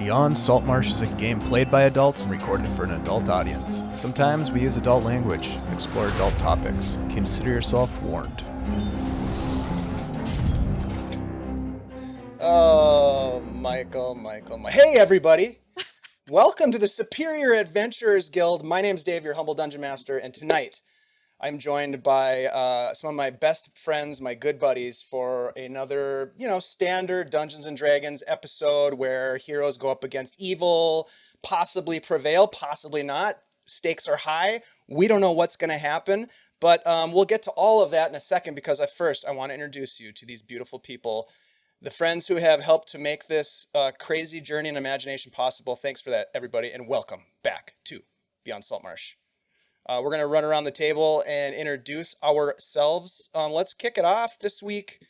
Beyond Saltmarsh is a game played by adults and recorded for an adult audience. Sometimes we use adult language, explore adult topics. Consider yourself warned. Oh, Michael. Hey, everybody. Welcome to the Superior Adventurers Guild. My name's Dave, your humble dungeon master, and tonight I'm joined by some of my best friends, my good buddies, for another, standard Dungeons & Dragons episode where heroes go up against evil, possibly prevail, possibly not. Stakes are high. We don't know what's going to happen, but we'll get to all of that in a second because first I want to introduce you to these beautiful people, the friends who have helped to make this crazy journey and imagination possible. Thanks for that, everybody, and welcome back to Beyond Saltmarsh. We're going to run around the table and introduce ourselves. Let's kick it off this week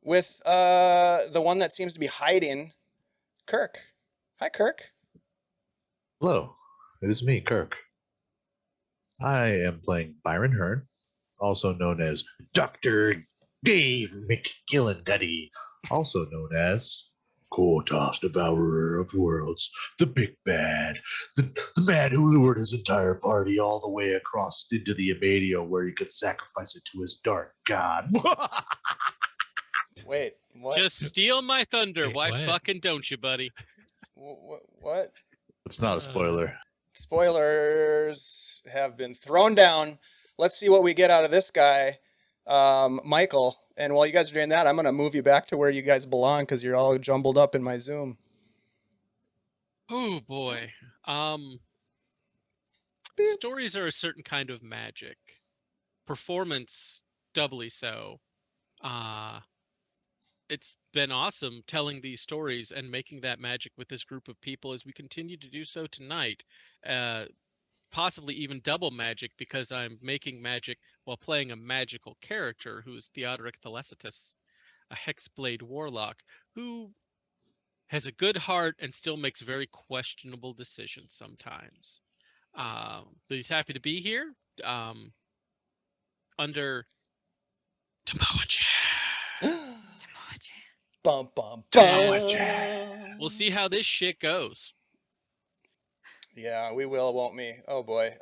with the one that seems to be hiding, Kirk. Hi, Kirk. Hello, it is me, Kirk. I am playing Byron Hern, also known as Dr. Dave McGillanduddy, also known as Gortagar, Devourer of Worlds, the big bad, the man who lured his entire party all the way across into the Amadio where he could sacrifice it to his dark god. Wait, what? Just steal my thunder. Wait, Why what? fucking don't you, buddy? What? It's not a spoiler. Spoilers have been thrown down. Let's see what we get out of this guy, Michael. And while you guys are doing that, I'm going to move you back to where you guys belong because you're all jumbled up in my Zoom. Oh boy. Stories are a certain kind of magic. Performance doubly so. It's been awesome telling these stories and making that magic with this group of people as we continue to do so tonight. Possibly even double magic because I'm making magic while playing a magical character who's Theodoric Thelesitus, a hexblade warlock who has a good heart and still makes very questionable decisions sometimes. But he's happy to be here under Tomoachi. Bum, bum, bum. We'll see how this shit goes. Yeah, we will, won't we? Oh boy.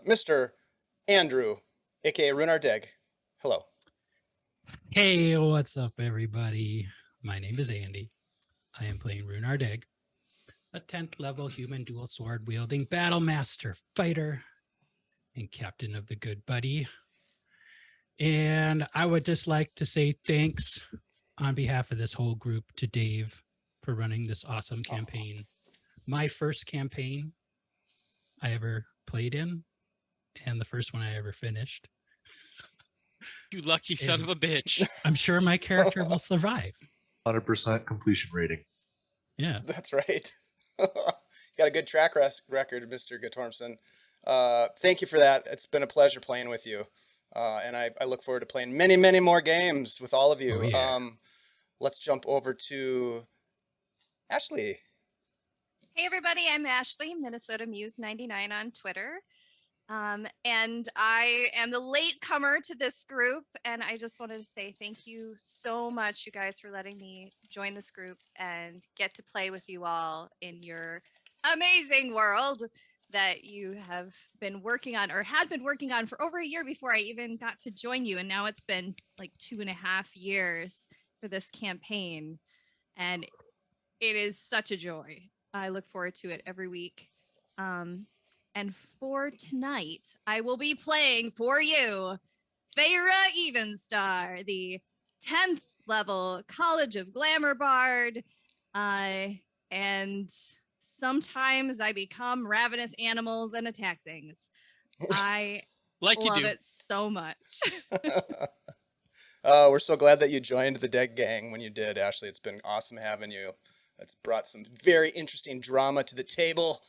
Mr. Andrew, aka Runar Deg. Hello. Hey, what's up, everybody? My name is Andy. I am playing Runar Deg, a 10th level human dual sword wielding battle master fighter and captain of the Good Buddy. And I would just like to say thanks on behalf of this whole group to Dave for running this awesome campaign. My first campaign I ever played in, and the first one I ever finished. You lucky son of a bitch. I'm sure my character will survive. 100% completion rating. Yeah. That's right. You got a good track record, Mr. Gatormson. Thank you for that. It's been a pleasure playing with you. And I look forward to playing many, many more games with all of you. Oh, yeah. Let's jump over to Ashley. Hey everybody, I'm Ashley, Minnesota Muse 99 on Twitter. And I am the latecomer to this group, and I just wanted to say thank you so much, you guys, for letting me join this group and get to play with you all in your amazing world that you have been working on or had been working on for over a year before I even got to join you. And now it's been like 2.5 years for this campaign, and it is such a joy. I look forward to it every week. And for tonight, I will be playing for you Thera Evenstar, the 10th level College of Glamour Bard. And sometimes I become ravenous animals and attack things. I Like you love do. it so much. We're so glad that you joined the Deg Gang when you did, Ashley. It's been awesome having you. It's brought some very interesting drama to the table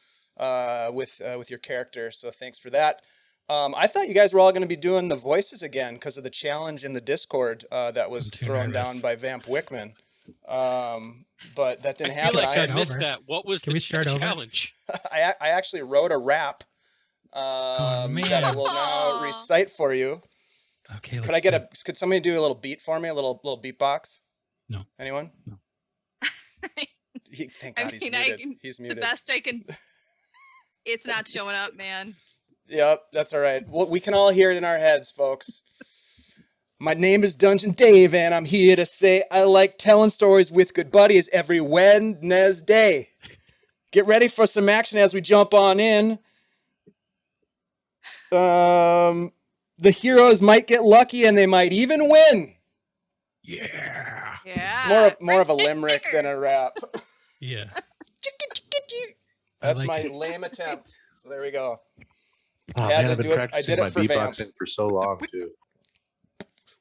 with your character. So thanks for that. I thought you guys were all going to be doing the voices again because of the challenge in the Discord that was thrown down by Vamp Wickman. But that didn't I happen. feel like I Start missed over. that. What was Can the we start over? challenge? I actually wrote a rap man. that I will now recite for you. Okay, Could somebody do a little beat for me? A little beatbox? No. Anyone? No. Thank God he's muted. He's muted. The best I can. It's not showing up, man. Yep, that's all right. Well, we can all hear it in our heads, folks. My name is Dungeon Dave, and I'm here to say I like telling stories with good buddies every Wednesday. Get ready for some action as we jump on in. The heroes might get lucky, and they might even win. Yeah. Yeah. It's more of a limerick than a rap. Yeah. That's like my it. lame attempt. So there we go. Oh, Had man, to I've been do it- I practicing did it my for Vamp. beatboxing for so long too.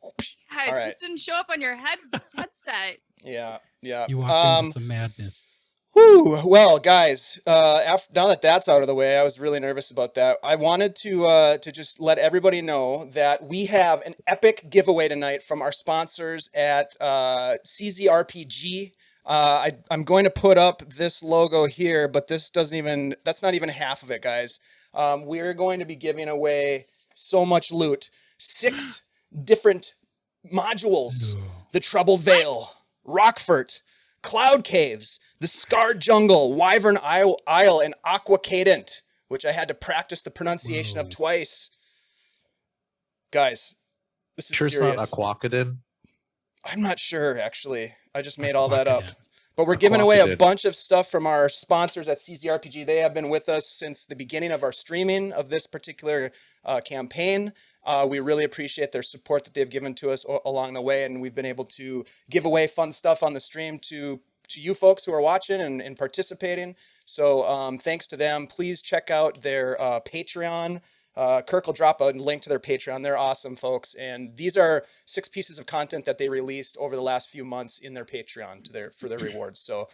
Yeah, it All right. just didn't show up on your headset. Yeah. You walked into some madness. Whew. Well, guys, now that that's out of the way, I was really nervous about that. I wanted to just let everybody know that we have an epic giveaway tonight from our sponsors at CZRPG. I'm going to put up this logo here, but that's not even half of it, guys. We're going to be giving away so much loot. 6 different modules. No. The Troubled Vale, Rockfort, Cloud Caves, the Scarred Jungle, Wyvern Isle, and Aqua Cadent, which I had to practice the pronunciation of Whoa. twice. Guys, this is Sure, it's serious. not Aquakadin. I'm not sure, actually. I just made all that up. Aquakadin. But we're giving away a Aquakadin. bunch of stuff from our sponsors at CZRPG. They have been with us since the beginning of our streaming of this particular campaign. We really appreciate their support that they've given to us along the way, and we've been able to give away fun stuff on the stream to you folks who are watching and participating. So thanks to them. Please check out their Patreon. Kirk will drop a link to their Patreon. They're awesome, folks. And these are 6 pieces of content that they released over the last few months in their Patreon for their rewards. So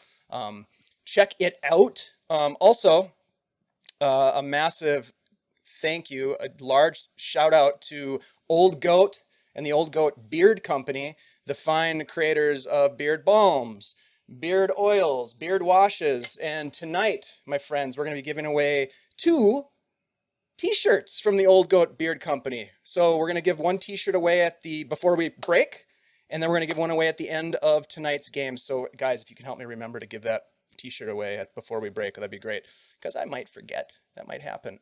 check it out. Also, a massive thank you, a large shout out to Old Goat and the Old Goat Beard Company, the fine creators of beard balms, beard oils, beard washes. And tonight, my friends, we're going to be giving away 2 t-shirts from the Old Goat Beard Company. So we're going to give 1 t-shirt away before we break, and then we're going to give 1 away at the end of tonight's game. So guys, if you can help me remember to give that t-shirt away before we break, that'd be great, because I might forget. That might happen.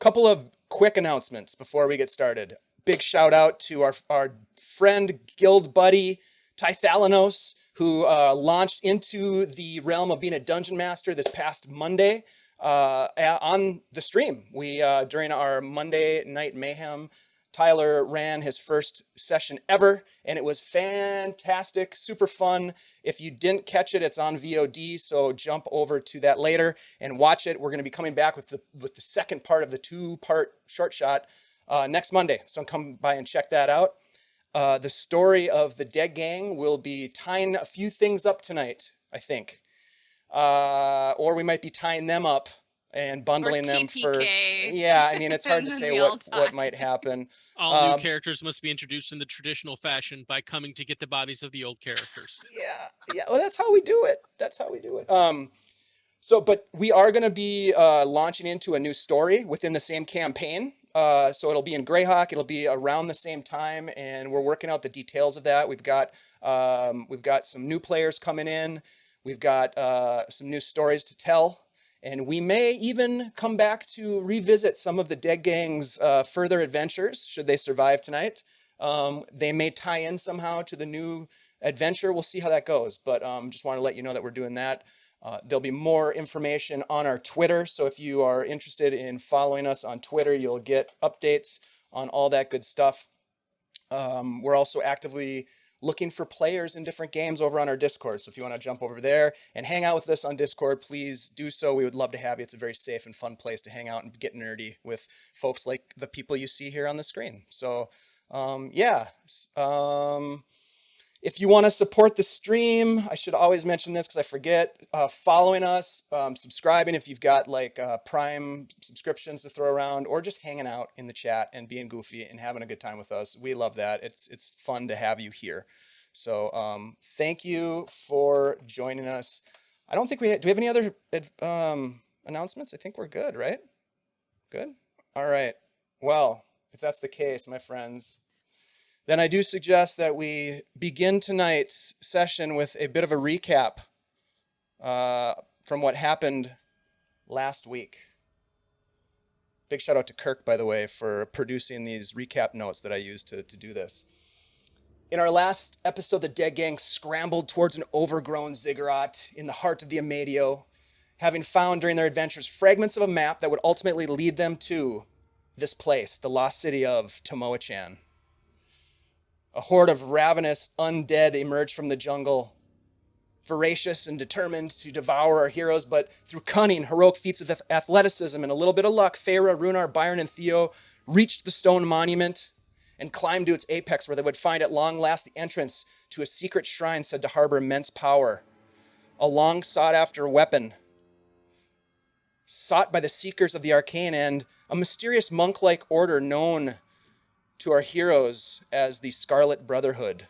Couple of quick announcements before we get started. Big shout out to our friend, guild buddy, Tithalanos, who launched into the realm of being a dungeon master this past Monday on the stream. We during our Monday Night Mayhem, Tyler ran his first session ever, and it was fantastic, super fun. If you didn't catch it, it's on VOD, so jump over to that later and watch it. We're going to be coming back with the second part of the 2-part short shot next Monday, so come by and check that out. The story of the Deg Gang will be tying a few things up tonight, I think. Or we might be tying them up and bundling them for... TPK. Yeah, I mean, it's hard to say Real what time. might happen. All new characters must be introduced in the traditional fashion by coming to get the bodies of the old characters. Yeah. Well, that's how we do it. But we are going to be launching into a new story within the same campaign. So it'll be in Greyhawk. It'll be around the same time, and we're working out the details of that. We've got some new players coming in. We've got some new stories to tell, and we may even come back to revisit some of the Deg Gang's further adventures, should they survive tonight. They may tie in somehow to the new adventure. We'll see how that goes, but just want to let you know that we're doing that. There'll be more information on our Twitter, so if you are interested in following us on Twitter, you'll get updates on all that good stuff. We're also actively looking for players in different games over on our Discord, so if you want to jump over there and hang out with us on Discord, please do so. We would love to have you. It's a very safe and fun place to hang out and get nerdy with folks like the people you see here on the screen. So if you want to support the stream, I should always mention this because I forget, following us, subscribing if you've got like Prime subscriptions to throw around, or just hanging out in the chat and being goofy and having a good time with us. We love that. It's fun to have you here. So thank you for joining us. I don't think do we have any other announcements? I think we're good, right? Good? All right. Well, if that's the case, my friends, then I do suggest that we begin tonight's session with a bit of a recap from what happened last week. Big shout out to Kirk, by the way, for producing these recap notes that I used to do this. In our last episode, the Deg Gang scrambled towards an overgrown ziggurat in the heart of the Amadio, having found during their adventures fragments of a map that would ultimately lead them to this place, the lost city of Tomoachan. A horde of ravenous undead emerged from the jungle, voracious and determined to devour our heroes, but through cunning, heroic feats of athleticism, and a little bit of luck, Thera, Runar, Byron, and Theo reached the stone monument and climbed to its apex, where they would find at long last the entrance to a secret shrine said to harbor immense power, a long sought-after weapon, sought by the seekers of the arcane, and a mysterious monk-like order known to our heroes as the Scarlet Brotherhood.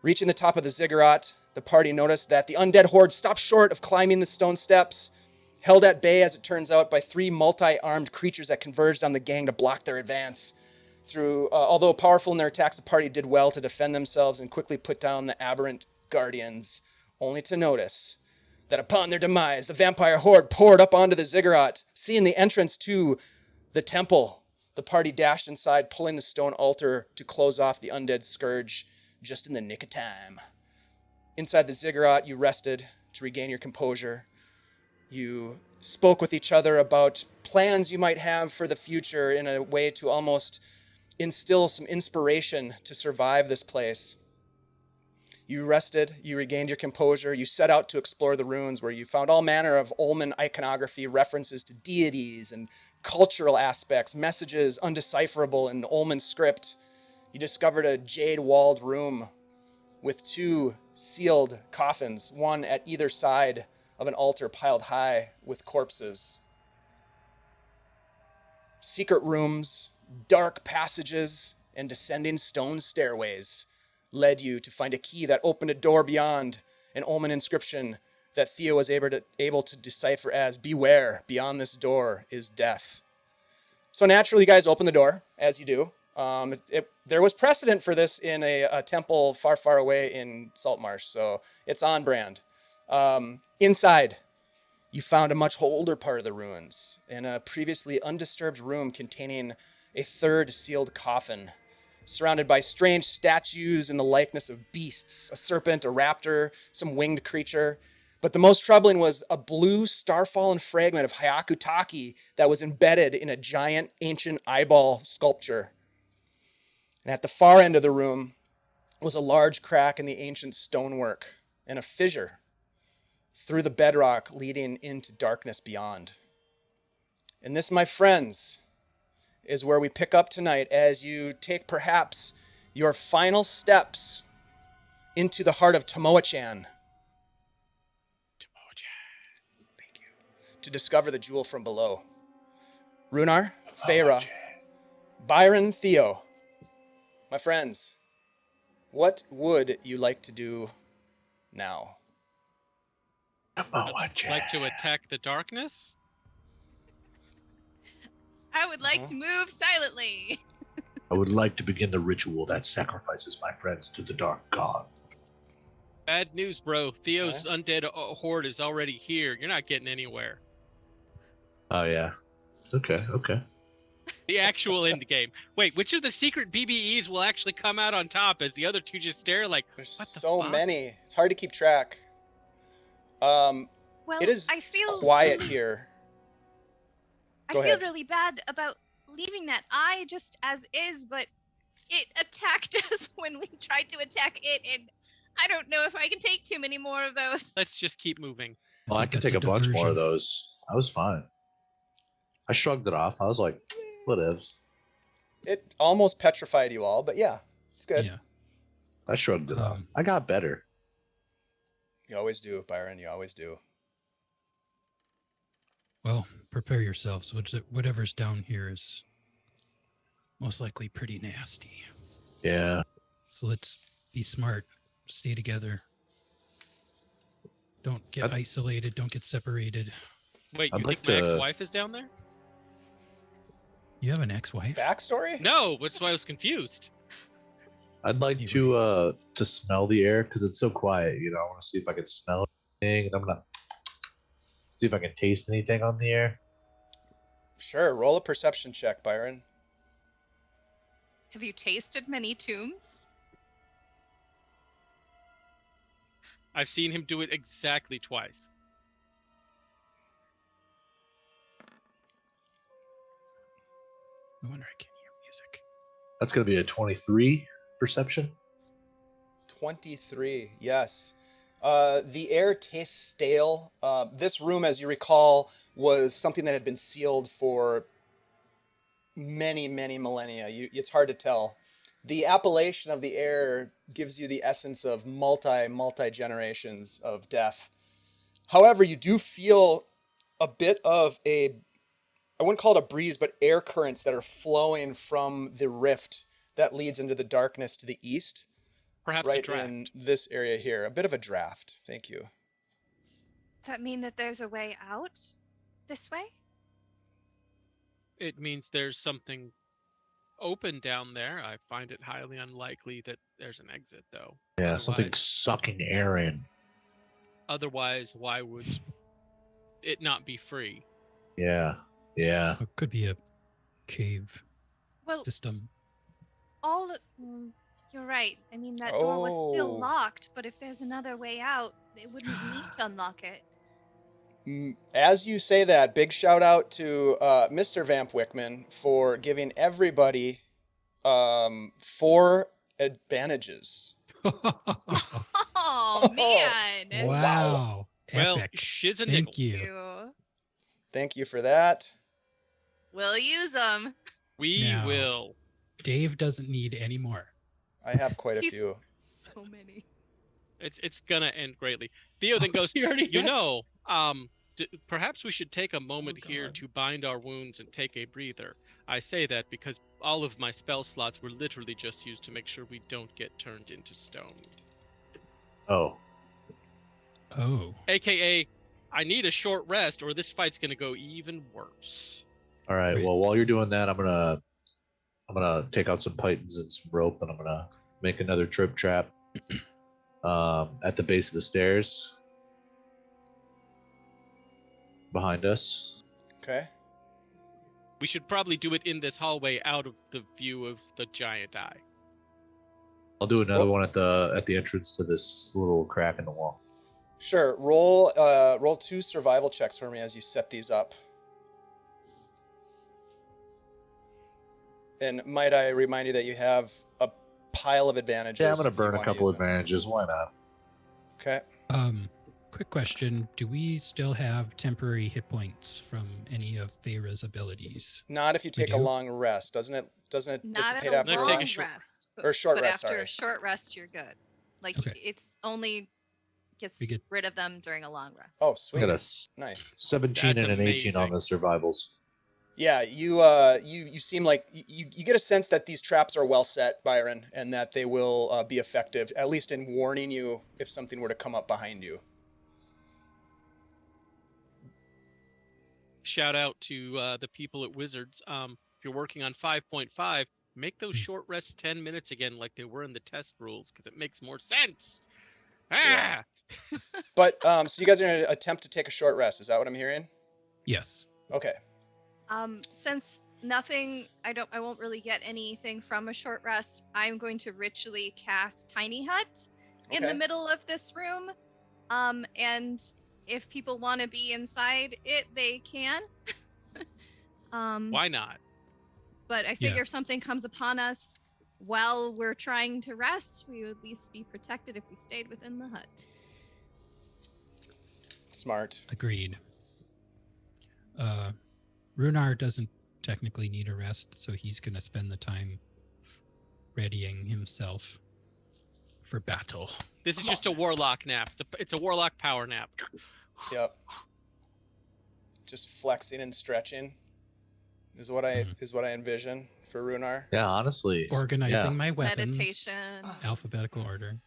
Reaching the top of the ziggurat, the party noticed that the undead horde stopped short of climbing the stone steps, held at bay, as it turns out, by 3 multi-armed creatures that converged on the gang to block their advance. Although powerful in their attacks, the party did well to defend themselves and quickly put down the aberrant guardians, only to notice that upon their demise, the vampire horde poured up onto the ziggurat. Seeing the entrance to the temple, the party dashed inside, pulling the stone altar to close off the undead scourge just in the nick of time. Inside the ziggurat, you rested to regain your composure. You spoke with each other about plans you might have for the future in a way to almost instill some inspiration to survive this place. You rested, you regained your composure, you set out to explore the ruins, where you found all manner of Olman iconography, references to deities and cultural aspects, messages undecipherable in Olman script. You discovered a jade-walled room with 2 sealed coffins, one at either side of an altar piled high with corpses. Secret rooms, dark passages, and descending stone stairways led you to find a key that opened a door beyond an Olman inscription that Theo was able to decipher as, "Beware, beyond this door is death." So naturally, you guys open the door, as you do. There was precedent for this in a temple far, far away in Saltmarsh, so it's on brand. Inside, you found a much older part of the ruins, in a previously undisturbed room containing a 3rd sealed coffin, surrounded by strange statues in the likeness of beasts, a serpent, a raptor, some winged creature. But the most troubling was a blue star-fallen fragment of Hyakutaki that was embedded in a giant ancient eyeball sculpture. And at the far end of the room was a large crack in the ancient stonework and a fissure through the bedrock leading into darkness beyond. And this, my friends, is where we pick up tonight as you take perhaps your final steps into the heart of Tomoachan. Thank you. To discover the jewel from below. Runar, Thera, Byron, Theo, my friends, what would you like to do now? I'd like to attack the darkness. I would like to move silently. I would like to begin the ritual that sacrifices my friends to the dark god. Bad news, bro. Theo's undead horde is already here. You're not getting anywhere. Oh, yeah. Okay. The actual end game. Wait, which of the secret BBEs will actually come out on top as the other 2 just stare like, There's what the so fuck? many. It's hard to keep track. Well, It is I feel quiet here. I Go feel ahead. really bad about leaving that eye just as is, but it attacked us when we tried to attack it, and I don't know if I can take too many more of those. Let's just keep moving. Well, I can take a bunch more of those. I was fine. I shrugged it off. I was like, whatevs. It almost petrified you all, but yeah, it's good. Yeah. I shrugged it off. I got better. You always do, Byron. You always do. Well, prepare yourselves. Whatever's down here is most likely pretty nasty. Yeah. So let's be smart. Stay together. Don't get isolated. Don't get separated. Wait, I'd you like think my to- ex-wife is down there? You have an ex-wife? Backstory? No, that's why I was confused. I'd like to smell the air because it's so quiet. I want to see if I can smell it. thing, and I'm gonna see if I can taste anything on the air. Sure, roll a perception check, Byron. Have you tasted many tombs? I've seen him do it exactly twice. No wonder I can't hear music. That's gonna be a 23 perception. 23, yes. The air tastes stale. This room, as you recall, was something that had been sealed for many, many millennia. It's hard to tell. The appellation of the air gives you the essence of multi generations of death. However, you do feel a bit of I wouldn't call it a breeze, but air currents that are flowing from the rift that leads into the darkness to the east. Perhaps a Right draft. in this area here. A bit of a draft. Thank you. Does that mean that there's a way out this way? It means there's something open down there. I find it highly unlikely that there's an exit, though. Yeah, something Otherwise- sucking air in. Otherwise, why would it not be free? Yeah, yeah. It could be a cave Well, system. you're right. I mean, that door was Oh. still locked, but if there's another way out, they wouldn't need to unlock it. As you say that, big shout out to Mr. Vamp Wickman for giving everybody 4 advantages. Oh, man. Wow. Well, Epic. shiz a Thank nickel. you. Thank you for that. We'll use them. We Now. will. Dave doesn't need any more. I have quite a He's- few. So many. It's gonna end greatly. Theo then goes, You already you has- know, perhaps we should take a moment here God. to bind our wounds and take a breather. I say that because all of my spell slots were literally just used to make sure we don't get turned into stone. Oh, Oh. AKA, I need a short rest or this fight's gonna go even worse. all right. Great. Well, while you're doing that, I'm gonna take out some pythons and some rope, and I'm gonna make another trip trap at the base of the stairs behind us. Okay. We should probably do it in this hallway out of the view of the giant eye. I'll do another Well- one at the entrance to this little crack in the wall. Sure. Roll 2 survival checks for me as you set these up. And might I remind you that you have a pile of advantages. Yeah, I'm gonna if you burn a wanna couple use them. advantages. Why not? Okay. Quick question. Do we still have temporary hit points from any of Thera's abilities? Not if you take a do? long rest, doesn't it? Doesn't it Not dissipate at a after Let's a take long a short- rest. or short but rest, after sorry. a short rest, you're good. Like, Okay. it's only gets We get- rid of them during a long rest. Oh, I sweet. got a Nice. 17 That's and an 18 on amazing. the survivals. Yeah, you seem like you get a sense that these traps are well set, Byron, and that they will be effective, at least in warning you if something were to come up behind you. Shout out to the people at Wizards. If you're working on 5.5, make those short rests 10 minutes again like they were in the test rules because it makes more sense. Yeah. Ah! But so you guys are going to attempt to take a short rest. Is that what I'm hearing? Yes. Okay. Since nothing, I won't really get anything from a short rest. I'm going to ritually cast Tiny Hut in the Okay. middle of this room. And if people want to be inside it, they can. Why not? But I Yeah. figure if something comes upon us while we're trying to rest, we would at least be protected if we stayed within the hut. Smart. Agreed. Runar doesn't technically need a rest, so he's going to spend the time readying himself for battle. This is just a warlock nap. It's a warlock power nap. Yep. Just flexing and stretching is what I envision for Runar. Yeah, honestly. Organizing my weapons. Meditation. Alphabetical order.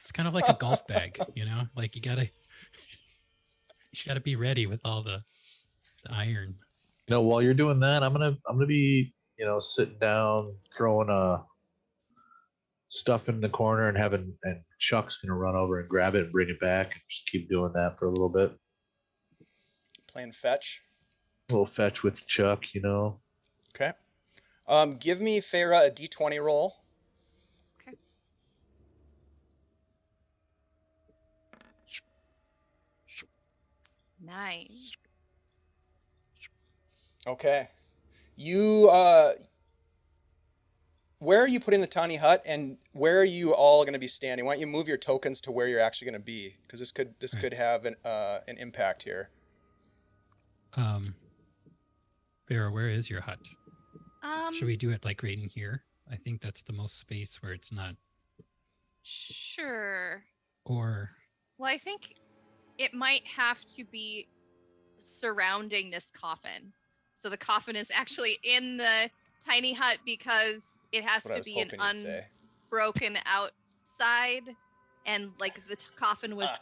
It's kind of like a golf bag, you know? Like you gotta be ready with all the iron. You know, while you're doing that, I'm gonna be, sitting down, throwing stuff in the corner and Chuck's gonna run over and grab it and bring it back and just keep doing that for a little bit. Playing fetch. A little fetch with Chuck, Okay. Give me Thera a d20 roll. Okay. Nice. Okay. You where are you putting the tiny hut, and where are you all going to be standing? Why don't you move your tokens to where you're actually going to be, because this could have an impact here. Vera, where is your hut? Should we Um, do it like right in here? I think that's the most space where it's not. sure. Or Well, I think it might have to be surrounding this coffin. So the coffin is actually in the tiny hut because it has That's what I to was be an hoping you'd say. unbroken outside, and like if the coffin was Ah.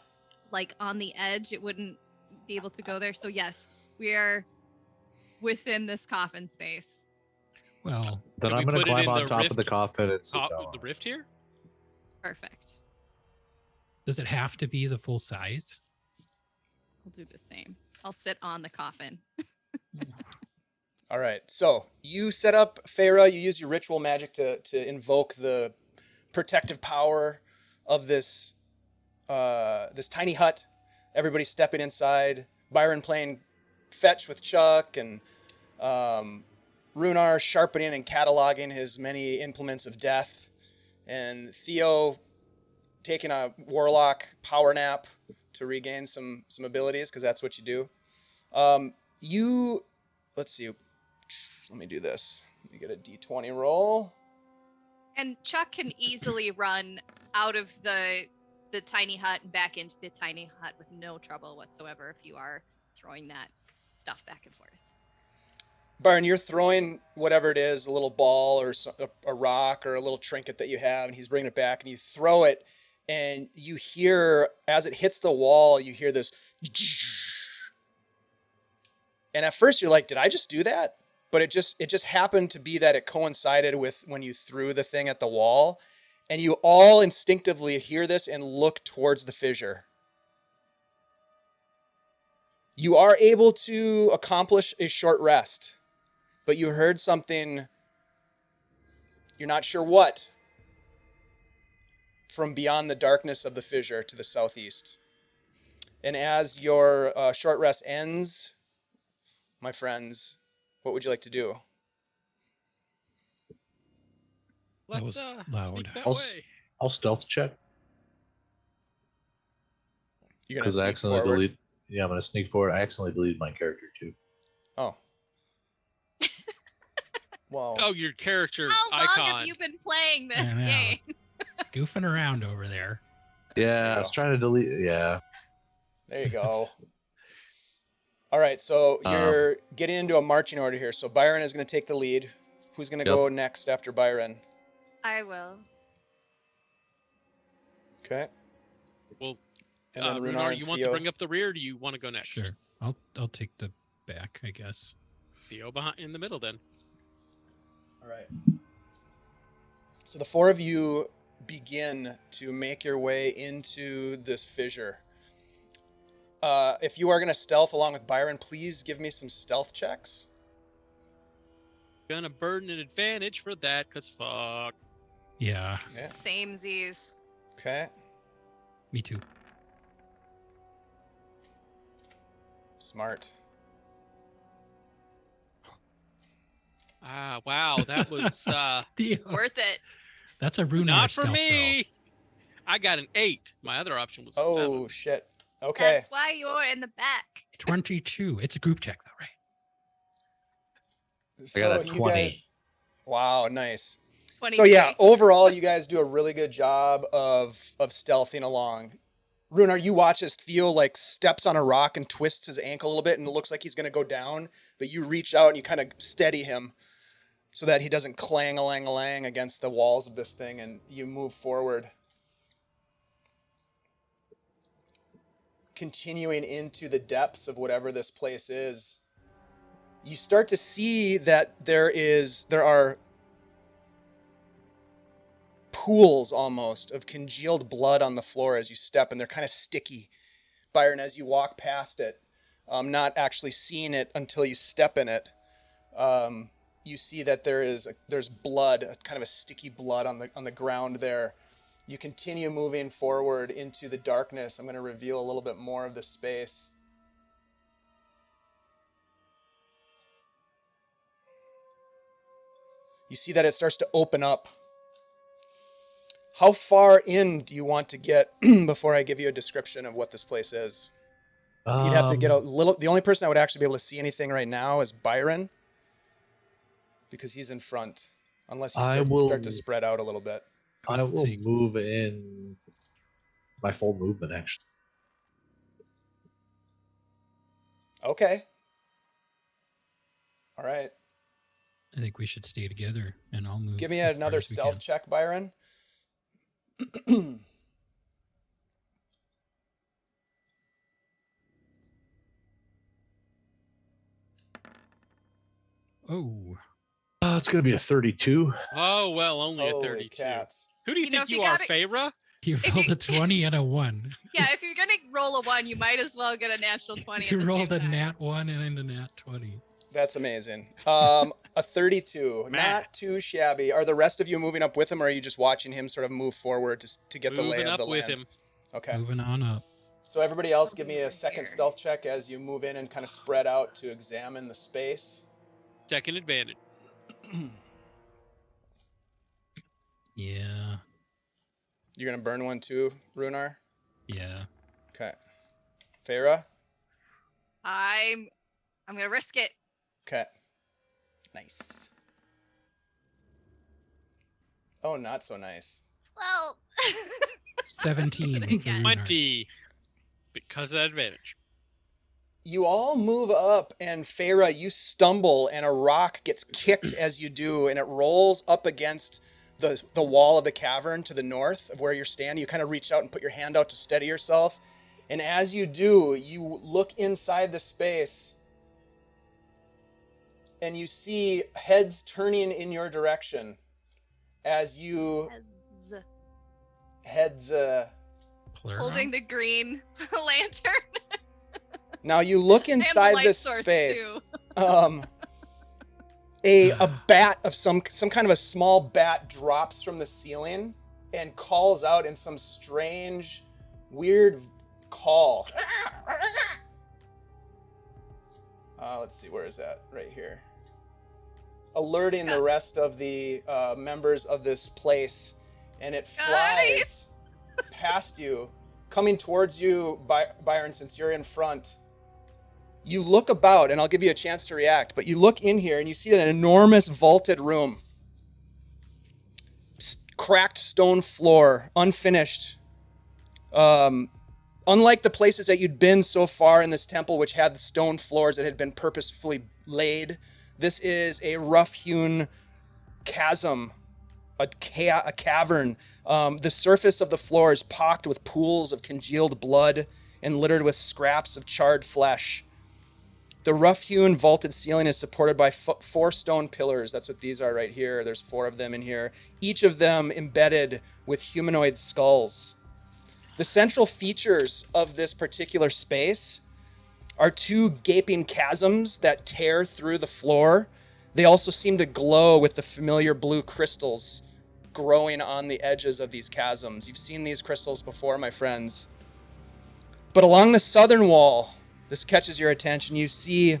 like on the edge, it wouldn't be able to go there. So yes, we are within this coffin space. well, Then Can I'm we gonna put it climb in on the top of the rift? coffin and sit Top down. of the rift here? Perfect. does it have to be the full size? I'll do the same. I'll sit on the coffin. All right. So you set up Thera. You use your ritual magic to invoke the protective power of this this tiny hut. Everybody stepping inside. Byron playing fetch with Chuck, and Runar sharpening and cataloging his many implements of death, and Theo taking a warlock power nap to regain some abilities, because that's what you do. Let's see. Let me do this. Let me get a d20 roll. And Chuck can easily run out of the tiny hut and back into the tiny hut with no trouble whatsoever if you are throwing that stuff back and forth. Byron, you're throwing whatever it is, a little ball or a rock or a little trinket that you have, and he's bringing it back, and you throw it, and you hear, as it hits the wall, you hear this. And at first you're like, did I just do that? But it just happened to be that it coincided with when you threw the thing at the wall, and you all instinctively hear this and look towards the fissure. You are able to accomplish a short rest, but you heard something, you're not sure what, from beyond the darkness of the fissure to the southeast. And as your short rest ends, my friends, what would you like to do? That Let's was loud. sneak that I'll, way. I'll stealth check You're gonna because I sneak accidentally forward? delete. Yeah, I'm gonna sneak forward. I accidentally deleted my character too. Oh. Well, Oh, your character How long icon. have you been playing this I know. game? It's goofing around over there. Yeah, I go. was trying to delete. Yeah, there you go. All right, so you're getting into a marching order here. So Byron is going to take the lead. Who's going to Yep. go next after Byron? I will. Okay. Well, And then Runar Runar, and you want Theo. to bring up the rear, or do you want to go next? Sure. I'll take the back, I guess. Theo behind in the middle then. All right. So the four of you begin to make your way into this fissure. If you are going to stealth along with Byron, please give me some stealth checks. Gonna burn an advantage for that, cause fuck. Yeah, Yeah. Same Z's. Okay. me too. Smart. Ah, wow, that was Worth it. That's a Runar not for stealth me. I got an 8. My other option was a 7. Oh, shit. Okay. That's why you're in the back. roll. 22. It's a group check though, right? I got a So 20. Wow, nice. 23. So yeah, overall, you guys do a really good job of stealthing along. Runar, you watch as Theo like steps on a rock and twists his ankle a little bit, and it looks like he's gonna go down. But you reach out and you kind of steady him so that he doesn't clang-a-lang-a-lang against the walls of this thing, and you move forward, continuing into the depths of whatever this place is. You start to see that there are pools almost of congealed blood on the floor as you step, and they're kind of sticky, Byron, as you walk past it, not actually seeing it until you step in it. You see that there's blood, kind of a sticky blood on the ground there. You continue moving forward into the darkness. I'm going to reveal a little bit more of the space. You see that it starts to open up. How far in do you want to get before I give you a description of what this place is? You'd have to get a little. The only person that would actually be able to see anything right now is Byron, because he's in front. Unless you start to spread out a little bit. I will move in my full movement, actually. Okay. All right. I think we should stay together, and I'll move. Give me as far another as we stealth can. check, Byron. Oh, It's going to be a 32. Oh, well, only a Holy 32. cats. Who do you You know, think if you you are, gotta- Feyre? you If rolled you- a 20 and a 1. Yeah, if you're gonna roll a 1, you might as well get a natural 20. You at the rolled same a time. nat 1 and a nat 20. That's amazing. A 32. Man. Not too shabby. Are the rest of you moving up with him, or are you just watching him sort of move forward to get the lay Moving of up the with land? him. Okay. Moving on up. So everybody else, give me a Over second here. stealth check as you move in and kind of spread out to examine the space. Second advantage. Yeah. You're gonna burn one too, Runar? Yeah. Okay. Thera? I'm gonna risk it. Okay. Nice. Oh, not so nice. Well, 17 Again. for Runar. 20. Because of that advantage. You all move up, and Feyre, you stumble, and a rock gets kicked as you do, and it rolls up against the wall of the cavern to the north of where you're standing. You kind of reach out and put your hand out to steady yourself. And as you do, you look inside the space, and you see heads turning in your direction as you heads. Plural? holding the green lantern. Now you look And the inside light this source, space. too. A bat of some kind of a small bat drops from the ceiling and calls out in some strange, weird call. Let's see, where is that? Right here. Alerting the rest of the members of this place, and it flies past you, coming towards you, Byron, since you're in front. You look about, and I'll give you a chance to react, but you look in here and you see an enormous vaulted room. Cracked stone floor, unfinished. Unlike the places that you'd been so far in this temple, which had the stone floors that had been purposefully laid, this is a rough-hewn chasm, a cavern. The surface of the floor is pocked with pools of congealed blood and littered with scraps of charred flesh. The rough-hewn vaulted ceiling is supported by 4 stone pillars. That's what these are right here. There's 4 of them in here, each of them embedded with humanoid skulls. The central features of this particular space are 2 gaping chasms that tear through the floor. They also seem to glow with the familiar blue crystals growing on the edges of these chasms. You've seen these crystals before, my friends. But along the southern wall, this catches your attention, you see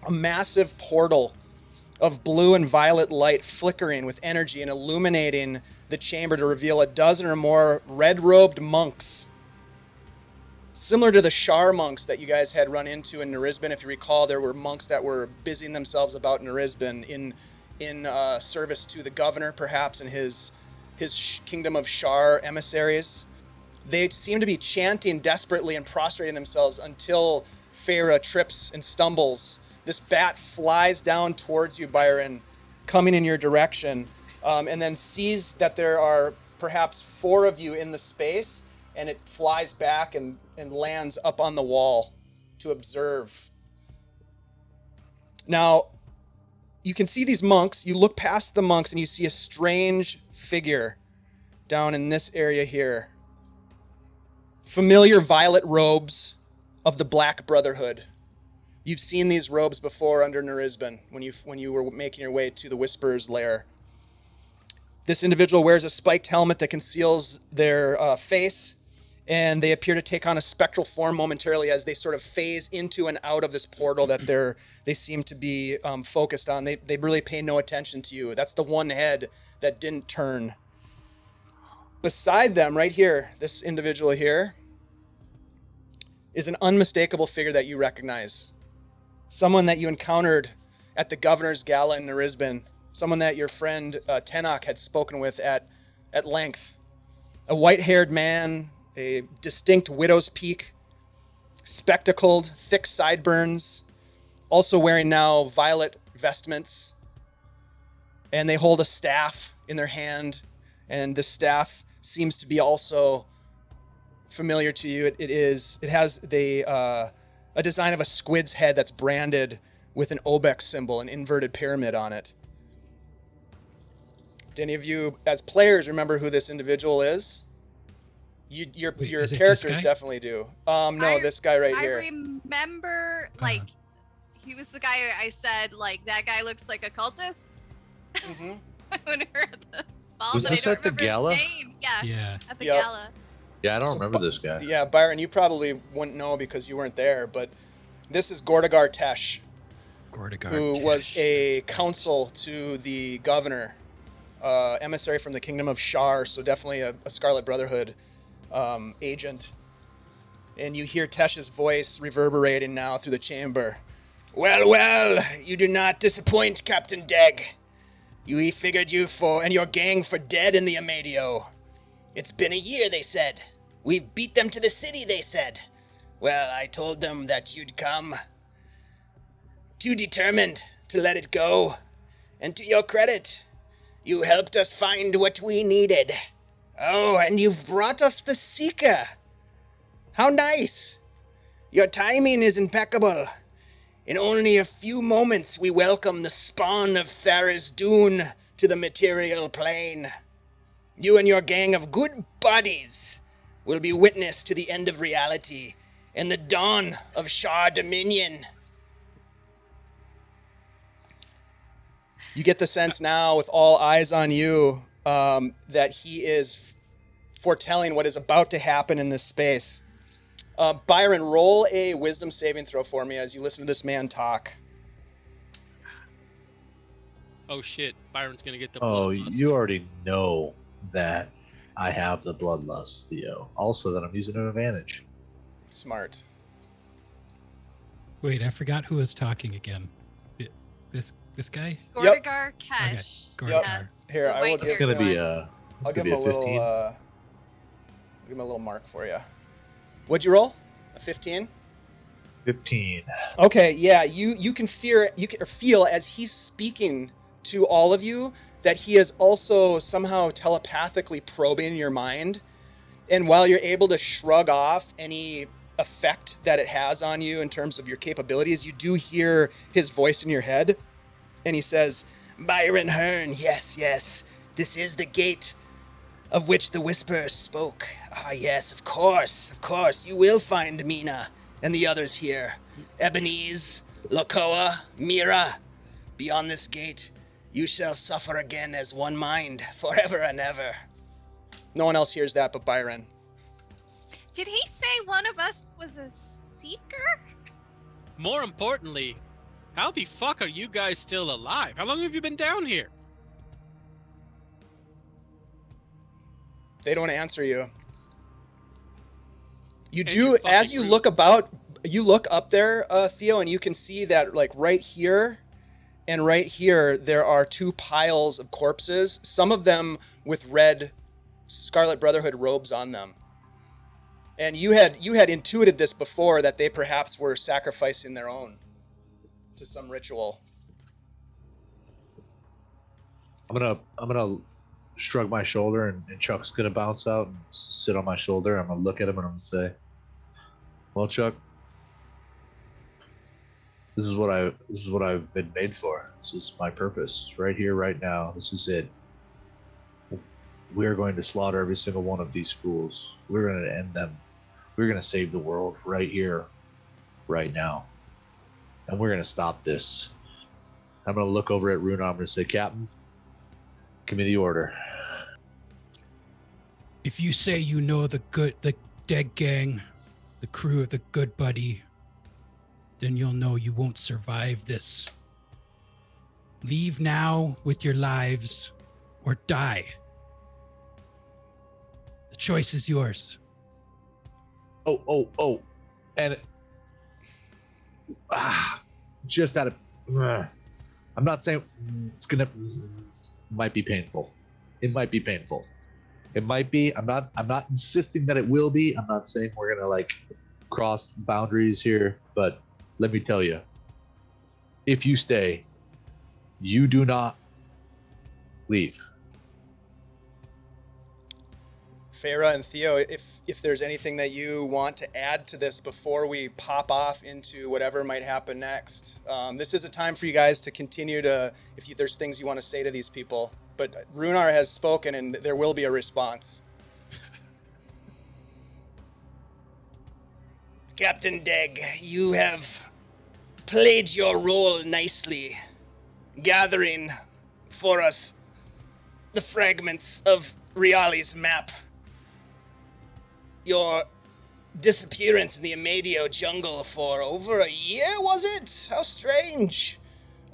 a massive portal of blue and violet light flickering with energy and illuminating the chamber to reveal a dozen or more red-robed monks. Similar to the Shar monks that you guys had run into in Nerisban. If you recall, there were monks that were busying themselves about Nerisban in service to the governor, perhaps, and his kingdom of Shar emissaries. They seem to be chanting desperately and prostrating themselves until Feyre trips and stumbles. This bat flies down towards you, Byron, coming in your direction, and then sees that there are perhaps 4 of you in the space, and it flies back and lands up on the wall to observe. Now, you can see these monks. You look past the monks, and you see a strange figure down in this area here. Familiar violet robes of the Black Brotherhood. You've seen these robes before under Nerisban when you were making your way to the Whisperer's lair. This individual wears a spiked helmet that conceals their face, and they appear to take on a spectral form momentarily as they sort of phase into and out of this portal that they seem to be focused on. They really pay no attention to you. That's the one head that didn't turn. Beside them, right here, this individual here is an unmistakable figure that you recognize. Someone that you encountered at the Governor's Gala in Nerisban. Someone that your friend Tenok had spoken with at length. A white-haired man, a distinct widow's peak, spectacled, thick sideburns, also wearing now violet vestments. And they hold a staff in their hand, and this staff seems to be also familiar to you. It has a design of a squid's head that's branded with an Obex symbol, an inverted pyramid on it. Do any of you, as players, remember who this individual is? Your characters definitely do. No, this guy right here. I remember, like, he was the guy I said, like, that guy looks like a cultist. Mm-hmm. When we were at the ball, Was but this I don't at the remember his gala? name. Yeah, at the Yep. gala. Yeah, I don't remember this guy. Yeah, Byron, you probably wouldn't know because you weren't there, but this is Gordagar Tesh, who was a counsel to the governor, emissary from the Kingdom of Shar, so definitely a Scarlet Brotherhood agent. And you hear Tesh's voice reverberating now through the chamber. Well, you do not disappoint, Captain Deg. We figured you and your gang for dead in the Amadio. It's been a year, they said. We've beat them to the city, they said. Well, I told them that you'd come. Too determined to let it go. And to your credit, you helped us find what we needed. Oh, and you've brought us the Seeker. How nice. Your timing is impeccable. In only a few moments, we welcome the Spawn of Tharizdun to the material plane. You and your gang of good buddies will be witness to the end of reality and the dawn of Shar Dominion. You get the sense now, with all eyes on you, that he is foretelling what is about to happen in this space. Byron, roll a wisdom saving throw for me as you listen to this man talk. Oh shit, Byron's gonna get the Oh, bloodlust. you already know that I have the bloodlust, Theo. Also that I'm using an advantage. Smart. Wait, I forgot who was talking again. This guy? Gordagar Kesh. Okay, Yep. Gordagar. Here, The I will white give It's gonna be one. I'll give be him a little. Give him a little mark for you. What'd you roll? A 15. 15. Okay, yeah. You can feel as he's speaking to all of you that he is also somehow telepathically probing your mind. And while you're able to shrug off any effect that it has on you in terms of your capabilities, you do hear his voice in your head. And he says, Byron Hern, yes, this is the gate of which the Whisperer spoke. Ah, yes, of course, you will find Mina and the others here. Ebenezer, Lokoa, Mira. Beyond this gate, you shall suffer again as one mind, forever and ever. No one else hears that but Byron. Did he say one of us was a seeker? More importantly, how the fuck are you guys still alive? How long have you been down here? They don't answer you. You And do, you're as fucking you rude. you look up there, Theo, and you can see that, like, right here and right here, there are two piles of corpses, some of them with red Scarlet Brotherhood robes on them. And you had intuited this before, that they perhaps were sacrificing their own to some ritual. I'm gonna shrug my shoulder, and Chuck's gonna bounce out and sit on my shoulder. I'm gonna look at him and I'm gonna say, well, Chuck, this is what I've been made for. This is my purpose right here, right now. This is it. we're going to slaughter every single one of these fools. We're going to end them. We're going to save the world right here, right now. And we're going to stop this. I'm going to look over at Runar. I'm going to say, Captain, give me the order. If you say you know the Deg Gang, the crew of the Good Buddy, then you'll know you won't survive this. Leave now with your lives or die. The choice is yours. Oh. And just out of, I'm not saying it's might be painful. It might be painful. It might be. I'm not insisting that it will be. I'm not saying we're gonna like cross boundaries here, but let me tell you, if you stay, you do not leave. Thera and Theo, if there's anything that you want to add to this before we pop off into whatever might happen next, this is a time for you guys to continue to, there's things you want to say to these people. But Runar has spoken, and there will be a response. Captain Deg, you have played your role nicely, gathering for us the fragments of Riali's map. Your disappearance in the Amadio jungle for over a year, was it? How strange.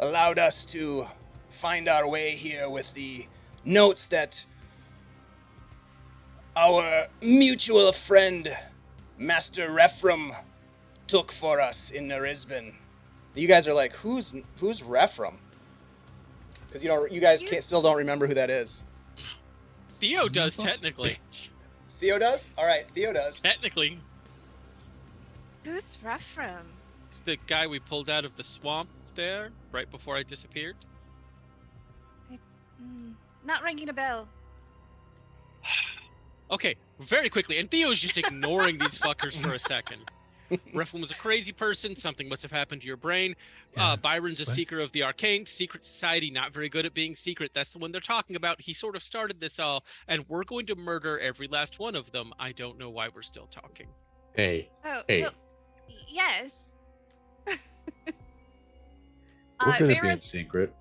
Allowed us to find our way here with the notes that our mutual friend, Master Refram, took for us in Tharizdun. You guys are like, who's Refram? Because you guys still don't remember who that is. Theo does technically. Theo does? All right, Theo does. Technically. Who's Refram? It's the guy we pulled out of the swamp there right before I disappeared. Not ringing a bell. Okay, very quickly, and Theo's just ignoring these fuckers for a second. Refram was a crazy person. Something must have happened to your brain. Yeah, Byron's a seeker of the arcane. Secret society, not very good at being secret. That's the one they're talking about. He sort of started this all, and we're going to murder every last one of them. I don't know why we're still talking. Hey. Oh, Hey. well, yes. We're good at being secret.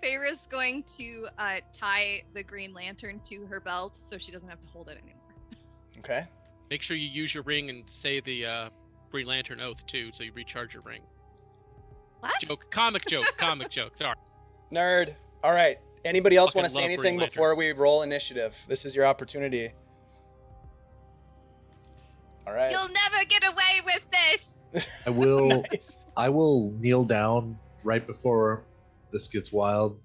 Feyre's going to tie the Green Lantern to her belt so she doesn't have to hold it anymore. Okay. Make sure you use your ring and say the Green Lantern oath too, so you recharge your ring. What? Comic joke. Sorry. Nerd. All right. Anybody else Fucking want to say love anything Green Lantern. before we roll initiative? This is your opportunity. All right. You'll never get away with this. I will. Nice. I will kneel down right before this gets wild,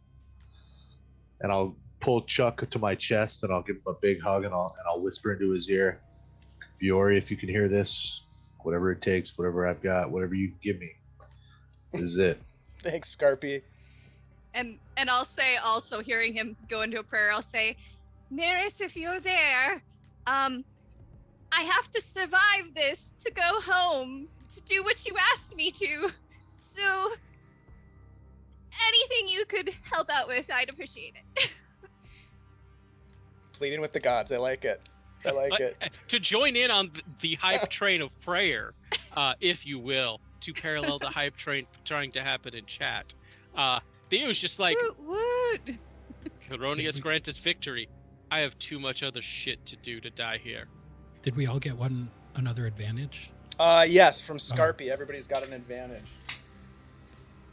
and I'll pull Chuck to my chest, and I'll give him a big hug, and I'll whisper into his ear, "Biori, if you can hear this, whatever it takes, whatever I've got, whatever you give me, this is it." Thanks, Scarpy. And I'll say, also hearing him go into a prayer, I'll say, Maris, if you're there, I have to survive this to go home, to do what you asked me to. So anything you could help out with, I'd appreciate it. Pleading with the gods. I like it. I like it. To join in on the hype train of prayer, if you will, to parallel the hype train trying to happen in chat. Theo's just like, Woot. Coronius grant us victory. I have too much other shit to do to die here. Did we all get another advantage? Yes, from Scarpy. Everybody's got an advantage.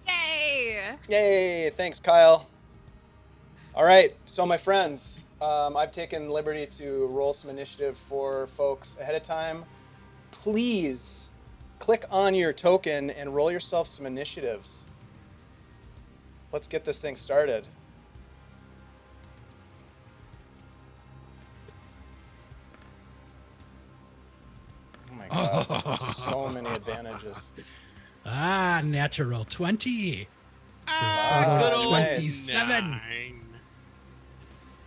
Yay! Yay! Thanks, Kyle. All right, so my friends, I've taken liberty to roll some initiative for folks ahead of time. Please click on your token and roll yourself some initiatives. Let's get this thing started. Oh my god, so many advantages. Natural 20. Good old 27. 9.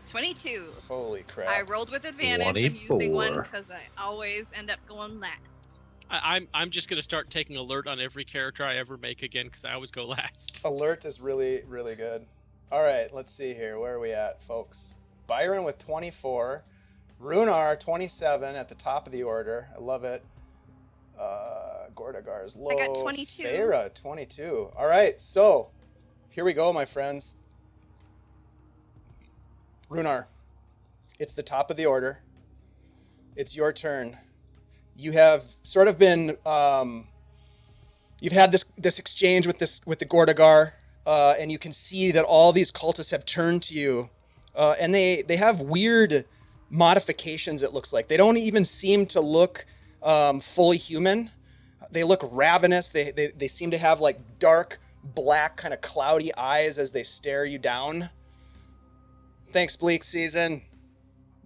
22. Holy crap. I rolled with advantage. I'm using one 24. because I always end up going last. I'm just gonna start taking alert on every character I ever make again because I always go last. Alert is really, really good. All right, let's see here. Where are we at, folks? Byron with 24. Runar 27 at the top of the order. I love it. Gordagar is low. I got 22. Thera 22. All right, so here we go, my friends. Runar, it's the top of the order. It's your turn. You have sort of been, you've had this exchange with the Gordagar, and you can see that all these cultists have turned to you, and they have weird modifications. It looks like they don't even seem to look fully human. They look ravenous. They seem to have like dark black kind of cloudy eyes as they stare you down. Thanks, Bleak Season.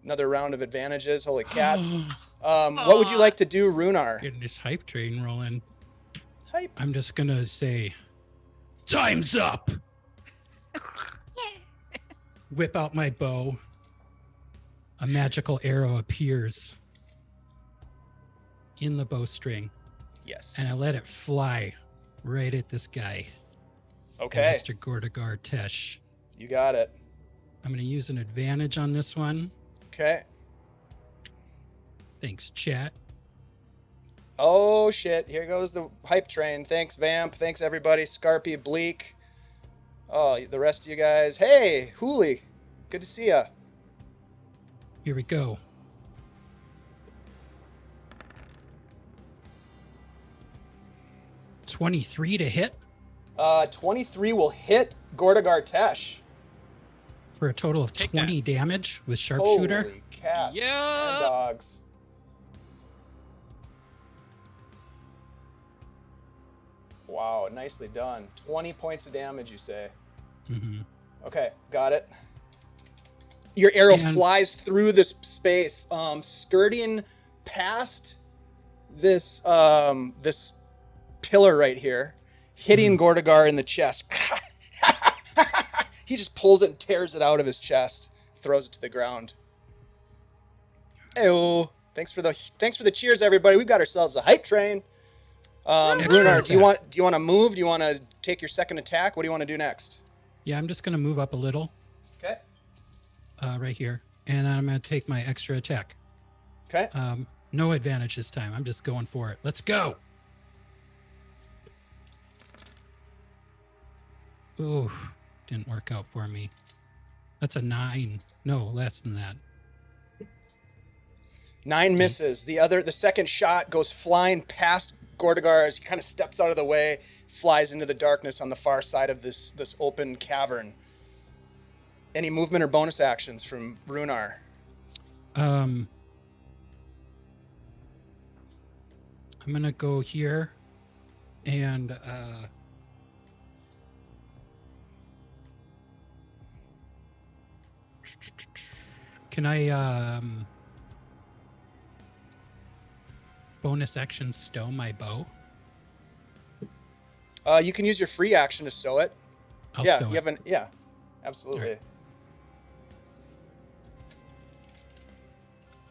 Another round of advantages. Holy cats. What would you like to do, Runar? Getting this hype train rolling. Hype. I'm just gonna say, time's up. Whip out my bow. A magical arrow appears in the bowstring, Yes. and I let it fly right at this guy. Okay. Mr. Gordagar Tesh. You got it. I'm going to use an advantage on this one. Okay. Thanks, chat. Oh, shit. Here goes the hype train. Thanks, Vamp. Thanks, everybody. Scarpy, Bleak. Oh, the rest of you guys. Hey, Hooli. Good to see ya. Here we go. $23 to hit 23 will hit Gordagar Tesh. for a total of Take 20 damage with sharpshooter. Holy cats. Yeah. And dogs. Wow, nicely done. 20 points of damage, you say. Mm-hmm. Okay, got it. Your arrow And- flies through this space, skirting past this this pillar right here, hitting Gordagar in the chest. He just pulls it and tears it out of his chest, throws it to the ground. Ew. Thanks for the cheers, everybody. We've got ourselves a hype train. Runar, do you want to move? Do you want to take your second attack? What do you want to do next? Yeah, I'm just going to move up a little Okay. right here, and I'm going to take my extra attack. Okay. No advantage this time. I'm just going for it. Let's go. Ooh, didn't work out for me. That's a 9. No, less than that. 9 misses. The second shot goes flying past Gordagar as he kind of steps out of the way, flies into the darkness on the far side of this open cavern. Any movement or bonus actions from Runar? I'm gonna go here and can I bonus action stow my bow? You can use your free action to stow it. I'll yeah, stow you it. have yeah, absolutely. Alright.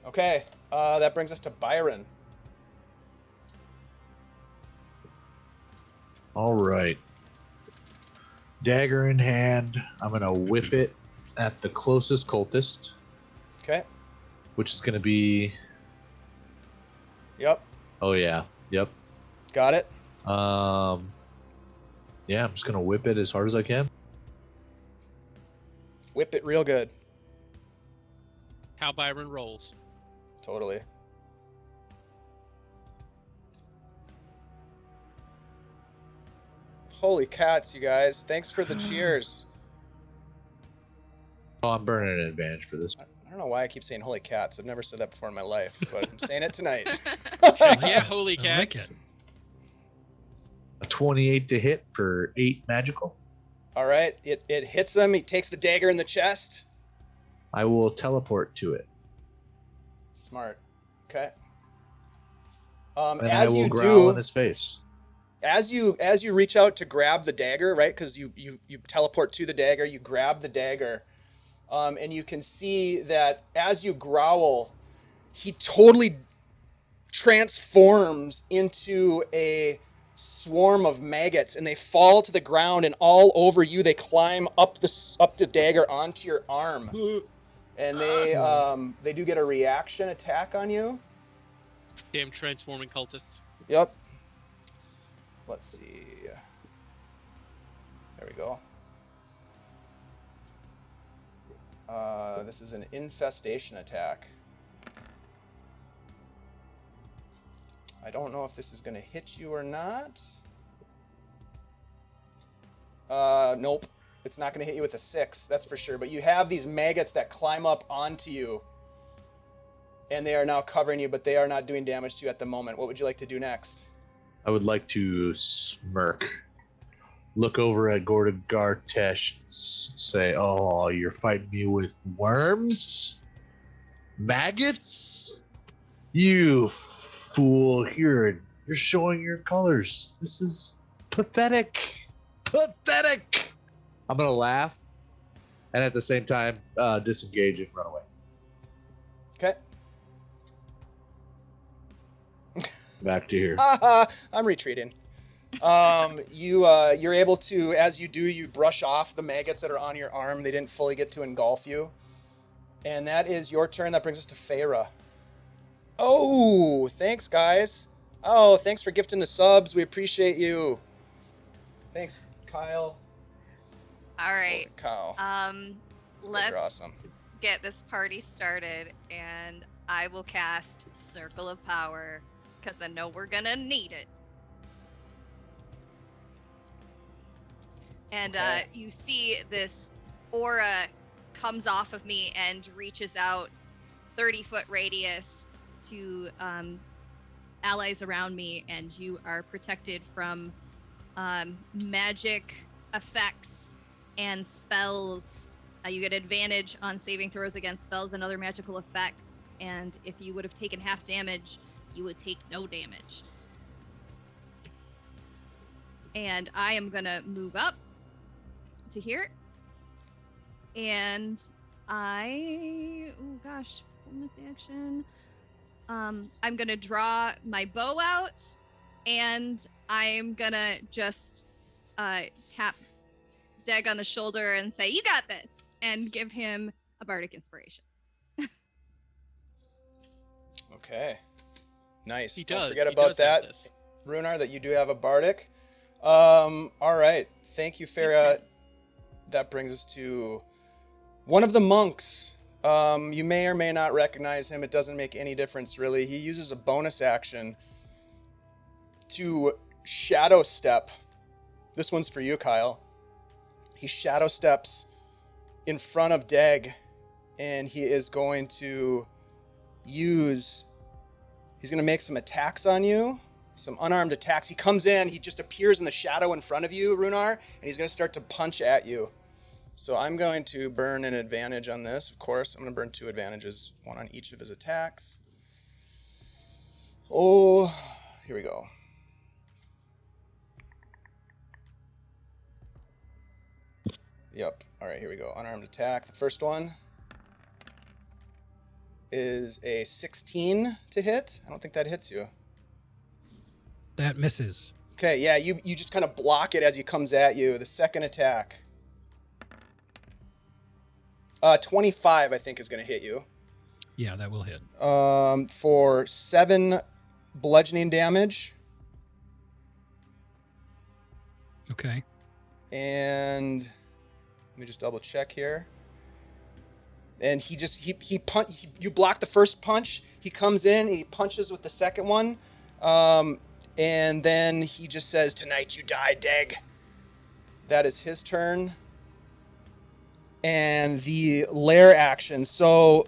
Okay, that brings us to Byron. All right. Dagger in hand. I'm going to whip it at the closest cultist, Okay. which is going to be... Yep. Oh, yeah. Yep. Got it. Yeah, I'm just going to whip it as hard as I can. Whip it real good. How Byron rolls. Totally. Holy cats, you guys. Thanks for the cheers. Oh, I'm burning an advantage for this. I don't know why I keep saying holy cats. I've never said that before in my life, but I'm saying it tonight. Heck yeah, holy I like cats. it. A 28 to hit for 8 magical. All right. It hits him. He takes the dagger in the chest. I will teleport to it. Smart. Okay. And I As will you growl do, in his face. as you reach out to grab the dagger, right? Because you teleport to the dagger, you grab the dagger, and you can see that as you growl, he totally transforms into a swarm of maggots, and they fall to the ground, and all over you they climb up the dagger onto your arm. And they do get a reaction attack on you. Damn transforming cultists. Yep. Let's see. There we go. This is an infestation attack. I don't know if this is going to hit you or not. Nope. It's not going to hit you with a 6, that's for sure. But you have these maggots that climb up onto you. And they are now covering you, but they are not doing damage to you at the moment. What would you like to do next? I would like to smirk. Look over at Gordagar, say, "Oh, you're fighting me with worms? Maggots? You fool. You're showing your colors. This is pathetic. Pathetic." I'm going to laugh and at the same time disengage and run away. Okay. Back to here. I'm retreating. You're able to, as you do, you brush off the maggots that are on your arm. They didn't fully get to engulf you. And that is your turn. That brings us to Thera. Oh, thanks, guys. Oh, thanks for gifting the subs. We appreciate you. Thanks, Kyle. All right. Holy cow. You guys Let's are awesome. get this party started, and I will cast Circle of Power because I know we're gonna need it. And Okay. you see this aura comes off of me and reaches out 30-foot radius to allies around me, and you are protected from magic effects and spells. You get advantage on saving throws against spells and other magical effects, and if you would have taken half damage, you would take no damage. And I am gonna move up to here, and oh gosh, bonus action. I'm gonna draw my bow out, and I'm gonna just tap Deg on the shoulder and say, "You got this," and give him a bardic inspiration. Okay. Nice. He Don't does. forget he about does have that, this. Runar, that you do have a bardic. All right. Thank you, Thera. That brings us to one of the monks. You may or may not recognize him. It doesn't make any difference, really. He uses a bonus action to shadow step. This one's for you, Kyle. He shadow steps in front of Deg, and he is going to he's going to make some attacks on you, some unarmed attacks. He comes in, he just appears in the shadow in front of you, Runar, and he's going to start to punch at you. So I'm going to burn an advantage on this, of course. I'm going to burn 2 advantages, 1 on each of his attacks. Oh, here we go. Yep. All right, here we go. Unarmed attack. The first one is a 16 to hit. I don't think that hits you. That misses. Okay, yeah, you just kind of block it as he comes at you. The second attack. 25, I think, is going to hit you. Yeah, that will hit. For 7 bludgeoning damage. Okay. And let me just double check here. And you block the first punch. He comes in and he punches with the second one. And then he just says, "Tonight you die, Deg." That is his turn. And the lair action. So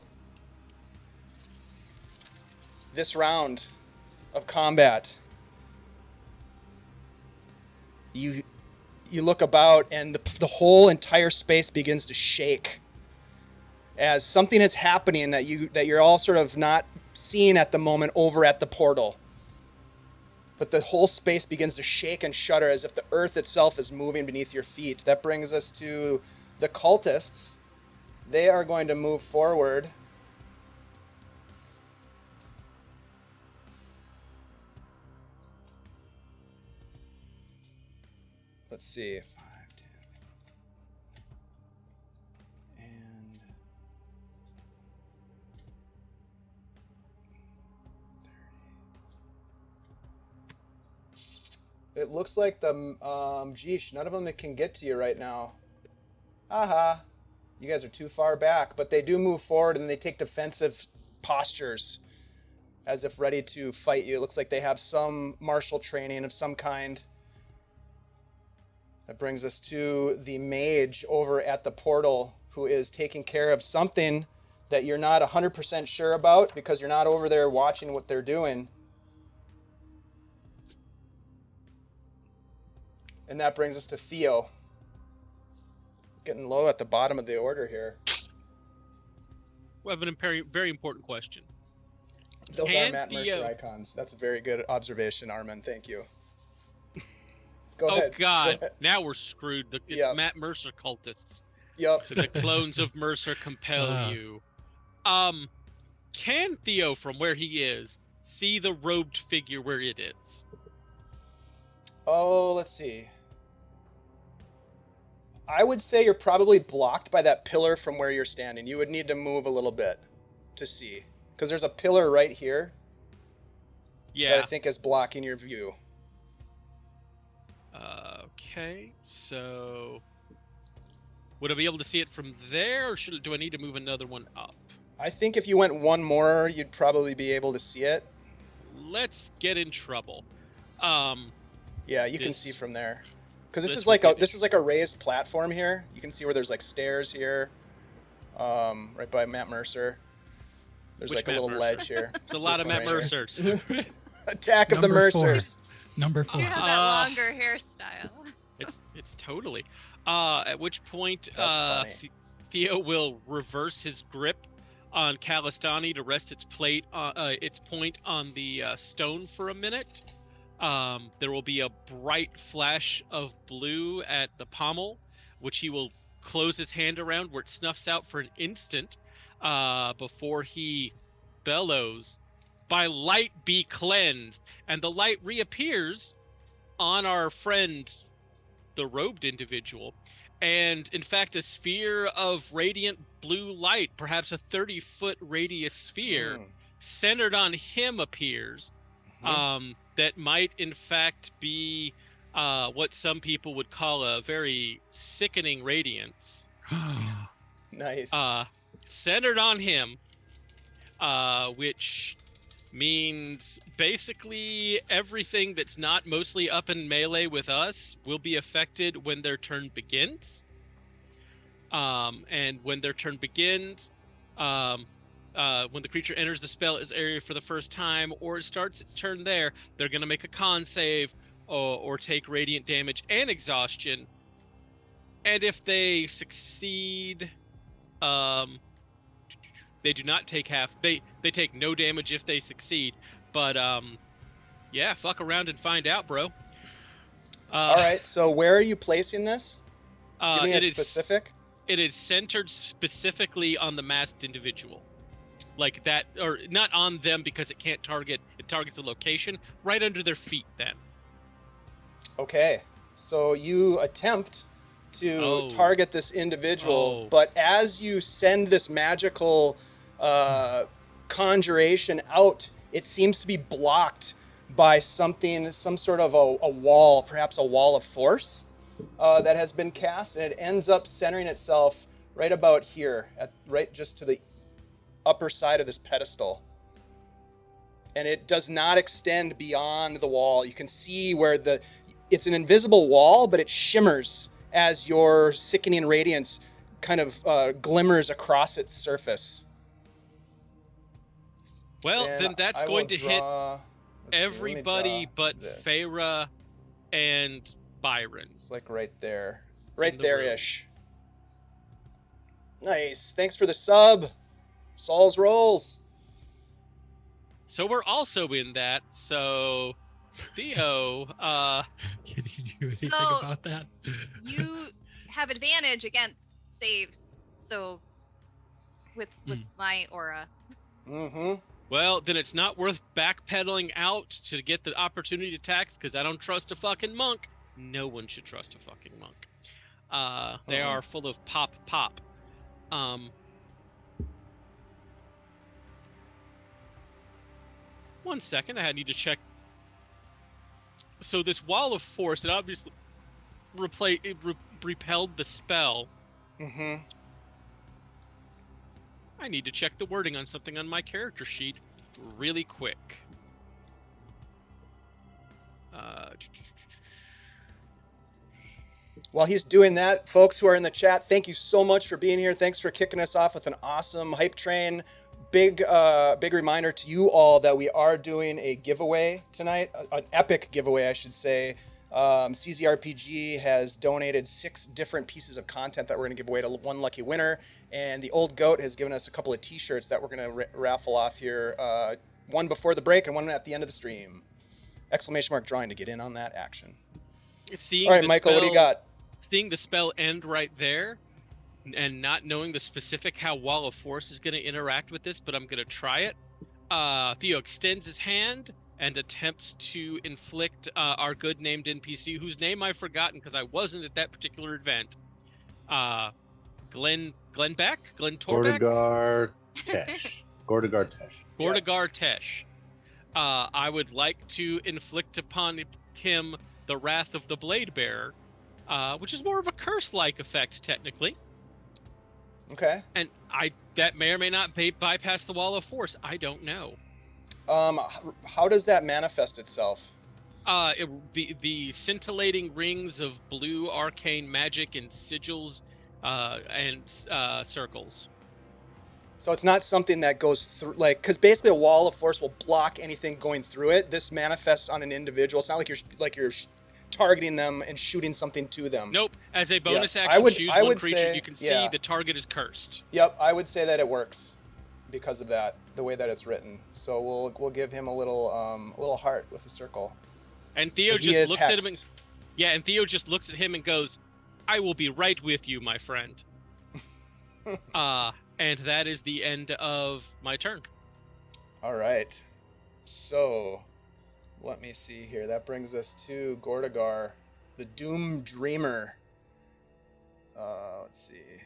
this round of combat, you look about, and the whole entire space begins to shake as something is happening that you're all sort of not seeing at the moment over at the portal. But the whole space begins to shake and shudder as if the earth itself is moving beneath your feet. That brings us to the cultists. They are going to move forward. Let's see. 5, 10. And it looks like geesh, none of them can get to you right now. Haha. You guys are too far back, but they do move forward and they take defensive postures as if ready to fight you. It looks like they have some martial training of some kind. That brings us to the mage over at the portal, who is taking care of something that you're not 100% sure about because you're not over there watching what they're doing. And that brings us to Theo. Getting low at the bottom of the order here. We have a very, very important question. Those Can are Matt Theo- Mercer icons. That's a very good observation, Armin. Thank you. Go Oh ahead. God! Go ahead. Now we're screwed. It's Yep. Matt Mercer cultists. Yep. The clones of Mercer compel you. Can Theo, from where he is, see the robed figure where it is? Oh, let's see. I would say you're probably blocked by that pillar from where you're standing. You would need to move a little bit to see. Because there's a pillar right here that Yeah. I think is blocking your view. Okay. So, would I be able to see it from there, or do I need to move another one up? I think if you went one more, you'd probably be able to see it. Let's get in trouble. Yeah, you can This- see from there. Because this this is would like be a an this is like a raised platform here. You can see where there's like stairs here, right by Matt Mercer. There's Which like a Matt little Mercer? ledge here. It's a lot This of one Matt right here. Mercers. Attack of the Number 4. Mercers. Number 4. You have that longer hairstyle. It's totally. At which point, That's funny. Theo will reverse his grip on Kalistani to rest its point on the stone for a minute. There will be a bright flash of blue at the pommel, which he will close his hand around, where it snuffs out for an instant, before he bellows, "By light be cleansed," and the light reappears on our friend, the robed individual, and in fact a sphere of radiant blue light, perhaps a 30-foot radius sphere, centered on him appears. That might in fact be what some people would call a very sickening radiance. Nice. Centered on him, which means basically everything that's not mostly up in melee with us will be affected when their turn begins. And when their turn begins, when the creature enters the spell's area for the first time, or it starts its turn there, they're going to make a con save or take radiant damage and exhaustion. And if they succeed, they do not take half. They take no damage if they succeed. But yeah, fuck around and find out, bro. All right. So where are you placing this? Give me it a is specific. It is centered specifically on the masked individual. Like that, or not on them because it can't target. It targets a location right under their feet. Then. Okay. So you attempt to target this individual, but as you send this magical conjuration out, it seems to be blocked by something, some sort of a wall, perhaps a wall of force that has been cast, and it ends up centering itself right about here, right just to the upper side of this pedestal. And it does not extend beyond the wall. You can see where it's an invisible wall, but it shimmers as your sickening radiance kind of glimmers across its surface. Well, And then that's I going will to hit draw- let's see, let me everybody draw but this. Thera and Byron. It's like right there. Right the there-ish. Nice. Thanks for the sub. Saul's rolls. So we're also in that. So Theo, Can you do anything So- about that? You have advantage against saves, so with my aura. Mm-hmm. well, then it's not worth backpedaling out to get the opportunity attacks because I don't trust a fucking monk. No one should trust a fucking monk. They are full of pop. One second, I need to check. So this wall of force, it obviously repelled the spell. Mm-hmm. I need to check the wording on something on my character sheet really quick. While he's doing that, folks who are in the chat, thank you so much for being here. Thanks for kicking us off with an awesome hype train. Big reminder to you all that we are doing a giveaway tonight, an epic giveaway, I should say. CZRPG has donated 6 different pieces of content that we're going to give away to one lucky winner, and the Old Goat has given us a couple of T-shirts that we're going to raffle off here. One before the break and one at the end of the stream. Exclamation mark drawing to get in on that action. Seeing All right, the Michael, what do you got? Seeing the spell end right there, and not knowing the specific how Wall of Force is going to interact with this, but I'm going to try it. Theo extends his hand and attempts to inflict our good named NPC, whose name I've forgotten because I wasn't at that particular event. Glenn Torbeck? Gordagar Tesh. Gordagar Tesh. Gordagar Tesh. I would like to inflict upon him the Wrath of the Blade Bearer, which is more of a curse-like effect, technically. Okay. And that may or may not bypass the Wall of Force. I don't know. How does that manifest itself? The scintillating rings of blue arcane magic and sigils and circles. So it's not something that goes through, like, because basically a wall of force will block anything going through it. This manifests on an individual. It's not like you're targeting them and shooting something to them. Nope. As a bonus action, choose one creature. Say, you can see the target is cursed. Yep, I would say that it works because of that, the way that it's written. So we'll give him a little heart with a circle. And Theo just looks at him and Theo just looks at him and goes, "I will be right with you, my friend." And that is the end of my turn. All right. So, let me see here. That brings us to Gordagar, the Doom Dreamer. Let's see.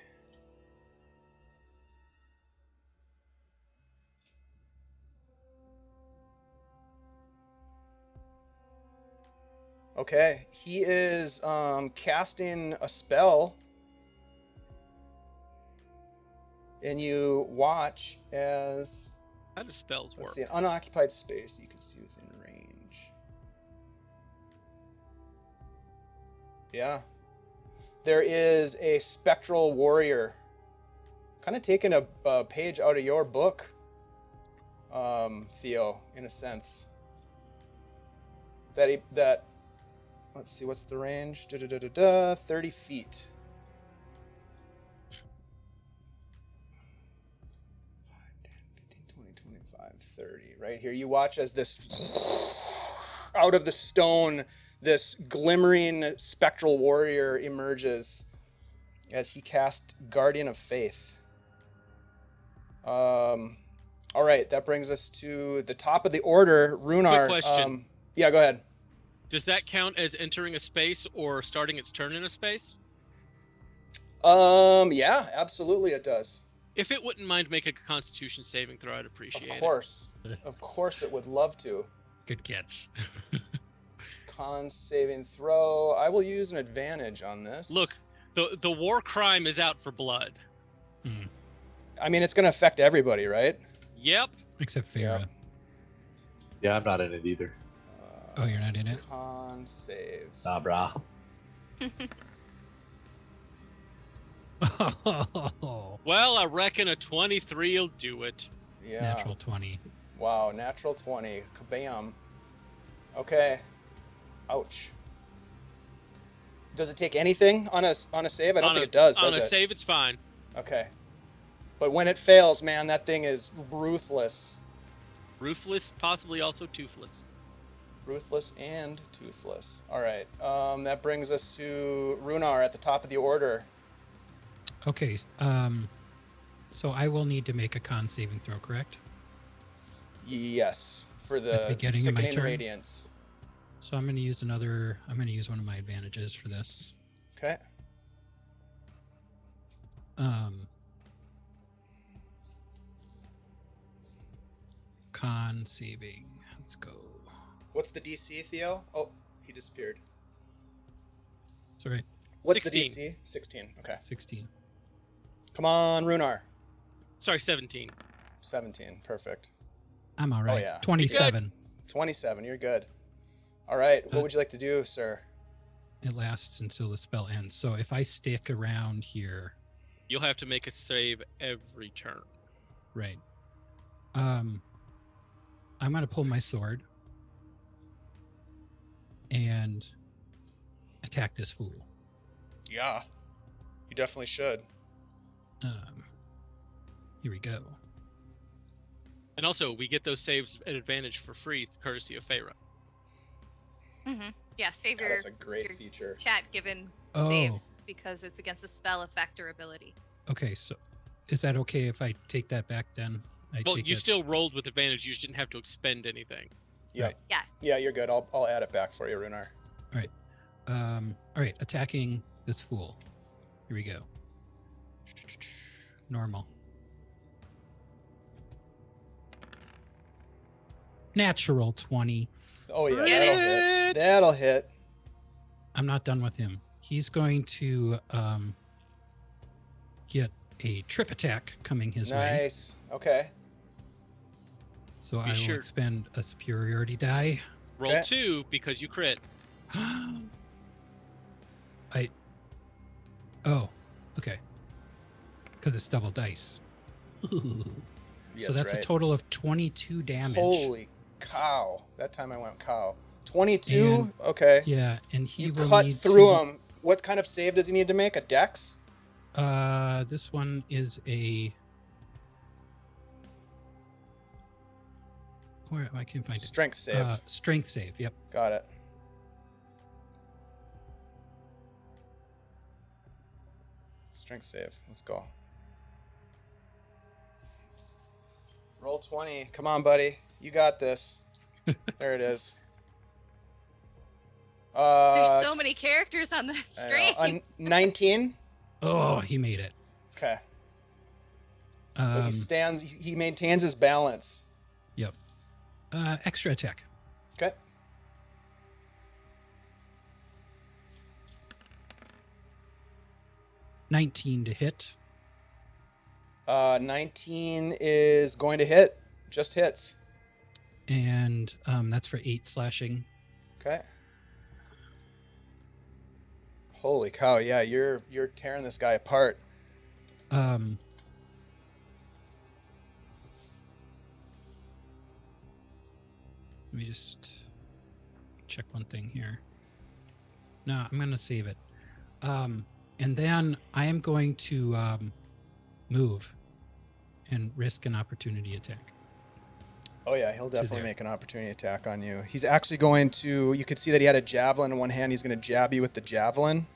Okay, he is casting a spell. And you watch as... How do spells work? Let's see, an unoccupied space you can see within range. Yeah. There is a spectral warrior. Kind of taking a page out of your book, Theo, in a sense. That let's see, what's the range? 30 feet. 30 right here. You watch as this out of the stone, this glimmering spectral warrior emerges as he casts Guardian of Faith. All right, that brings us to the top of the order. Runar. Quick question. Yeah, go ahead. Does that count as entering a space or starting its turn in a space? Yeah, absolutely it does. If it wouldn't mind making a Constitution saving throw, I'd appreciate it. Of course it would love to. Good catch. Con saving throw. I will use an advantage on this. Look, the war crime is out for blood. I mean, it's going to affect everybody, right? Yep. Except Thera. Yeah, I'm not in it either. Oh, you're not in it? Con save. Nah, brah. Well, I reckon a 23 will do it. Yeah. Natural 20. Wow, natural 20. Kabam. Okay. Ouch. Does it take anything on a save? I don't think it does On it? a save, it's fine. Okay. But when it fails, man, that thing is ruthless. Ruthless, possibly also toothless. Ruthless and toothless. All right. That brings us to Runar at the top of the order. Okay. So I will need to make a con saving throw, correct? Yes, for the At the beginning of my Sickening turn? Radiance. So I'm going to use one of my advantages for this. Okay. Con saving. Let's go. What's the DC, Theo? Oh, he disappeared. It's all right. What's 16. the DC? 16. Okay. 16. Come on, Runar. Sorry, 17. 17. Perfect. I'm all right. yeah. 27. 27. You're good. All right. What would you like to do, sir? It lasts until the spell ends. So if I stick around here, You'll have to make a save every turn. right? I'm gonna pull my sword and attack this fool. Yeah. You definitely should. Here we go. And also, we get those saves at advantage for free, courtesy of Thera. Yeah, save God, your, that's a great your feature. chat given Oh. saves because it's against a spell effect or ability. Okay, so is that okay if I take that back then? Well, take you it- still rolled with advantage. You just didn't have to expend anything. Yeah. Right. Yeah. Yeah, you're good. I'll add it back for you, Runar. all right, attacking this fool. Here we go. Normal. Natural 20. Oh yeah, Get that'll hit. it! That'll hit. I'm not done with him. He's going to get a trip attack coming his way. Nice. Okay. So Be I will sure- expend a superiority die. Roll Okay. 2 because you crit. Okay. Because it's double dice. Ooh. Yeah, So that's right. a total of 22 damage. Holy cow. That time I went cow. 22? And- Okay. Yeah, and he You will cut need through to, him. What kind of save does he need to make? A dex? This one is a. Where I can't find it. Strength save. Strength save. Yep. Got it. Strength save. Let's go. Roll 20. Come on, buddy. You got this. There it is. There's so many characters on the I know. screen. 19. Oh, he made it. Okay. So he stands. He maintains his balance. Yep. Extra attack. Okay. $19 to hit. 19 is going to hit. Just hits. And that's for 8 slashing. Okay. Holy cow! Yeah, you're tearing this guy apart. Let me just check one thing here. No, I'm going to save it. And then I am going to move and risk an opportunity attack. Oh yeah, he'll definitely there. make an opportunity attack on you. He's actually going to. You could see that he had a javelin in one hand. He's going to jab you with the javelin,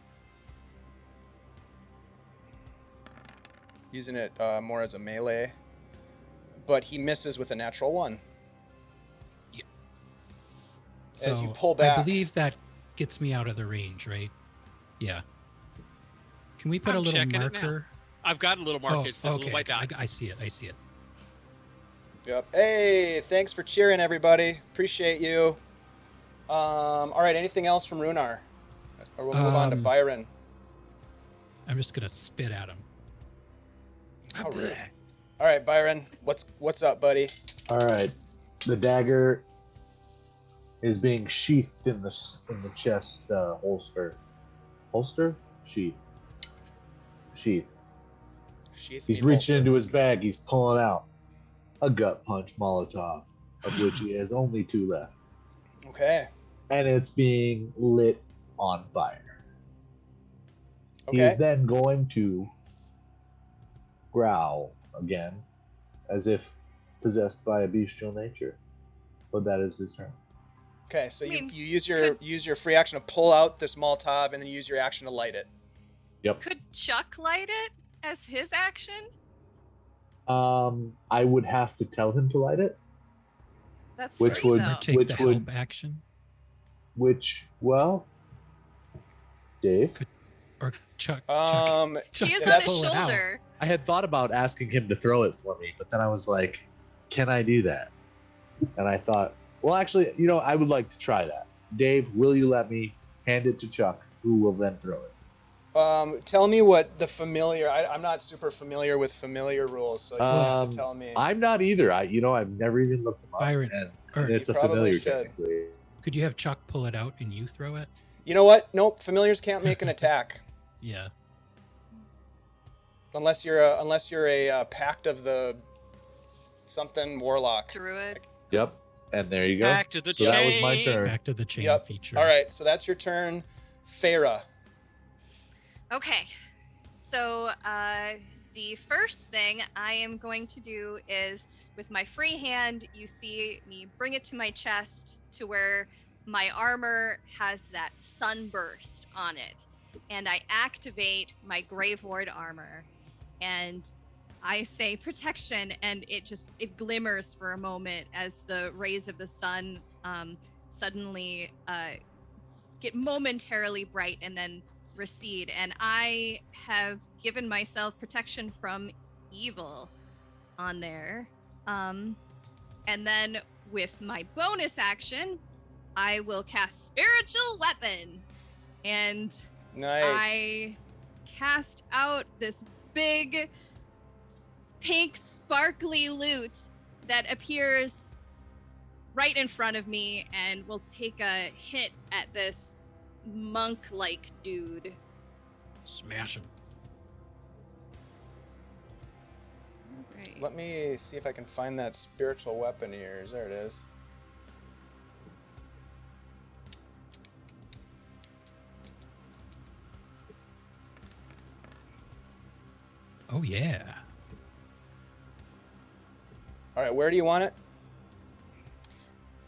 using it more as a melee. But he misses with a natural 1. As you pull back. I believe that gets me out of the range, right? Yeah. Can we put I'm a little checking it now. marker? I've got a little mark. It's this okay. little white dot. I see it. I see it. Yep. Hey, thanks for cheering, everybody. Appreciate you. All right. Anything else from Runar? Or we'll move on to Byron. I'm just gonna spit at him. How rude. All right, Byron. What's up, buddy? All right, the dagger is being sheathed in the chest holster. Holster? Sheath. Sheath He's me reaching holster. into his bag. He's pulling out a gut punch Molotov, of which he has only 2 left, Okay. and it's being lit on fire. Okay. He's then going to growl again, as if possessed by a bestial nature. But that is his turn. Okay. So I mean, you use your free action to pull out this Molotov, and then you use your action to light it. Yep. Could Chuck light it as his action? I would have to tell him to light it. That's Which free, would- though. Or take Which the would- help action. Dave? Or Chuck. He is that's- on his pull it out. shoulder. I had thought about asking him to throw it for me, but then I was like, can I do that? And I thought, well, actually, I would like to try that. Dave, will you let me hand it to Chuck, who will then throw it? Tell me what the familiar. I'm not super familiar with familiar rules, so you have to tell me. I'm not either. I've never even looked them up. Byron, and it's You a probably familiar should. technically. could you have Chuck pull it out and you throw it? You know what? Nope. Familiars can't make an attack Yeah. unless you're a pact of the something warlock. Druid. Yep. And there you go. Back to the so that was my chain. turn. Back to the chain Yep. feature. All right. So that's your turn, Thera. Okay, so the first thing I am going to do is, with my free hand, you see me bring it to my chest to where my armor has that sunburst on it, and I activate my Grave Ward armor, and I say protection, and it glimmers for a moment as the rays of the sun suddenly get momentarily bright and then recede, and I have given myself protection from evil on there. And then with my bonus action, I will cast Spiritual Weapon, and Nice. I cast out this big pink sparkly loot that appears right in front of me and will take a hit at this monk-like dude. Smash him. Right. Let me see if I can find that spiritual weapon of yours. There it is. Oh, yeah. All right, where do you want it?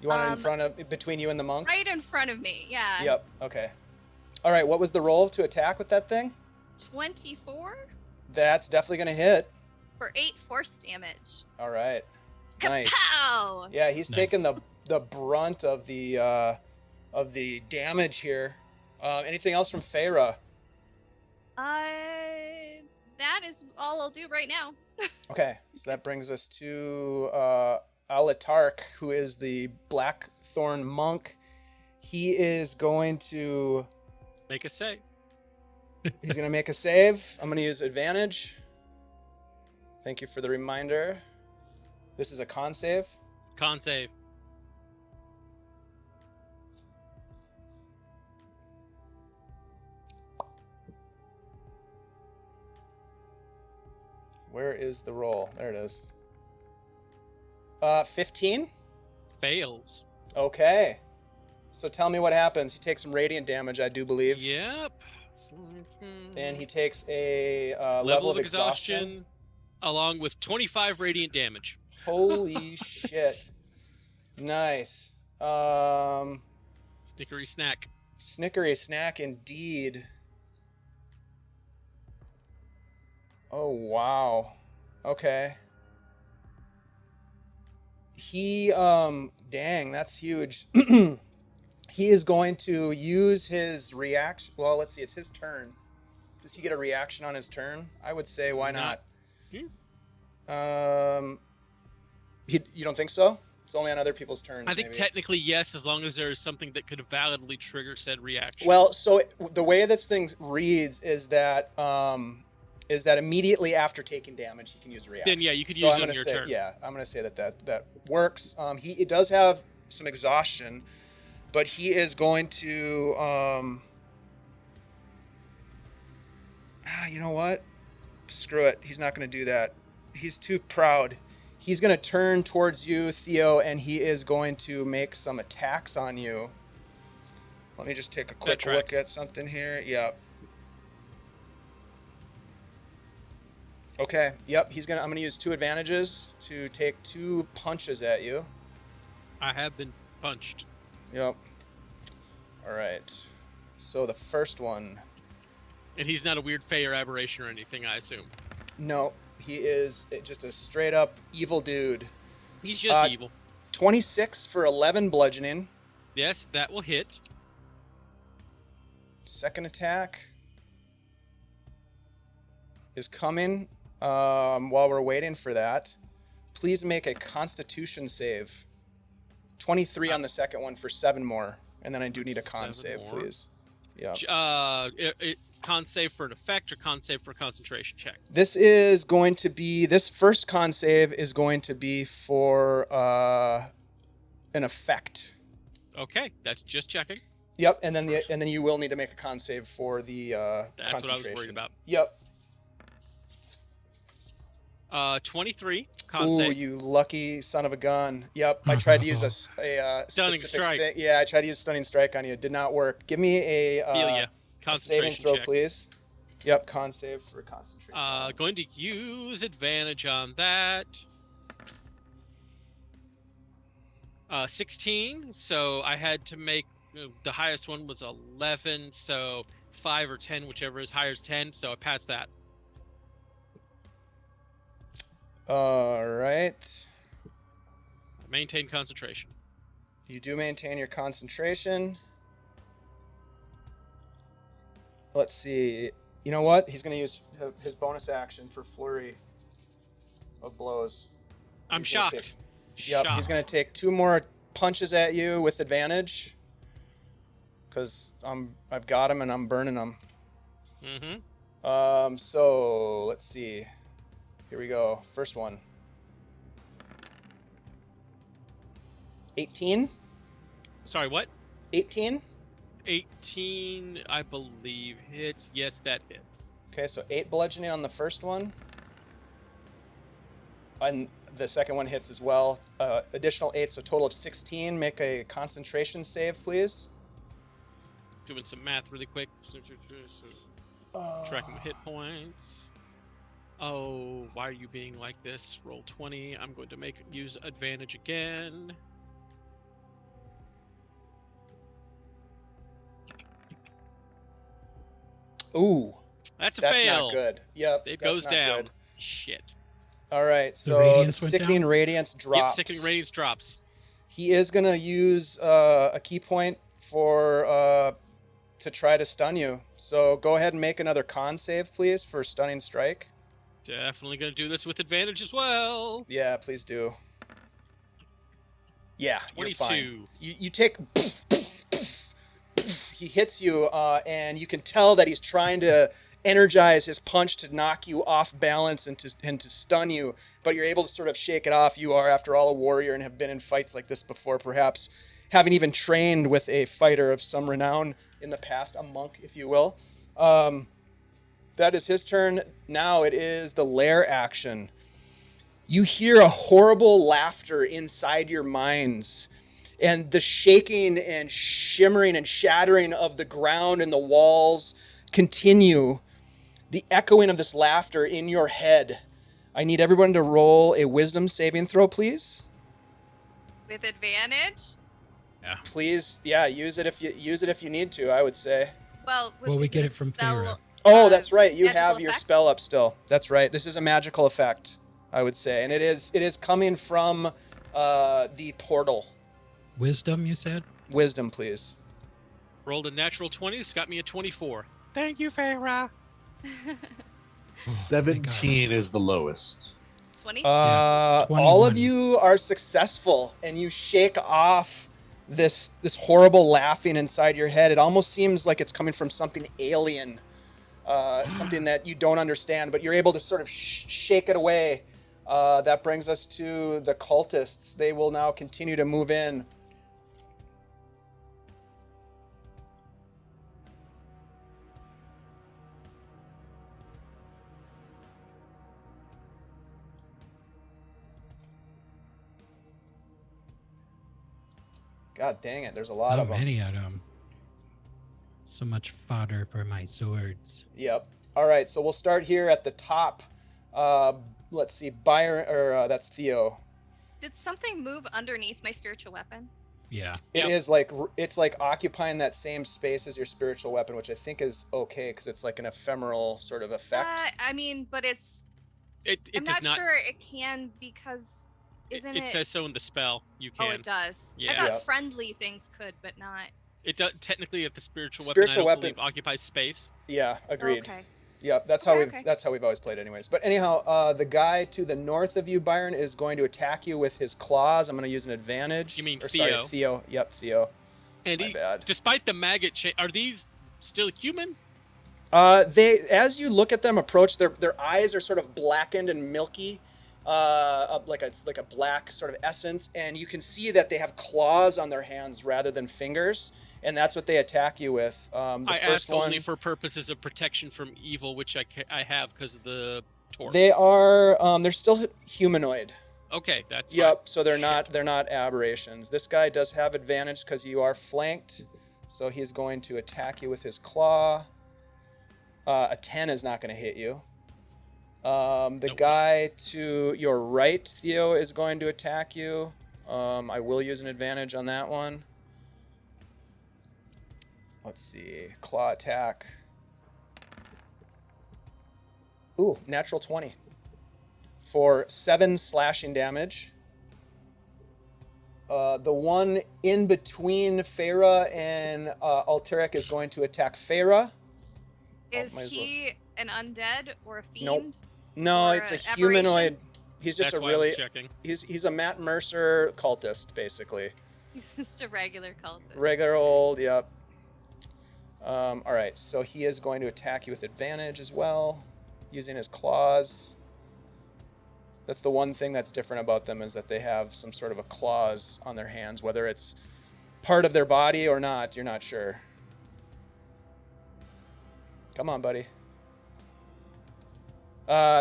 You want it in Um, front of, between you and the monk? Right in front of me, yeah. Yep, okay. All right, what was the roll to attack with that thing? 24 That's definitely going to hit. for 8 force damage. All right. Nice. Kapow! Yeah, he's Nice. taking the brunt of the damage here. Anything else from Thera? That is all I'll do right now. Okay, so that brings us to Alatark, who is the Blackthorne Monk. He is going to Make a save. He's going to make a save. I'm going to use advantage. Thank you for the reminder. This is a con save. Con save. Where is the roll? There it is. 15? Fails. Okay. So tell me what happens. He takes some radiant damage, I do believe. Yep. And he takes a level of exhaustion along with 25 radiant damage. Holy shit. Nice. Snickery snack. Snickery snack indeed. Oh, wow. Okay. He, dang, that's huge. He is going to use his reaction. Well, let's see, it's his turn. Does he get a reaction on his turn? I would say, why not? You don't think so? It's only on other people's turns. I think maybe. technically yes, as long as there is something that could validly trigger said reaction. Well, so the way this thing reads is that immediately after taking damage, he can use a reaction. Then yeah, you could So use I'm it on gonna your say, turn. yeah, I'm gonna say that works. He does have some exhaustion, but he is going to you know what? Screw it. He's not going to do that. He's too proud. He's going to turn towards you, Theo, and he is going to make some attacks on you. Let me just take a quick look at something here. Yep. Okay. Yep. I'm going to use 2 advantages to take 2 punches at you. I have been punched. Yep. All right. So the first one. And he's not a weird fey or aberration or anything, I assume. No, he is just a straight up evil dude. He's just evil. 26 for 11 bludgeoning. Yes, that will hit. Second attack is coming. While we're waiting for that, please make a Constitution save. 23 on the second one for 7 more. And then I do need a con 7 save, more. please. Yeah. Con save for an effect or con save for a concentration check? This is going to be, this first con save is going to be for an effect. Okay, that's just checking. Yep, and then you will need to make a con save for the That's concentration. what I was worried about. Yep. 23 con Ooh, save. you lucky son of a gun. Yep, I tried to use a Stunning specific strike. thing. Yeah, I tried to use stunning strike on you. It did not work. Give me a Feel ya. a Concentration saving throw, check. please. Yep, con save for concentration. Going to use advantage on that. 16, so I had to make, the highest one was 11, so 5 or 10, whichever is higher is 10, so I passed that. All right. Maintain concentration. You do maintain your concentration. Let's see. You know what? He's going to use his bonus action for flurry of blows. I'm He's gonna shocked. Yep, he's going to take 2 more punches at you with advantage. Because I've got him and I'm burning him. Mm-hmm. So, let's see. Here we go. First one. 18? Sorry, what? 18? 18, I believe, hits. Yes, that hits. Okay, so 8 bludgeoning on the first one. And the second one hits as well. Additional 8, so total of 16. Make a concentration save, please. Doing some math really quick. Tracking the hit points. Oh, why are you being like this? Roll 20. I'm going to use advantage again. Ooh, That's a that's fail. not good. Yep, It that's goes not down. good. Shit. All right, The so radiance went sickening down? radiance drops. Yep, sickening radiance drops. He is gonna use a key point for to try to stun you. So go ahead and make another con save, please, for stunning strike. Definitely going to do this with advantage as well. Yeah, please do. Yeah, you're 22. fine. You take. He hits you, and you can tell that he's trying to energize his punch to knock you off balance and to stun you, but you're able to sort of shake it off. You are, after all, a warrior and have been in fights like this before, perhaps having even trained with a fighter of some renown in the past, a monk, if you will. That is his turn. Now it is the lair action. You hear a horrible laughter inside your minds, and the shaking and shimmering and shattering of the ground and the walls continue. The echoing of this laughter in your head. I need everyone to roll a wisdom saving throw, please. With advantage? Please, yeah, use it if you need to, I would say. Well, We is get a it from spell, Thera. Oh, that's right. You magical have your effect? spell up still. That's right. This is a magical effect, I would say. And it is coming from the portal. Wisdom, you said? Wisdom, please. Rolled a natural 20. It's got me a 24. Thank you, Thera. 17 is the lowest. 22. Yeah, All of 21. you are successful, and you shake off this horrible laughing inside your head. It almost seems like it's coming from something alien, something that you don't understand, but you're able to sort of shake it away. That brings us to the cultists. They will now continue to move in. God dang it, there's a lot So of them. many of them. So much fodder for my swords. Yep. All right, so we'll start here at the top. Let's see, Byron, or that's Theo. Did something move underneath my spiritual weapon? Yeah. It Yep. is like, it's like occupying that same space as your spiritual weapon, which I think is okay because it's like an ephemeral sort of effect. I mean, but it's. It I'm does not not. sure it can because. Isn't it? It says so in the spell. You Oh, can. it does. I Yeah. thought Yep. friendly things could, but not. It does technically at the spiritual Spiritual weapon. I don't weapon- believe occupies space. Yeah, agreed. Okay. Yep, that's Okay. how we've always played, anyways. But anyhow, the guy to the north of you, Byron, is going to attack you with his claws. I'm going to use an advantage. You mean Or, sorry, Theo. Theo. Yep, Theo. And My bad. despite the maggot are these still human? As you look at them approach, their eyes are sort of blackened and milky, like a black sort of essence, and you can see that they have claws on their hands rather than fingers, and that's what they attack you with. I first ask one, only for purposes of protection from evil, which I have because of the torch. they are they're still humanoid. Okay, that's fine. Yep. So they're Shit. not aberrations. This guy does have advantage because you are flanked, so he's going to attack you with his claw. A 10 is not going to hit you. The Nope. guy to your right, Theo, is going to attack you. I will use an advantage on that one. Let's see. Claw attack. Ooh, natural 20. For 7 slashing damage. The one in between Thera and Alteric is going to attack Thera. Is might as well. he an undead or a fiend? Nope. No, Or it's a an humanoid. aberration? He's just That's a why I was really checking. he's a Matt Mercer cultist, basically. He's just a regular cultist. Regular old, yep. All right, so he is going to attack you with advantage as well, using his claws. That's the one thing that's different about them, is that they have some sort of a claws on their hands, whether it's part of their body or not, you're not sure. Come on, buddy.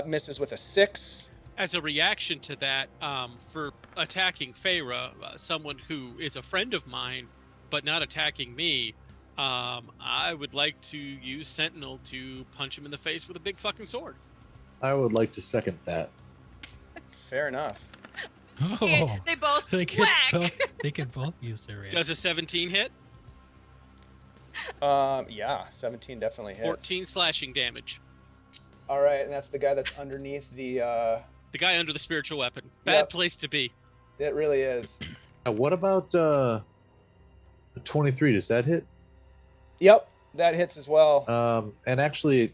Misses with a 6. As a reaction to that, for attacking Thera, someone who is a friend of mine, but not attacking me, I would like to use Sentinel to punch him in the face with a big fucking sword. I would like to second that. Fair enough. Oh, They both they could whack. both, they could both use their reaction. Does a 17 hit? Yeah, 17 definitely hits. 14 slashing damage. All right, and that's the guy that's underneath the. The guy under the spiritual weapon. Bad Yep. place to be. It really is. What about a 23? Does that hit? Yep, that hits as well. And actually,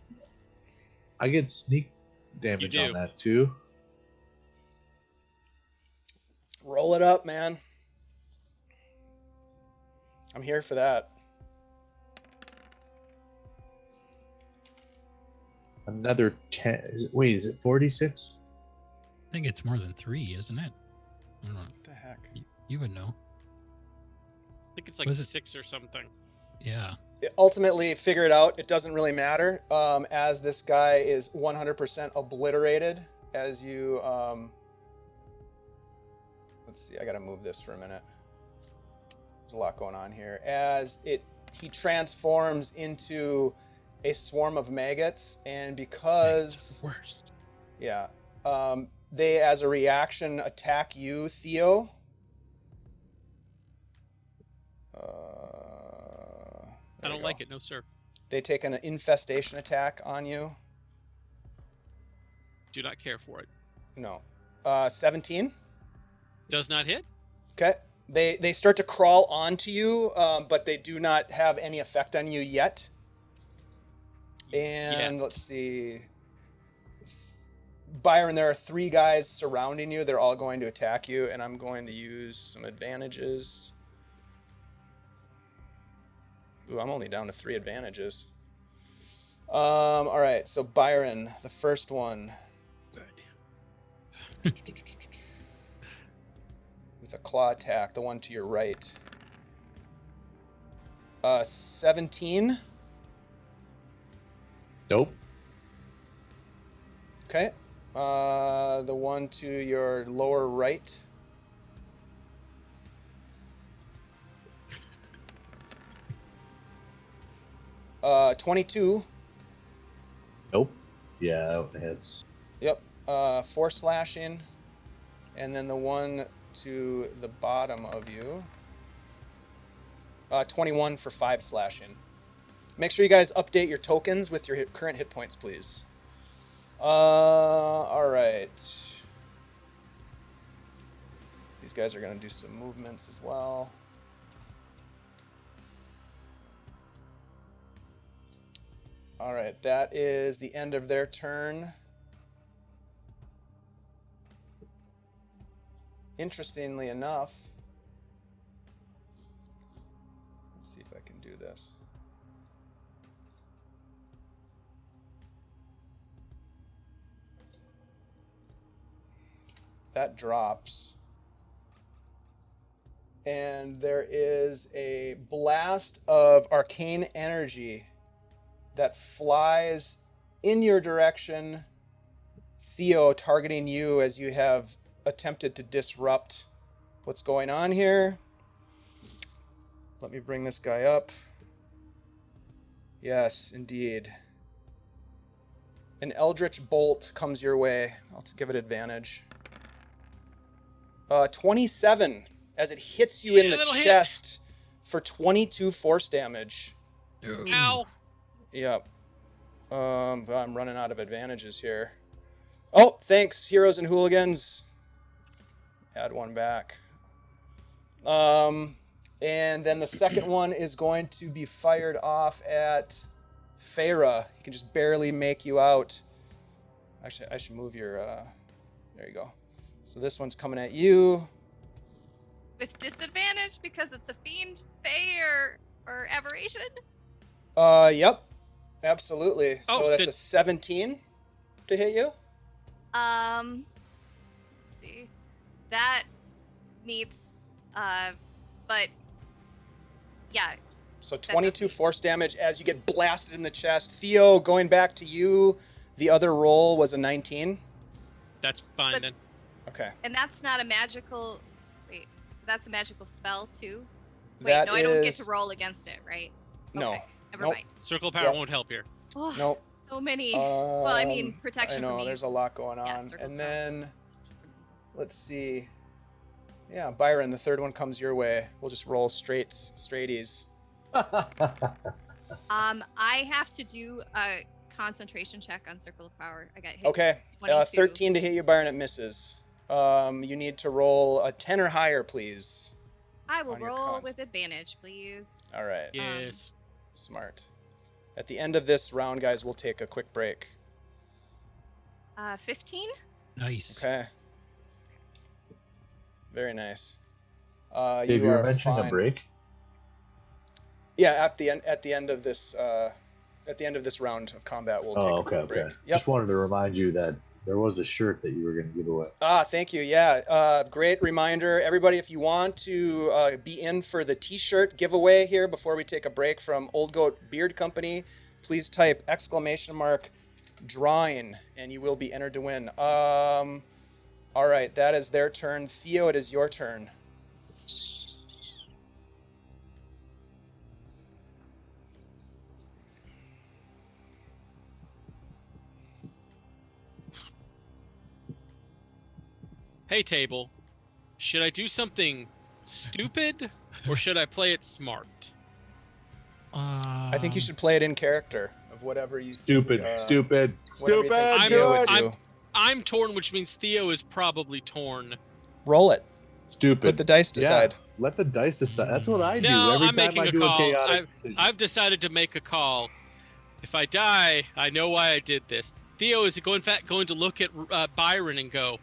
I get sneak damage You on do. that too. Roll it up, man. I'm here for that. Another 10. Wait, is it 46? I think it's more than 3, isn't it? I don't know. What the heck? You would know. I think it's like Was it- 6 or something. Yeah. Ultimately, figure it out. It doesn't really matter, as this guy is 100% obliterated. As you, let's see. I gotta move this for a minute. There's a lot going on here. He transforms into a swarm of maggots, and because Worst. yeah, they, as a reaction, attack you, Theo. I don't like it, no sir. They take an infestation attack on you. Do not care for it. No. 17. Does not hit? Okay. They start to crawl onto you, but they do not have any effect on you yet. And Yet. let's see. Byron, there are 3 guys surrounding you. They're all going to attack you, and I'm going to use some advantages. Ooh, I'm only down to 3 advantages. All right, so Byron, the first one. Good. With a claw attack, the one to your right. 17. Nope. Okay. The one to your lower right. Uh, 22. Nope. Yeah, that one hits. Yep. 4 slashing. And then the one to the bottom of you. 21 for 5 slashing. Make sure you guys update your tokens with your current hit points, please. All right. These guys are going to do some movements as well. All right, that is the end of their turn. Interestingly enough, do this. That drops. And there is a blast of arcane energy that flies in your direction, Theo, targeting you as you have attempted to disrupt what's going on here. Let me bring this guy up. Yes, indeed. An Eldritch Bolt comes your way. I'll give it advantage. 27 as it hits you in the chest for 22 force damage. Ow. Yep. I'm running out of advantages here. Oh, thanks, Heroes and Hooligans. Add one back. And then the second one is going to be fired off at Thera. He can just barely make you out. Actually, I should move your... there you go. So this one's coming at you. With disadvantage because it's a fiend, fey, or aberration? Yep. Absolutely. Oh, so that's good. a 17 to hit you. Let's see. That meets, but yeah. So does 22 meet. force damage as you get blasted in the chest. Theo, going back to you, the other roll was a 19. That's fine But- then. Okay. And that's not a magical, wait, that's a magical spell too? Wait, That no, I don't get is- to roll against it, right? No. Okay, never Nope. mind. Circle of Power Yep. Oh, won't help here. Nope. So many, well, I mean, I protection know, for me. there's a lot going Yeah, on. circle And power. then, let's see. Yeah, Byron, the third one comes your way. We'll just roll straighties. I have to do a concentration check on Circle of Power. I got hit. Okay. 22. 13 to hit you, Byron. It misses. You need to roll a 10 or higher, please. I will on your roll cons. with advantage, please. All right. Yes. Smart. At the end of this round, guys, we'll take a quick break. 15? Nice. Okay. Very nice. Dave, you are were mentioning fine. a break. Yeah, at the end of this round of combat, we'll take Oh, a okay, quick okay. break. Yep. Just wanted to remind you that there was a shirt that you were going to give away. Thank you. Yeah, great reminder. Everybody, if you want to be in for the t-shirt giveaway here before we take a break from Old Goat Beard Company, please type !drawing and you will be entered to win. All right, that is their turn. Theo, it is your turn. Hey, table. Should I do something stupid or should I play it smart? I think you should play it in character of whatever you Stupid, stupid, whatever you think stupid. Theo Do would it. do. I'm torn, which means Theo is probably torn. Roll it. Stupid. Let the dice decide. Yeah, let the dice decide. That's what I do No, every I'm time making I a do call. a chaotic decision. I've decided to make a call. If I die, I know why I did this. Theo is in fact going to look at Byron and go,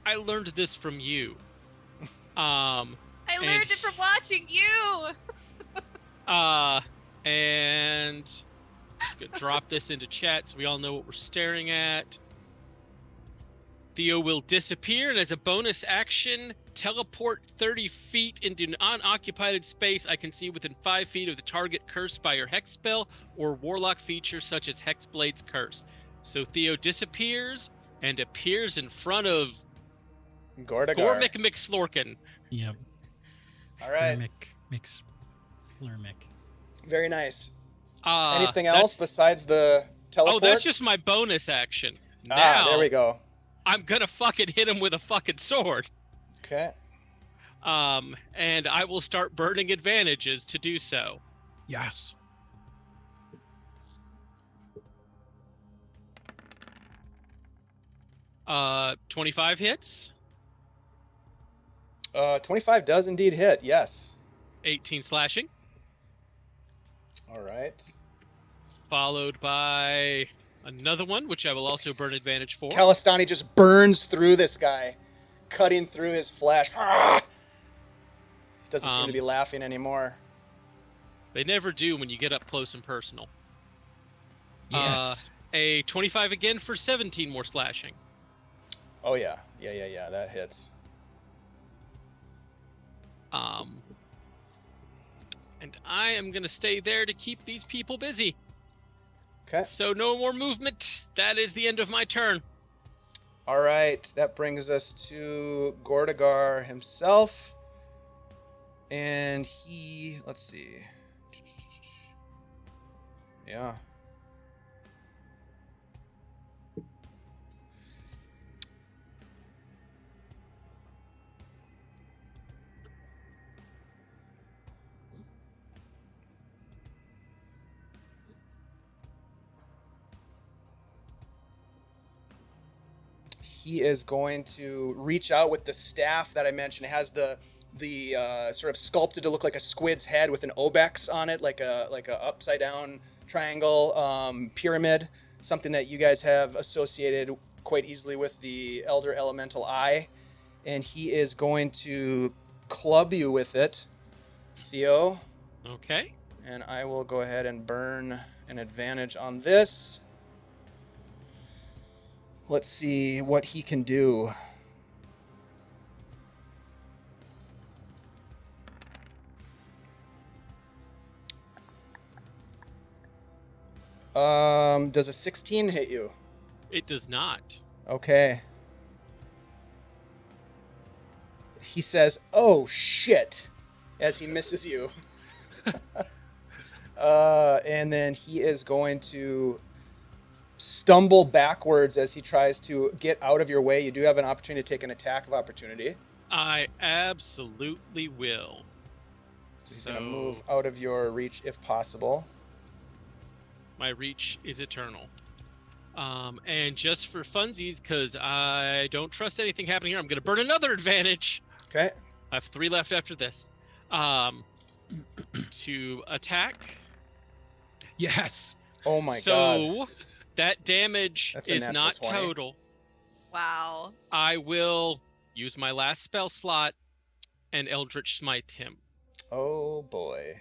I learned this from you. I learned it from watching you. And drop this into chat so we all know what we're staring at. Theo will disappear, and as a bonus action, teleport 30 feet into an unoccupied space I can see within 5 feet of the target cursed by your hex spell or warlock feature such as Hexblade's Curse. So Theo disappears and appears in front of Gordagar. Gormick McSlorkin. Yep. All right. Slurmic. Very nice. Uh, Anything that's- else besides the teleport? Oh, that's just my bonus action. Now, there we go. I'm gonna fucking hit him with a fucking sword. Okay. And I will start burning advantages to do so. Yes. Uh, 25 hits, 25 does indeed hit. Yes. 18 slashing, All right. followed by another one, which I will also burn advantage for. Kalistani just burns through this guy, cutting through his flesh. Doesn't seem to be laughing anymore. They never do when you get up close and personal. Yes. A 25 again for 17 more slashing. Oh yeah. Yeah. That hits. And I am going to stay there to keep these people busy. Okay. So no more movement. That is the end of my turn. All right. That brings us to Gordagar himself. And he, let's see. Yeah. He is going to reach out with the staff that I mentioned. It has the sort of sculpted to look like a squid's head with an obex on it, like a upside down triangle pyramid, something that you guys have associated quite easily with the Elder Elemental Eye. And he is going to club you with it, Theo. Okay. And I will go ahead and burn an advantage on this. Let's see what he can do. Does a 16 hit you? It does not. Okay. He says, "Oh shit," as he misses you. And then he is going to stumble backwards as he tries to get out of your way. You do have an opportunity to take an attack of opportunity. I absolutely will. So he's going to move out of your reach if possible. My reach is eternal. And just for funsies, because I don't trust anything happening here, I'm going to burn another advantage. Okay. I have 3 left after this. To attack. Yes. Oh my god. So that damage That's a is natural not 20. total. Wow. I will use my last spell slot and Eldritch Smite him. Oh boy.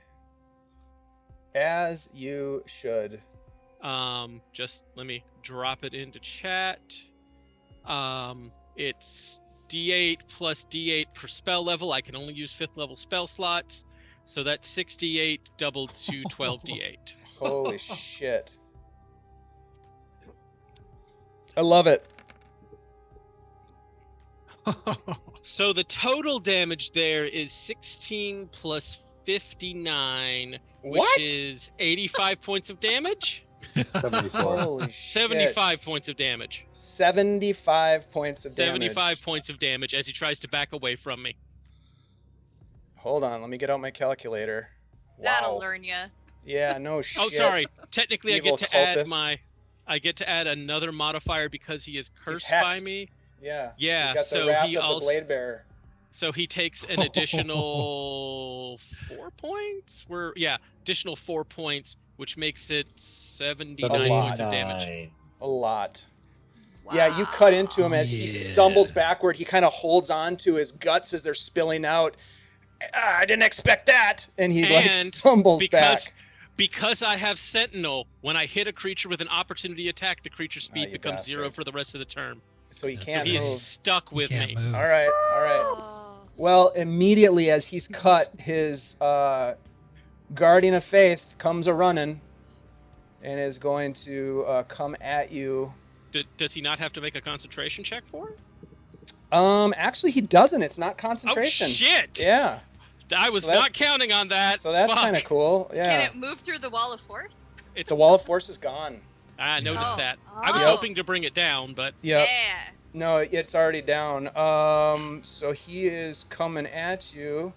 As you should. Just let me drop it into chat. It's D8 plus D8 per spell level. I can only use 5th level spell slots. So that's 6d8 doubled to 12d8. Holy shit. I love it. So the total damage there is 16 plus 59, which What? is 85 points of damage. 74. Holy shit. 75 points of damage. 75 points of damage. 75 points of damage as he tries to back away from me. Hold on, let me get out my calculator. That'll Wow. learn you. Yeah, no shit. Oh, sorry. Technically, Evil I get to add another modifier because he is cursed hexed. by me. Yeah. Yeah, He's got the so wrath he of also the Blade Bearer. so he takes an additional 4 points. Additional 4 points, which makes it 79 lot. points of damage. A lot. Wow. Yeah, you cut into him as he Yeah. stumbles backward. He kind of holds on to his guts as they're spilling out. I didn't expect that. And he And stumbles back. Because I have Sentinel, when I hit a creature with an opportunity attack, the creature's speed you becomes 0 bastard. for the rest of the turn. So he So can't He move. is stuck with Can't me. move. All right, all right. Oh. Well, immediately as he's cut, his Guardian of Faith comes a-running and is going to come at you. Does he not have to make a concentration check for it? Actually, he doesn't. It's not concentration. Oh, shit! Yeah. I was So that- not counting on that. So that's Fuck. kind of cool. Yeah. Can it move through the wall of force? It's, The Wall of Force is gone. I noticed Oh. that. I was Oh. hoping to bring it down, but Yep. Yeah. No, it's already down. So he is coming at you.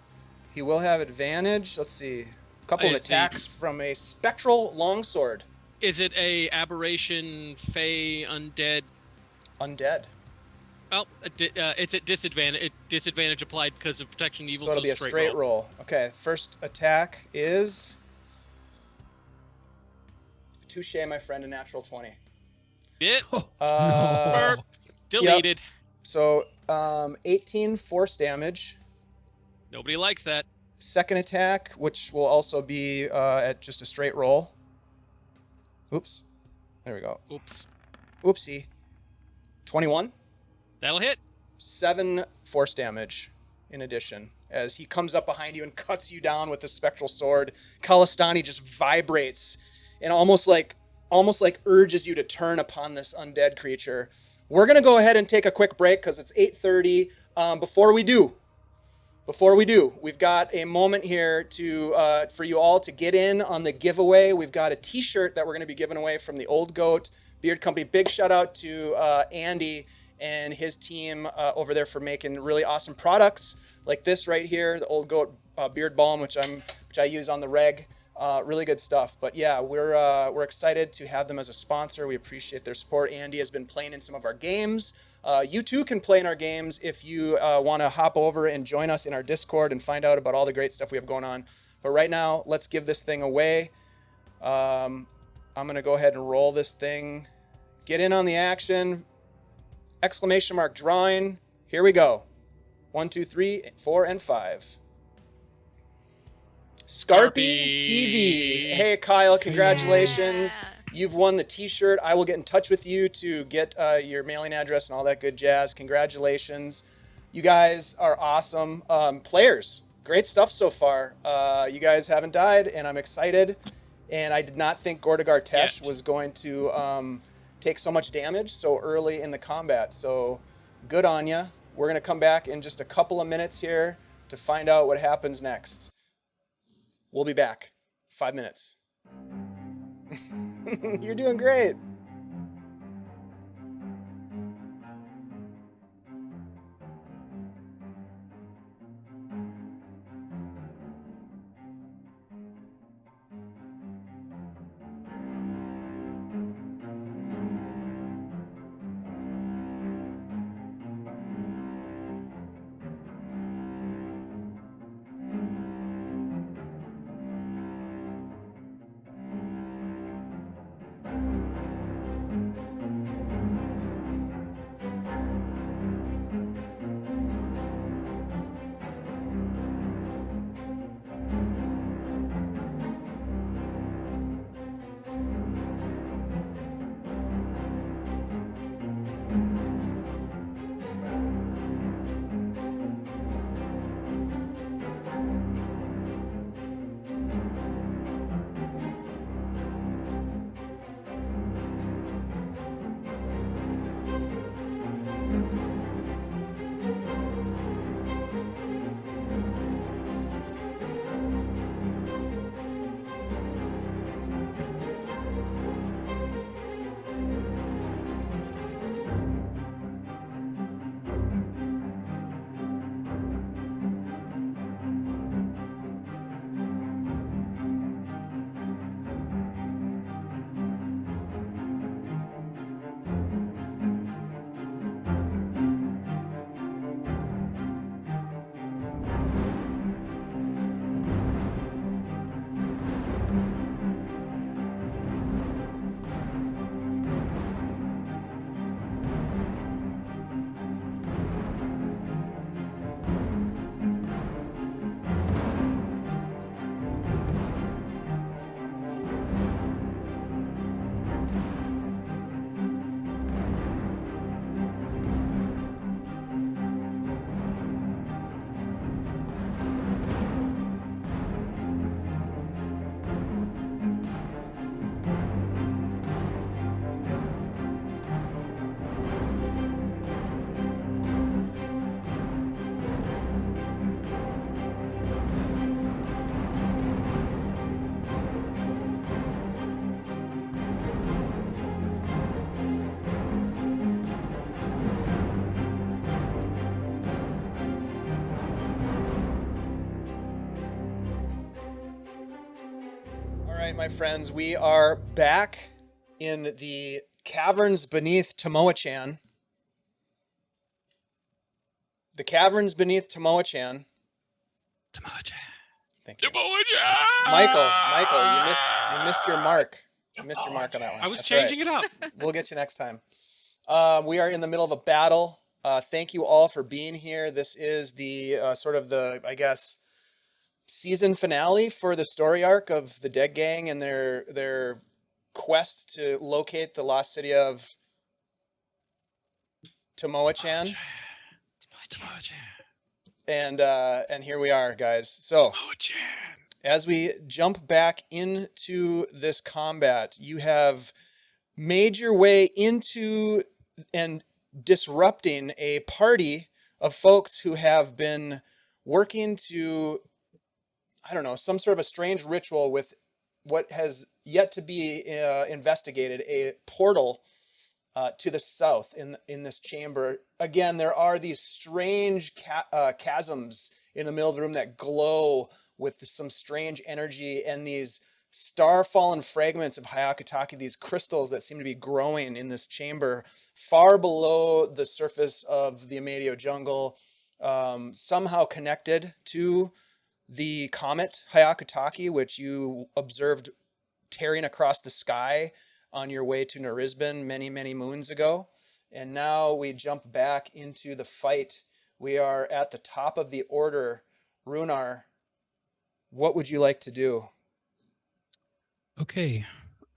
He will have advantage. Let's see. A couple of Is he- attacks from a spectral longsword. is it a aberration, fey, undead? Undead. Well, it's at disadvantage. Disadvantage applied because of protection evil. So it'll be a straight roll. Okay, first attack is... Touche, my friend, a natural 20. It Oh, Uh, no. deleted. So 18 force damage. Nobody likes that. second attack, which will also be at just a straight roll. Oops. There we go. Oops. Oopsie. 21. That'll hit. 7 force damage in addition, as he comes up behind you and cuts you down with a spectral sword. Kalistani just vibrates and almost like urges you to turn upon this undead creature. We're going to go ahead and take a quick break because it's 8:30. Before we do, we've got a moment here to for you all to get in on the giveaway. We've got a t-shirt that we're going to be giving away from the Old Goat Beard Company. Big shout out to Andy and his team over there for making really awesome products like this right here, the Old Goat Beard Balm, which I use on the reg. Really good stuff. But yeah, we're excited to have them as a sponsor. We appreciate their support. Andy has been playing in some of our games. You too can play in our games if you want to hop over and join us in our Discord and find out about all the great stuff we have going on. But right now, let's give this thing away. I'm going to go ahead and roll this thing. Get in on the action. Exclamation mark drawing. Here we go. 1, 2, 3, 4, and 5. Scarpy TV. Hey, Kyle, congratulations. Yeah. You've won the t-shirt. I will get in touch with you to get your mailing address and all that good jazz. Congratulations. You guys are awesome. Players, great stuff so far. You guys haven't died, and I'm excited. And I did not think Gordagar Tesh was going to take so much damage so early in the combat. So good on ya. We're going to come back in just a couple of minutes here to find out what happens next. We'll be back. 5 minutes. You're doing great. right, my friends, we are back in the caverns beneath Tomoa-chan. The caverns beneath Tomoa-chan. Tomoa-chan. Thank you. Tomoa-chan! Michael, you missed your mark. You missed your mark on that one. I was That's changing right. it up. We'll get you next time. We are in the middle of a battle. Thank you all for being here. This is the sort of the, I guess, season finale for the story arc of the Deg Gang and their quest to locate the lost city of Tomoa-chan. And here we are, guys. So as we jump back into this combat, you have made your way into and disrupting a party of folks who have been working to, I don't know, some sort of a strange ritual with what has yet to be investigated, a portal to the south in this chamber. Again, there are these strange chasms in the middle of the room that glow with some strange energy, and these star-fallen fragments of Hyakutake, these crystals that seem to be growing in this chamber far below the surface of the Amadio jungle, somehow connected to the comet Hyakutake, which you observed tearing across the sky on your way to Narisbin many, many moons ago. And now we jump back into the fight. We are at the top of the order. Runar, what would you like to do? Okay.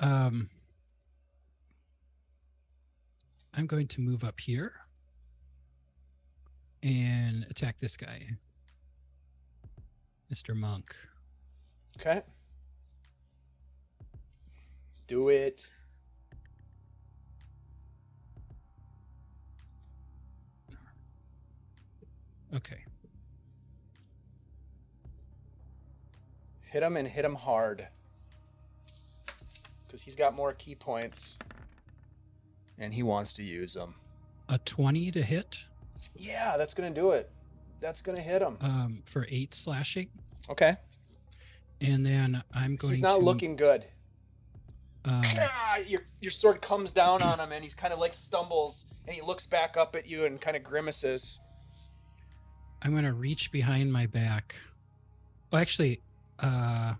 I'm going to move up here and attack this guy, Mr. Monk. Okay. Do it. Okay. Hit him and hit him hard. Because he's got more key points. And he wants to use them. A 20 to hit. Yeah, that's going to do it. That's going to hit him. For 8 slashing. Okay. And then I'm going to... He's not looking good. Your sword comes down on him and he's kind of like stumbles and he looks back up at you and kind of grimaces. I'm going to reach behind my back. Well, actually, yeah,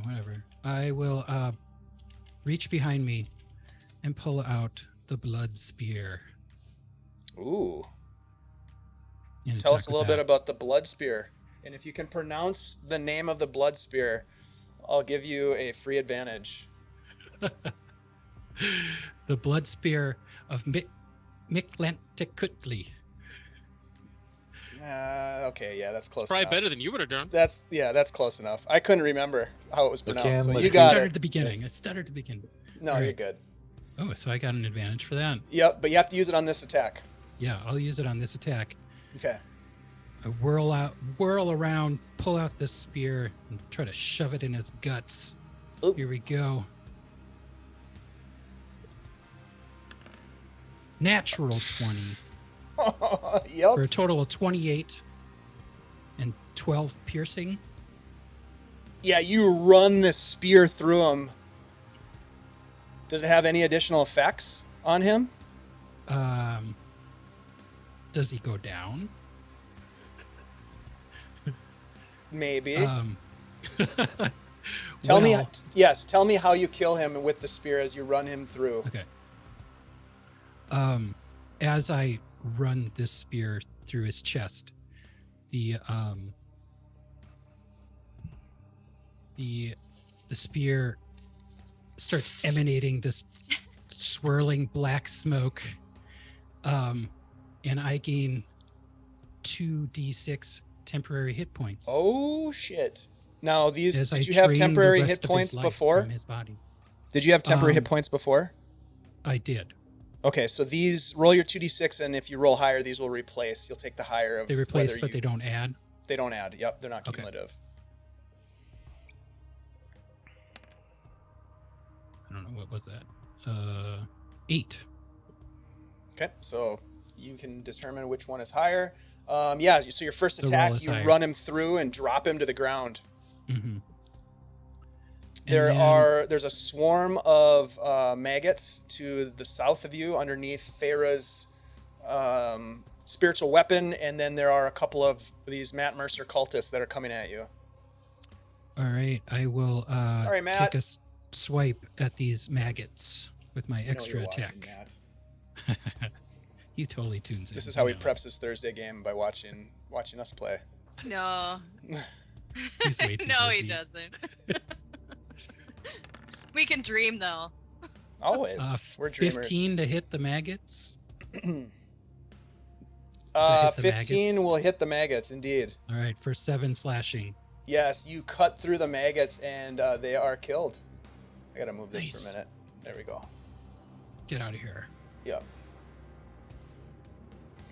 whatever. I will reach behind me and pull out the blood spear. Ooh. And Tell us attack a little with bit that. about the blood spear. And if you can pronounce the name of the blood spear, I'll give you a free advantage. The blood spear of Miklantikutli. Okay, yeah, that's close Probably enough. better than you would have done. That's close enough. I couldn't remember how it was pronounced, so Look, you I got started it. at the beginning. I started at the beginning. No, All you're right. good. Oh, so I got an advantage for that. Yep, but you have to use it on this attack. Yeah, I'll use it on this attack. Okay. I whirl around, pull out this spear, and try to shove it in his guts. Ooh. Here we go. Natural 20 Yep. for a total of 28 and 12 piercing. Yeah, you run this spear through him. Does it have any additional effects on him? Does he go down? Maybe. Tell Tell me how you kill him with the spear as you run him through. Okay. As I run this spear through his chest, the spear starts emanating this swirling black smoke, and I gain 2d6 temporary hit points. Oh shit! Now these as I did you have drain the temporary rest hit of his points life before? from his body. Did you have temporary hit Um, points before? I did. Okay, so these roll your 2d6, and if you roll higher, these will replace. You'll take the higher of They replace, whether but they don't add. They don't add. Yep, they're not Okay. cumulative. I don't know, what was that? 8. Okay, so you can determine which one is higher. Yeah, so your first The attack, roll is you higher. run him through and drop him to the ground. Mm-hmm. There's a swarm of maggots to the south of you underneath Thera's spiritual weapon, and then there are a couple of these Matt Mercer cultists that are coming at you. All right, I will Sorry, Matt. take a swipe at these maggots with my I know extra you're watching, attack. Matt. He totally tunes in. This is how he you know. preps his Thursday game by watching us play. No. He's way too No, he busy. doesn't. We can dream though. Always. We're dreamers. 15 to hit the maggots. 15 will hit the maggots, indeed. All right, for 7 slashing. Yes, you cut through the maggots and they are killed. I gotta move this Nice. for a minute. There we go. Get out of here. Yep.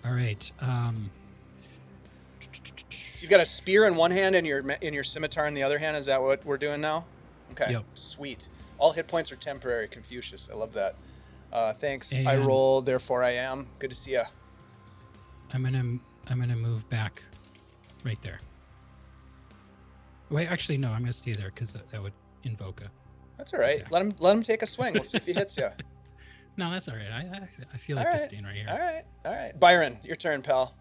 All right. You've got a spear in one hand and your scimitar in the other hand. Is that what we're doing now? Okay. Yep. Sweet. All hit points are temporary. Confucius. I love that. Thanks. I And- roll, therefore I am. Good to see ya. I'm gonna move back, right there. Wait, actually, no. I'm gonna stay there because that would invoke a. That's all right. Attack. Let him take a swing. We'll see if he hits you. No, that's all right. I feel All like right. just staying right here. All right. Byron, your turn, pal.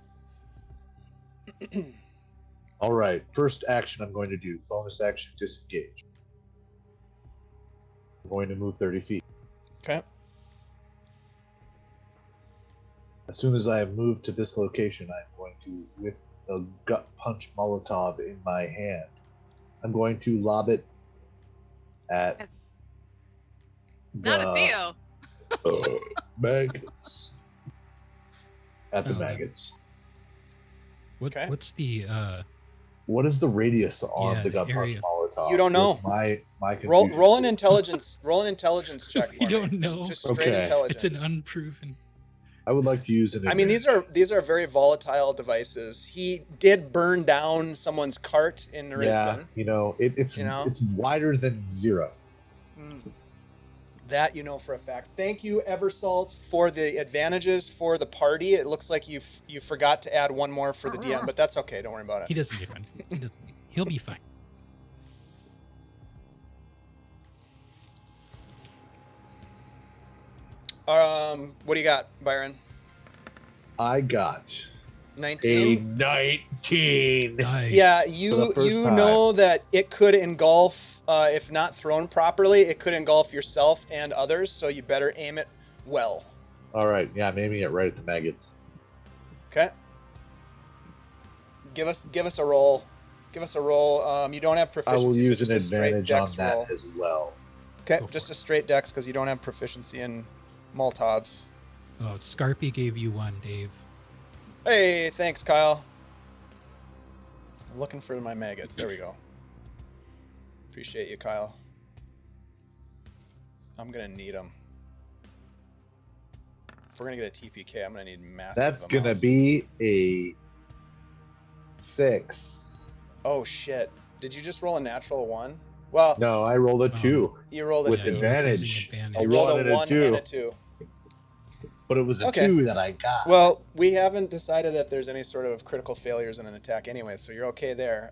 All right. First action I'm going to do. Bonus action, disengage. I'm going to move 30 feet. Okay. As soon as I have moved to this location, I'm going to, with the gut punch Molotov in my hand, I'm going to lob it at Not a Theo. maggots. At the Oh. maggots. Okay. What's the What is the radius on Yeah, the the gut punch area. Molotov? You don't know. Was my Roll confusion. an intelligence. Roll an intelligence check for you me. don't know? Just straight Okay. intelligence. It's an unproven. I would like to use an. I mean, these are very volatile devices. He did burn down someone's cart in Yeah, Tharizdun. you know, it's You know? it's wider than 0. That you know for a fact. Thank you, Eversalt, for the advantages for the party. It looks like you forgot to add one more for the DM, but that's okay. Don't worry about He it. doesn't get one. He'll be fine. What do you got, Byron? I got 19. 19. Nice. Yeah, For you the first you time. know that it could engulf, if not thrown properly, it could engulf yourself and others. So you better aim it well. All right, yeah, I'm aiming it right at the maggots. Okay. Give us a roll. Give us a roll. You don't have I proficiency. will so use just an a straight advantage on dex that roll. as well. Okay, Go for just it. a straight dex because you don't have proficiency in Molotovs. Oh, Scarpy gave you one, Dave. Hey, thanks, Kyle. I'm looking for my maggots. There we go. Appreciate you, Kyle. I'm gonna need them. If we're gonna get a TPK, I'm gonna need massive. That's gonna amounts. be a 6. Oh shit! Did you just roll a natural 1? Well, No, I rolled a 2 you rolled a with 2. he was advantage. using advantage. A You rolled one a and a 1 2. and a 2. but it was a Okay. 2 that I got. Well, we haven't decided that there's any sort of critical failures in an attack anyway, so you're okay there.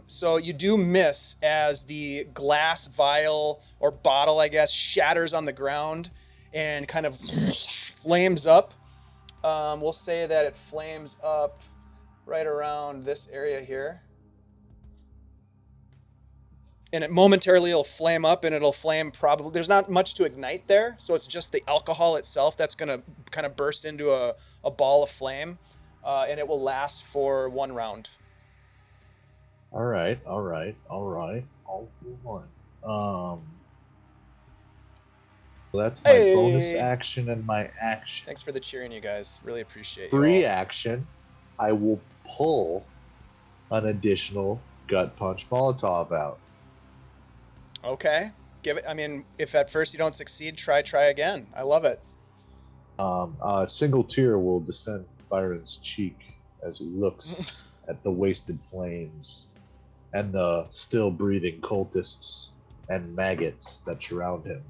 So you do miss as the glass vial or bottle, I guess, shatters on the ground and kind of flames up. We'll say that it flames up right around this area here. And it momentarily will flame up, and it'll flame probably. There's not much to ignite there, so it's just the alcohol itself that's going to kind of burst into a ball of flame, and it will last for 1 round. All right. All one. Well, that's my bonus Hey. action and my action. Thanks for the cheering, you guys. Really appreciate you. Free all. action, I will pull an additional gut punch Molotov out. Okay. Give it. I mean, if at first you don't succeed, try again. I love it. A single tear will descend Byron's cheek as he looks at the wasted flames and the still breathing cultists and maggots that surround him.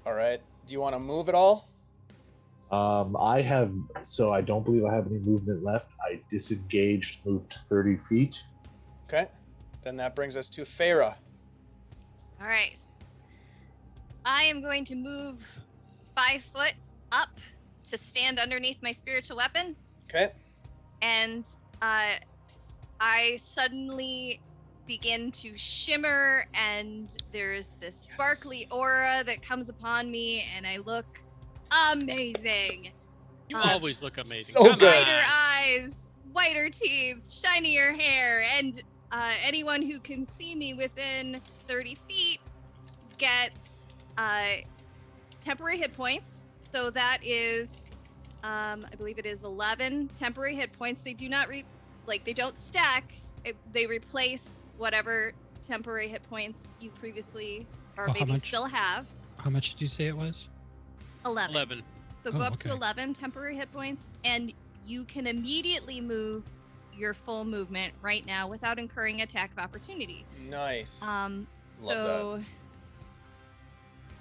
All right. Do you want to move at all? I don't believe I have any movement left. I disengaged, moved 30 feet. Okay. Then that brings us to Thera. All right. I am going to move 5 foot up to stand underneath my spiritual weapon, Okay. and I suddenly begin to shimmer, and there's this sparkly aura that comes upon me, and I look amazing. You Uh, always look amazing. so Come good. Brighter on. eyes, whiter teeth, shinier hair, and anyone who can see me within 30 feet gets temporary hit points. So that is, I believe it is 11 temporary hit points. They do not they don't stack. They replace whatever temporary hit points you previously or Oh, how maybe much? still have. How much did you say it was? 11. 11. So go Oh, up to okay. 11 temporary hit points, and you can immediately move your full movement right now without incurring attack of opportunity. Nice. So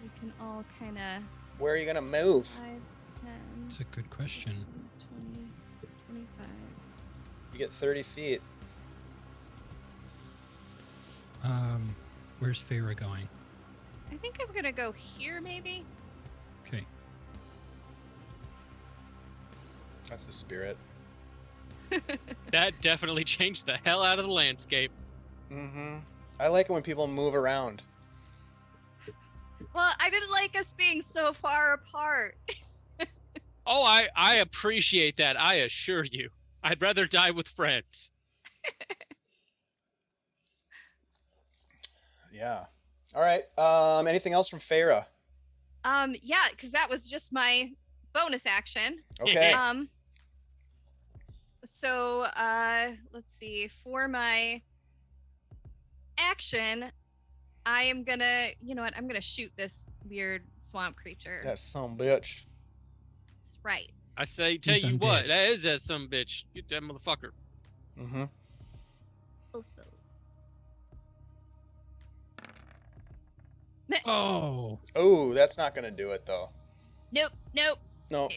we can all kind of Where are you gonna move? 5, 10, That's a good question. 20, 25. You get 30 feet. Where's Thera going? I think I'm gonna go here, maybe. Okay. That's the spirit. That definitely changed the hell out of the landscape. Mm-hmm. I like it when people move around. Well, I didn't like us being so far apart. Oh, I appreciate that. I assure you. I'd rather die with friends. Yeah. All right. Anything else from Thera? Yeah, because that was just my bonus action. Okay. So let's see. For my action, I am gonna, you know what? I'm gonna shoot this weird swamp creature. That son of a bitch. That's right. I say, tell He's you what, undead. that is that some bitch. You that motherfucker. Mm-hmm. Also. Oh, Oh, that's not gonna do it though. Nope. No.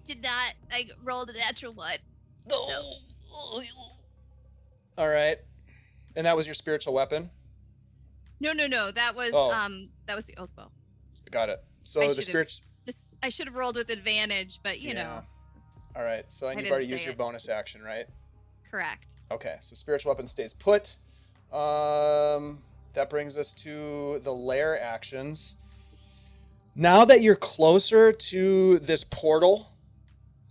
Did not. I rolled a natural one. All right. And that was your spiritual weapon? No. That was Oh. that was the oath bow. Got it. So I the should've- spirit. I should have rolled with advantage, but you know. All right. So I you've didn't already say used your it. bonus action, right? Correct. Okay. So spiritual weapon stays put. That brings us to the lair actions. Now that you're closer to this portal,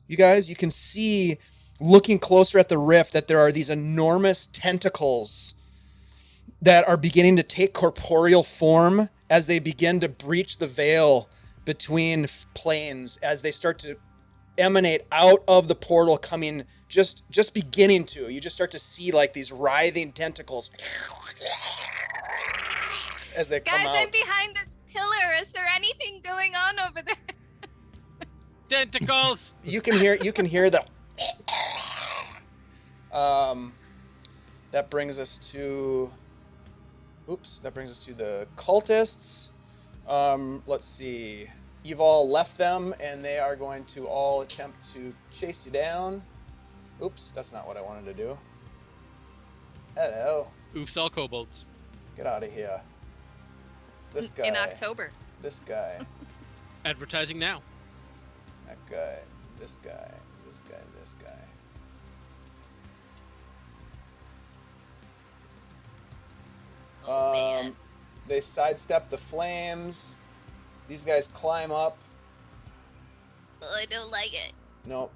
you guys, you can see, looking closer at the rift, that there are these enormous tentacles that are beginning to take corporeal form as they begin to breach the veil between planes, as they start to emanate out of the portal, coming just beginning to. You just start to see like these writhing tentacles as they come Guys, out. I'm behind this pillar. Is there anything going on over there? Tentacles! You can hear the that brings us to the cultists. Let's see. You've all left them, and they are going to all attempt to chase you down. Oops, that's not what I wanted to do. Hello. Oops, all kobolds. Get out of here. This guy. In October. This guy. Advertising now. That guy. This guy. This guy. This guy. Oh, man. They sidestep the flames. These guys climb up. Oh, I don't like it. Nope.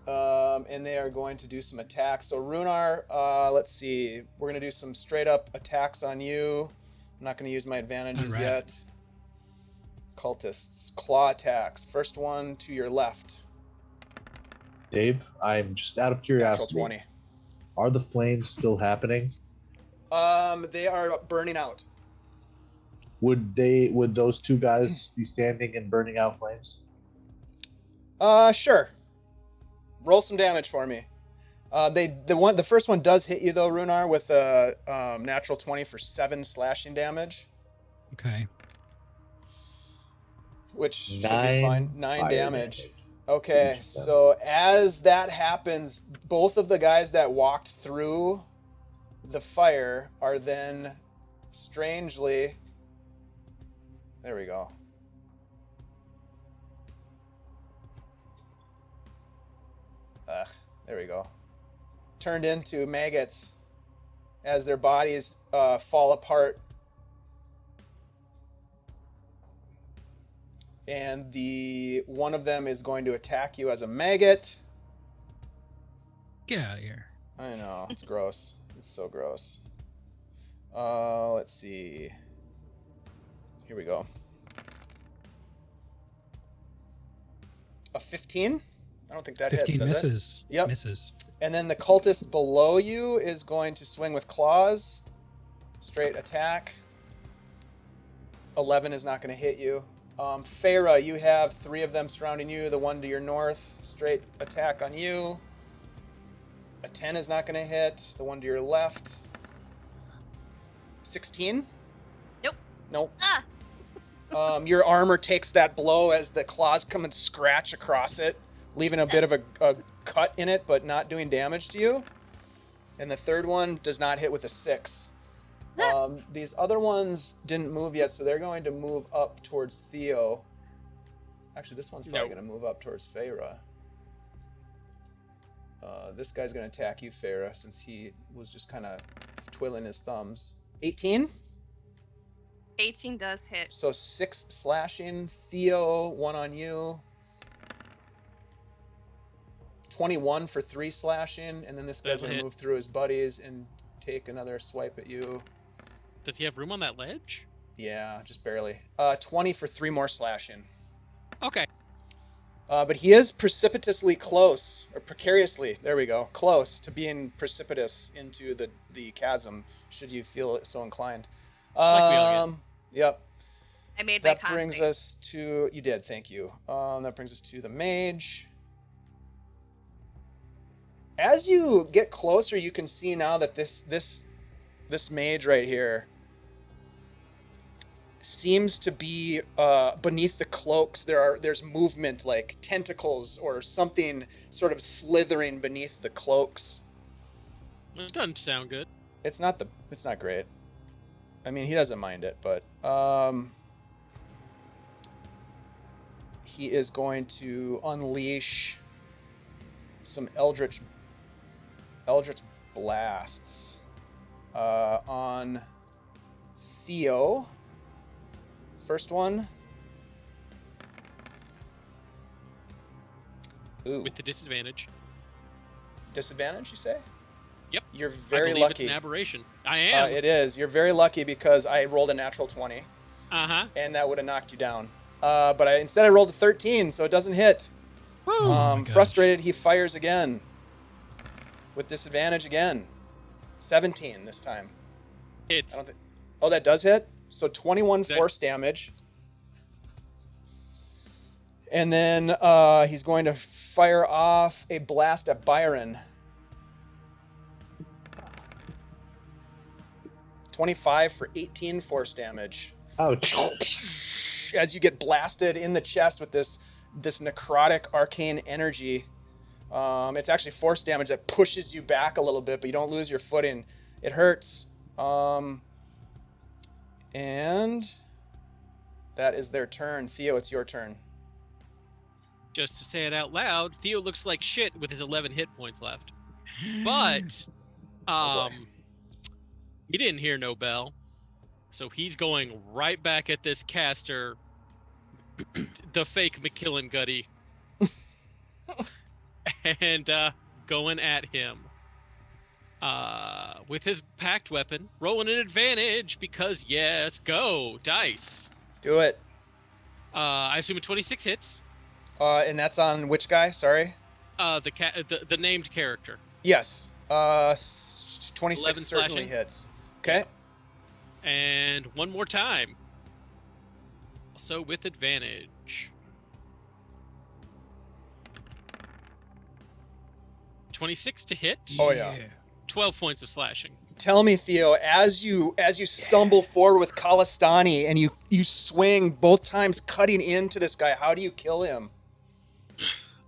And they are going to do some attacks. So Runar, let's see. We're going to do some straight up attacks on you. I'm not going to use my advantages Alright. yet. Cultists, claw attacks. First one to your left. Dave, I'm just out of Natural curiosity. 20. Are the flames still happening? They are burning out. Would those two guys be standing and burning out flames? Sure. Roll some damage for me. The first one does hit you though, Runar, with a natural 20 for 7 slashing damage, okay. which should be 9 fine. 9 fire damage. Okay, Each of them. so as that happens, both of the guys that walked through the fire are then strangely. There we go. There we go. Turned into maggots as their bodies fall apart. And one of them is going to attack you as a maggot. Get out of here. I know, it's gross. It's so gross. Let's see. Here we go. A 15? I don't think that 15 hits, does it? misses. Yep. Misses. And then the cultist below you is going to swing with claws. Straight attack. 11 is not going to hit you. Thera, you have 3 of them surrounding you. The one to your north, straight attack on you. A 10 is not going to hit. The one to your left. 16? Nope. Nope. Ah. Your armor takes that blow as the claws come and scratch across it, leaving a bit of a cut in it, but not doing damage to you. And the third one does not hit with a 6. These other ones didn't move yet, so they're going to move up towards Theo. Actually, this one's probably going to move up towards Thera. This guy's going to attack you, Thera, since he was just kind of twiddling his thumbs. 18? 18 does hit. So 6 slashing. Theo, 1 on you. 21 for 3 slashing, and then this guy's That'll going to hit. move through his buddies and take another swipe at you. Does he have room on that ledge? Yeah, just barely. 20 for 3 more slashing. Okay. But he is precipitously close, or precariously, there we go, close to being precipitous into the chasm, should you feel so inclined. Like we all get. Yep. I made my That con brings save. us to, you did, thank you. That brings us to the mage. As you get closer, you can see now that this mage right here seems to be beneath the cloaks. There's movement, like tentacles or something sort of slithering beneath the cloaks. It doesn't sound good. It's not great. I mean, he doesn't mind it, but he is going to unleash some eldritch blasts on Theo. First one. Ooh. With the disadvantage. Disadvantage, you say? Yep. You're I very believe lucky. it's an aberration. I am. It is. You're very lucky because I rolled a natural 20, Uh-huh. and that would have knocked you down. But instead I rolled a 13, so it doesn't hit. Woo! Oh my gosh. Frustrated, he fires again. With disadvantage again. 17 this time. It's I don't think. Oh, that does hit. So 21 That- force damage. And then he's going to fire off a blast at Byron. 25 for 18 force damage. Ouch. As you get blasted in the chest with this necrotic arcane energy. It's actually force damage that pushes you back a little bit, but you don't lose your footing. It hurts. And that is their turn. Theo, it's your turn. just to say it out loud, Theo looks like shit with his 11 hit points left. But Oh, boy. he didn't hear no bell. So he's going right back at this caster, the fake McKillingutty, and going at him with his packed weapon, rolling an advantage because yes, go dice. Do it. I assume a 26 hits. And that's on which guy? Sorry. The named character. Yes. 26 11 certainly slashing. hits. Okay. And one more time. Also with advantage. 26 to hit. Oh, yeah. 12 points of slashing. Tell me, Theo, as you stumble forward with Kalistani and you swing both times cutting into this guy, how do you kill him?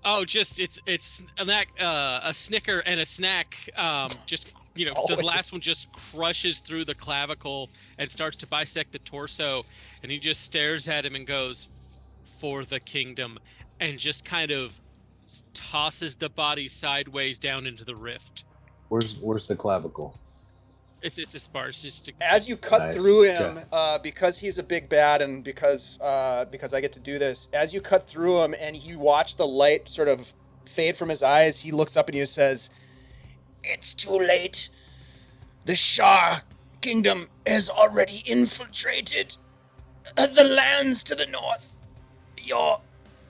Oh, just it's a snicker and a snack. Just the Always. last one just crushes through the clavicle and starts to bisect the torso, and he just stares at him and goes, "For the kingdom," and just kind of tosses the body sideways down into the rift. Where's the clavicle? It's a sparse. Just As you cut Nice. through him, because he's a big bad, and because I get to do this, as you cut through him and you watch the light sort of fade from his eyes, he looks up at you and says, "It's too late. The Shah kingdom has already infiltrated the lands to the north. Your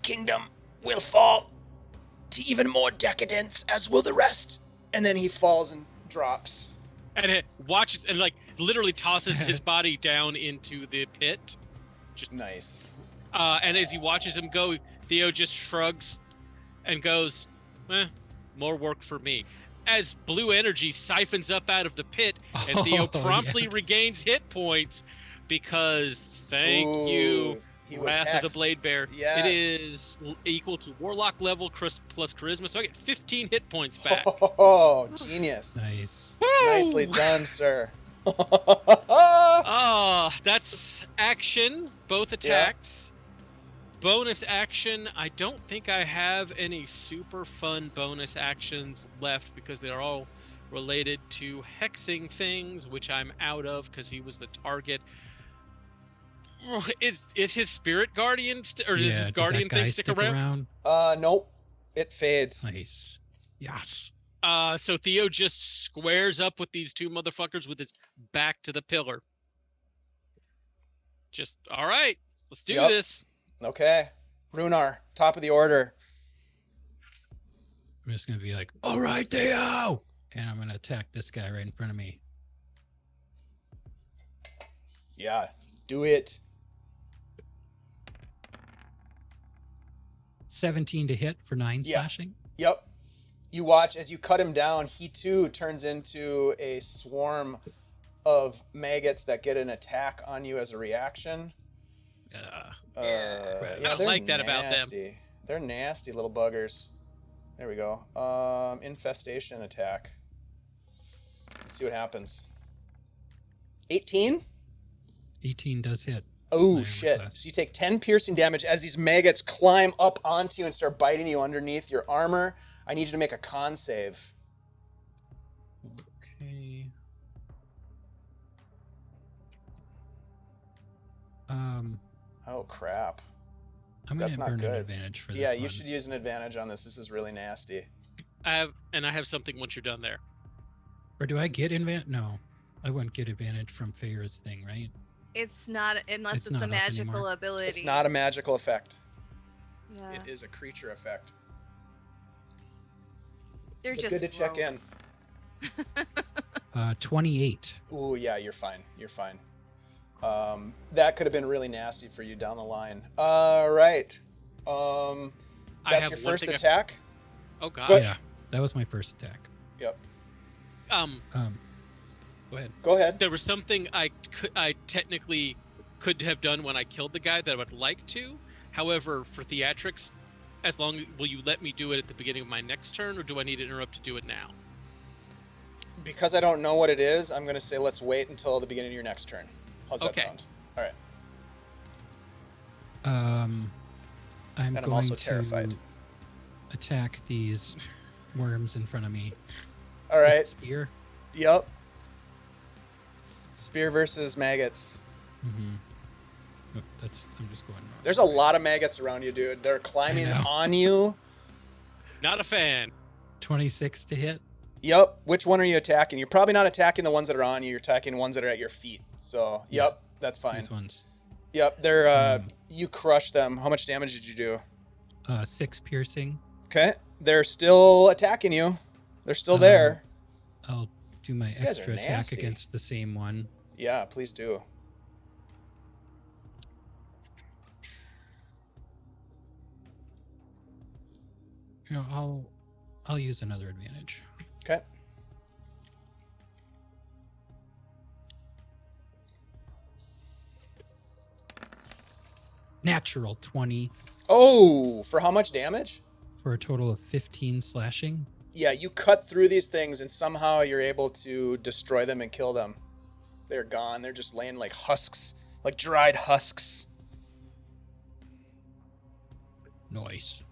kingdom will fall to even more decadence, as will the rest." And then he falls and drops. and it watches and like literally tosses his body down into the pit. Just Nice. and as he watches him go, Theo just shrugs and goes, more work for me. As blue energy siphons up out of the pit, and Theo promptly regains hit points because thank you, He was Wrath of the hexed. Blade Bear. Yes. It is equal to Warlock level plus charisma, so I get 15 hit points back. Oh, genius. Nice. Nicely done, sir. That's action, both attacks. Bonus action, I don't think I have any super fun bonus actions left because they're all related to hexing things, which I'm out of because he was the target. Is his spirit guardian or does his guardian thing stick around? Nope. It fades. Nice. Yes. So Theo just squares up with these two motherfuckers with his back to the pillar. Just, all right, let's do this. Okay. Runar, top of the order. I'm just going to be like, all right, Theo. And I'm going to attack this guy right in front of me. Yeah, do it. 17 to hit for 9 slashing. Yep. You watch as you cut him down, he too turns into a swarm of maggots that get an attack on you as a reaction. I Yeah, don't they're like that about them. nasty. They're nasty little buggers. There we go. Infestation attack. Let's see what happens. 18? 18 does hit. Oh, my shit. class. So you take 10 piercing damage as these maggots climb up onto you and start biting you underneath your armor. I need you to make a con save. Okay. Oh, crap. I'm going That's to not burn good. an advantage for this Yeah, one. you should use an advantage on this. This is really nasty. I have something once you're done there. Or do I get advantage? No. I wouldn't get advantage from Feyre's thing, right? It's not unless It's it's, a not up magical anymore. ability. It's not a magical effect. Yeah. It is a creature effect. They're But just good to check in. gross. 28. Ooh, yeah, you're fine. You're fine. That could have been really nasty for you down the line. All right. I That's have your one first thing attack? Oh god. Good. Yeah, that was my first attack. Yep. Go ahead. Go ahead. There was something I technically could have done when I killed the guy that I would like to. However, for theatrics, will you let me do it at the beginning of my next turn, or do I need to interrupt to do it now? Because I don't know what it is, I'm going to say let's wait until the beginning of your next turn. How's that Okay. sound? All right. I'm And I'm going also to terrified. attack these worms in front of me. All with right. Spear. Yep. Spear versus maggots. Mm-hmm. Oh, I'm just going. There's a lot of maggots around you, dude. They're climbing know. on you. Not a fan. 26 to hit. Yep. Which one are you attacking? You're probably not attacking the ones that are on you. You're attacking the ones that are at your feet. So, yep, that's fine. These ones. Yep, they're you crush them. How much damage did you do? 6 piercing. Okay. They're still attacking you. They're still there. I'll do my These guys are extra attack nasty. against the same one. Yeah, please do. You know, I'll use another advantage. Okay. Natural 20 Oh, for how much damage? for a total of 15 slashing. Yeah, you cut through these things and somehow you're able to destroy them and kill them. They're gone. They're just laying like husks, like dried husks. Nice.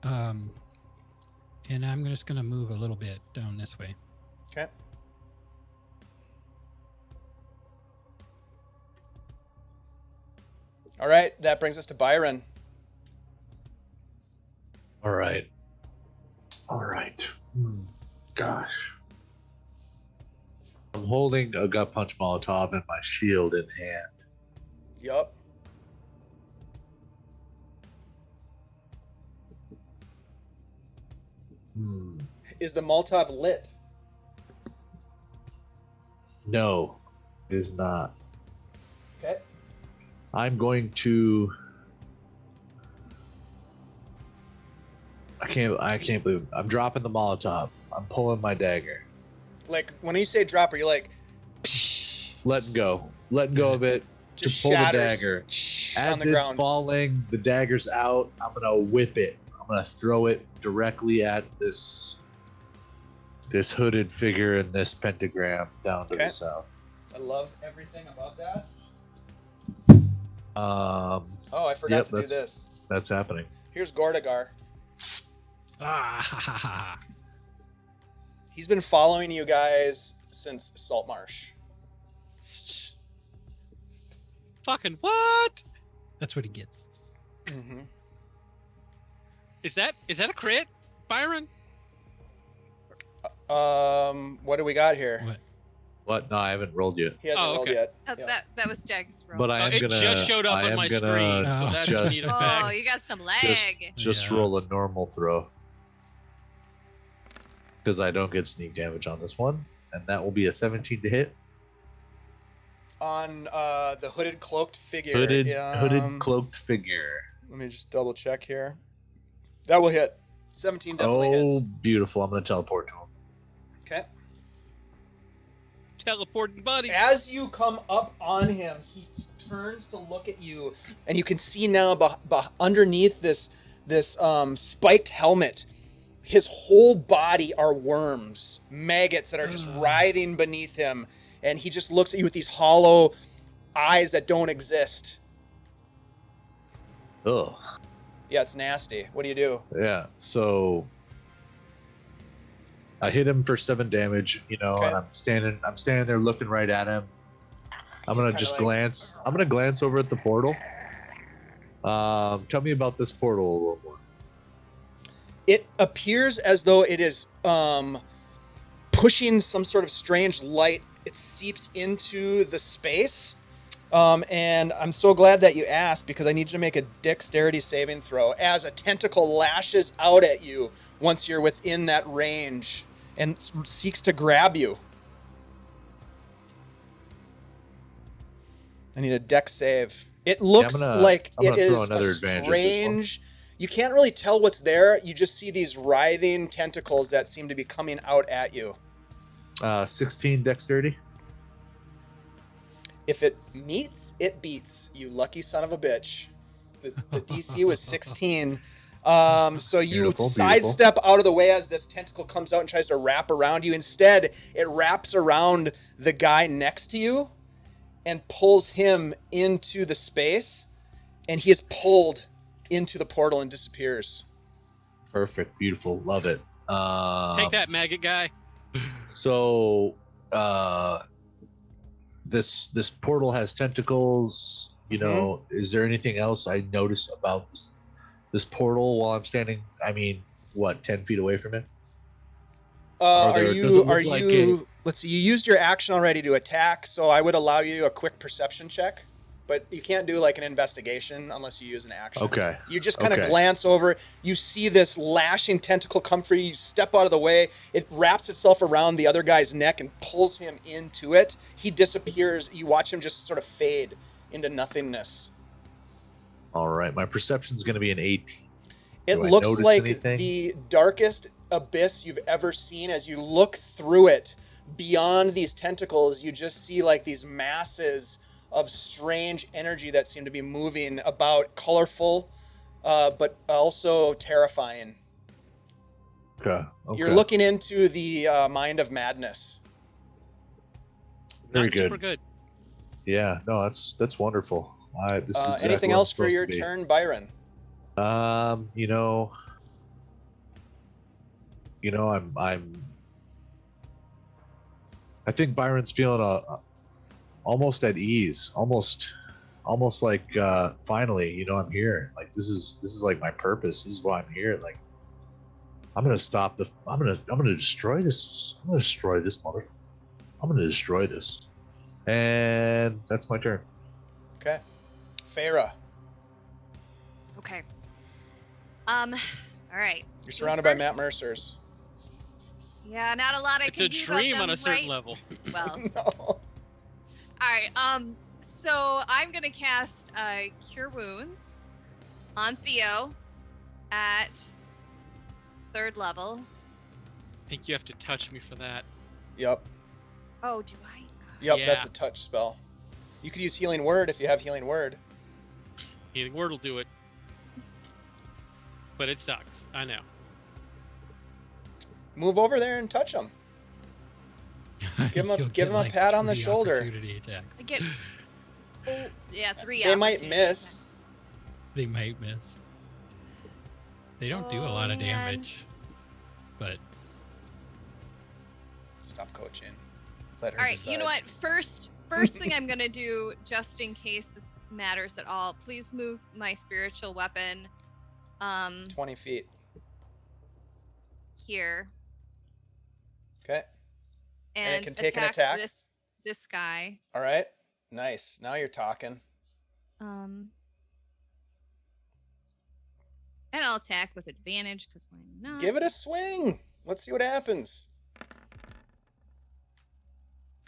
And I'm just gonna move a little bit down this way. Okay. All right, that brings us to Byron. All right. Gosh. I'm holding a gut punch Molotov and my shield in hand. Yup. Is the Molotov lit? No, it is not. Okay. I'm going to. I can't believe it. I'm dropping the Molotov. I'm pulling my dagger. Like, when you say drop, are you like... Letting go of it Just to pull the shatters dagger. on As the it's ground. falling, the dagger's out. I'm gonna whip it. I'm gonna throw it directly at this hooded figure in this pentagram down to Okay. the south. I love everything about that. Um, Oh, I forgot Yep, to do this. that's happening. Here's Gordagar. Ah, ha, ha, ha. He's been following you guys since Saltmarsh. Fucking what? That's what he gets. Mm-hmm. Is that a crit, Byron? What do we got here? What? What? No, I haven't rolled yet. He hasn't Oh, rolled okay. yet. Oh, Yeah. that was Deg's roll. But I am It gonna. just showed up I on am my gonna screen, so that's just, needed back. Oh, you got some just, lag. just Yeah. roll a normal throw. Because I don't get sneak damage on this one, and that will be a 17 to hit. On the hooded cloaked figure. Hooded cloaked figure. Let me just double check here. That will hit. 17 definitely Oh, hits. beautiful! I'm gonna teleport to him. Okay. Teleporting buddy. As you come up on him, he turns to look at you, and you can see now underneath this spiked helmet, his whole body are worms, maggots that are just writhing beneath him, and he just looks at you with these hollow eyes that don't exist. Ugh. Yeah, it's nasty. What do you do? Yeah. So I hit him for 7 damage. Okay. And I'm standing there looking right at him. I'm He's gonna kinda just like- glance. I'm gonna glance over at the portal. Tell me about this portal a little more. It appears as though it is pushing some sort of strange light. It seeps into the space. And I'm so glad that you asked, because I need you to make a dexterity saving throw as a tentacle lashes out at you once you're within that range and seeks to grab you. I need a dex save. It looks like I'm it gonna throw is another a advantage at this one. strange. You can't really tell what's there. You just see these writhing tentacles that seem to be coming out at you. 16 dexterity. If it meets, it beats. You lucky son of a bitch. The DC was 16. So you Beautiful, sidestep out of the way as this tentacle comes out and tries to wrap around you. Instead, it wraps around the guy next to you and pulls him into the space. And he is pulled into the portal and disappears. Perfect. Beautiful. Love it. Take that, maggot guy. So, this portal has tentacles. Is there anything else I notice about this portal while I'm standing? I mean, what, 10 feet away from it? Let's see, you used your action already to attack, so I would allow you a quick perception check, but you can't do like an investigation unless you use an action. Okay. You just kind of Okay. glance over, you see this lashing tentacle come for you, you step out of the way, it wraps itself around the other guy's neck and pulls him into it. He disappears, you watch him just sort of fade into nothingness. All right. My perception's going to be an 18. It Do I looks notice like anything? the darkest abyss you've ever seen. As you look through it, beyond these tentacles, you just see like these masses of strange energy that seem to be moving about, colorful, but also terrifying. Okay. You're looking into the mind of madness. Very Not good. super good. Yeah. No, that's wonderful. This is exactly Anything what I'm else for supposed your to be. turn, Byron? I think Byron's feeling almost at ease, almost almost like finally, I'm here. Like this is like my purpose. This is why I'm here. Like I'm gonna destroy this. I'm gonna destroy this mother. I'm gonna destroy this. And that's my turn. Okay. Thera, Okay. All right. you're So surrounded by first- Matt Mercers. Yeah, not a lot I It's can a do dream about on them, a certain right? level. Well, No. all right. So I'm gonna cast Cure Wounds on Theo at 3rd level. I think you have to touch me for that. Yep. Oh, do I? Yep, that's Yeah. a touch spell. You could use Healing Word if you have Healing Word. Healing word will do it. But it sucks. I know. Move over there and touch them. Give 'em a- You'll give get, 'em a pat on the 3 shoulder. opportunity attacks. I get. Oh, yeah, 3. They might opportunity miss. attacks. They might miss. They don't do a Oh, lot of man. damage, but Stop coaching. Let her All right, decide. you know what? First thing I'm gonna do, just in case this matters at all, please move my spiritual weapon 20 feet. here Okay. And it and can take an attack? this guy. All right. Nice. Now you're talking. And I'll attack with advantage because why not? Give it a swing. Let's see what happens.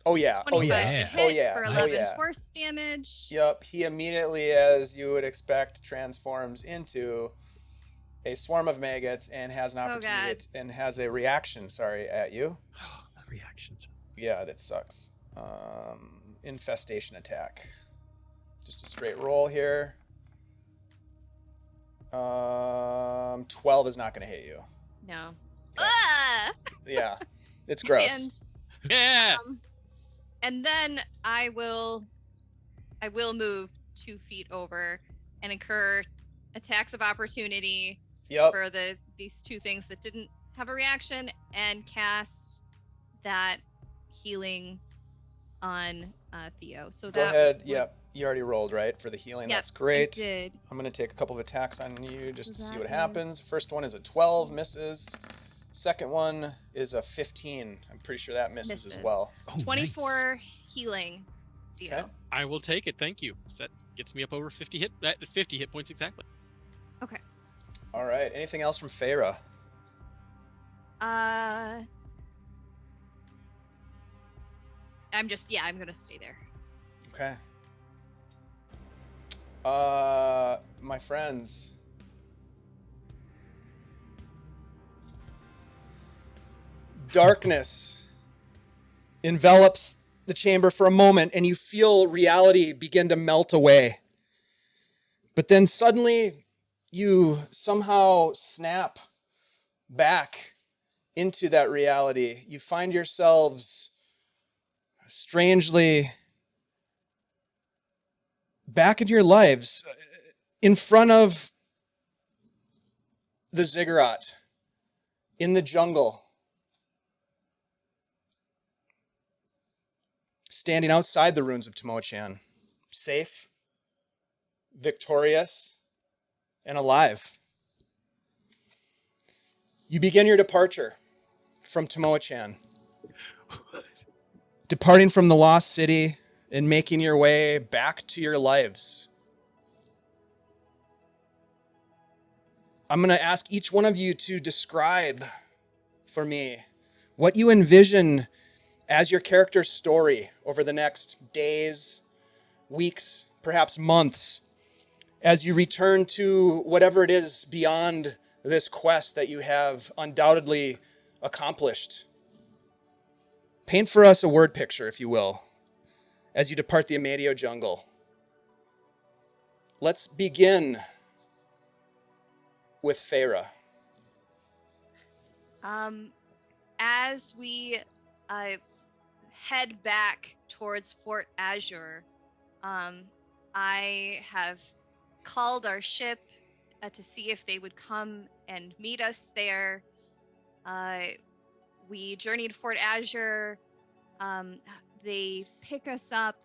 Oh yeah. Oh 25 yeah. to yeah. hit Oh yeah. for Oh 11 yeah. force damage. Yep. He immediately, as you would expect, transforms into a swarm of maggots and has an Oh, opportunity God. and has a reaction. At you. the reactions. Yeah, that sucks. Infestation attack. Just a straight roll here. 12 is not going to hit you. No. Okay. Ah! Yeah, it's gross. And Yeah. And then I will move 2 feet over and incur attacks of opportunity Yep. for these 2 things that didn't have a reaction and cast that healing on Theo. So Go that ahead. would- Yep. You already rolled, right, for the healing. Yep, That's great. I did. I'm going to take a couple of attacks on you just to So see that what is- happens. First one is a 12, misses. Second one is a 15. I'm pretty sure that misses as Misses. well. Oh, 24 healing, Theo. Okay. I will take it. Thank you. So that gets me up over 50 hit points exactly. Okay. All right. Anything else from Thera? I'm gonna stay there. Okay. My friends. Darkness envelops the chamber for a moment, and you feel reality begin to melt away. But then suddenly, you somehow snap back into that reality. You find yourselves strangely back in your lives in front of the ziggurat in the jungle, standing outside the ruins of Timochan, safe, victorious, and alive. You begin your departure from Timochan, departing from the lost city and making your way back to your lives. I'm going to ask each one of you to describe for me what you envision as your character's story over the next days, weeks, perhaps months, as you return to whatever it is beyond this quest that you have undoubtedly accomplished. Paint for us a word picture, if you will, as you depart the Amadio jungle. Let's begin with Thera. As we head back towards Fort Azure, I have called our ship to see if they would come and meet us there. We journeyed to Fort Azure. They pick us up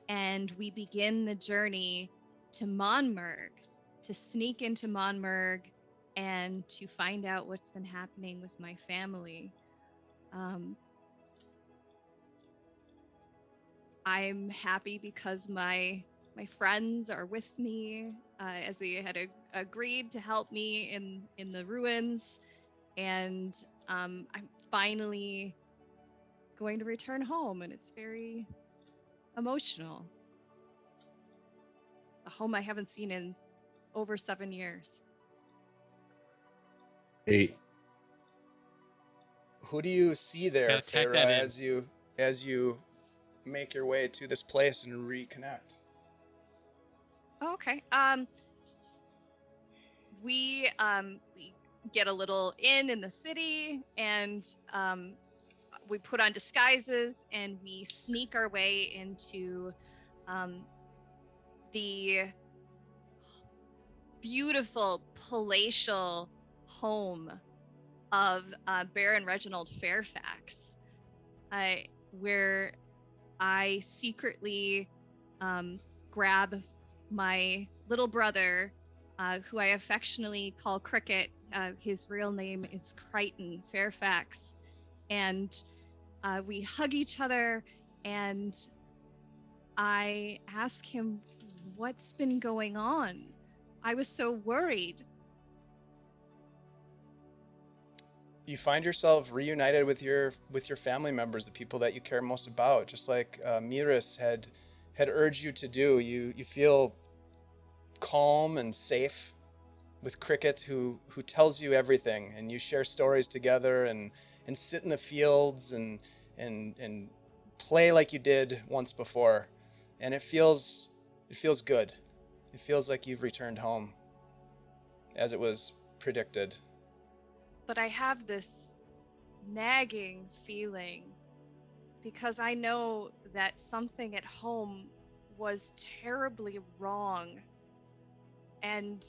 and we begin the journey to Monmerg, to sneak into Monmerg and to find out what's been happening with my family. I'm happy because my friends are with me, as they had agreed to help me in the ruins, and I'm finally going to return home, and it's very emotional. A home I haven't seen in over 7 years. 8. Who do you see there, Gotta tack Thera, that in. as you make your way to this place and reconnect? Oh, okay. We get a little inn in the city, and we put on disguises, and we sneak our way into the beautiful palatial home of Baron Reginald Fairfax, where I secretly grab my little brother, who I affectionately call Cricket. His real name is Crichton Fairfax. And we hug each other, and I ask him what's been going on. I was so worried. You find yourself reunited with your family members, the people that you care most about, just like Miris had urged you to do. You feel calm and safe with Cricket, who tells you everything, and you share stories together and sit in the fields and play like you did once before, and it feels good. It feels like you've returned home, as it was predicted. But I have this nagging feeling, because I know that something at home was terribly wrong. And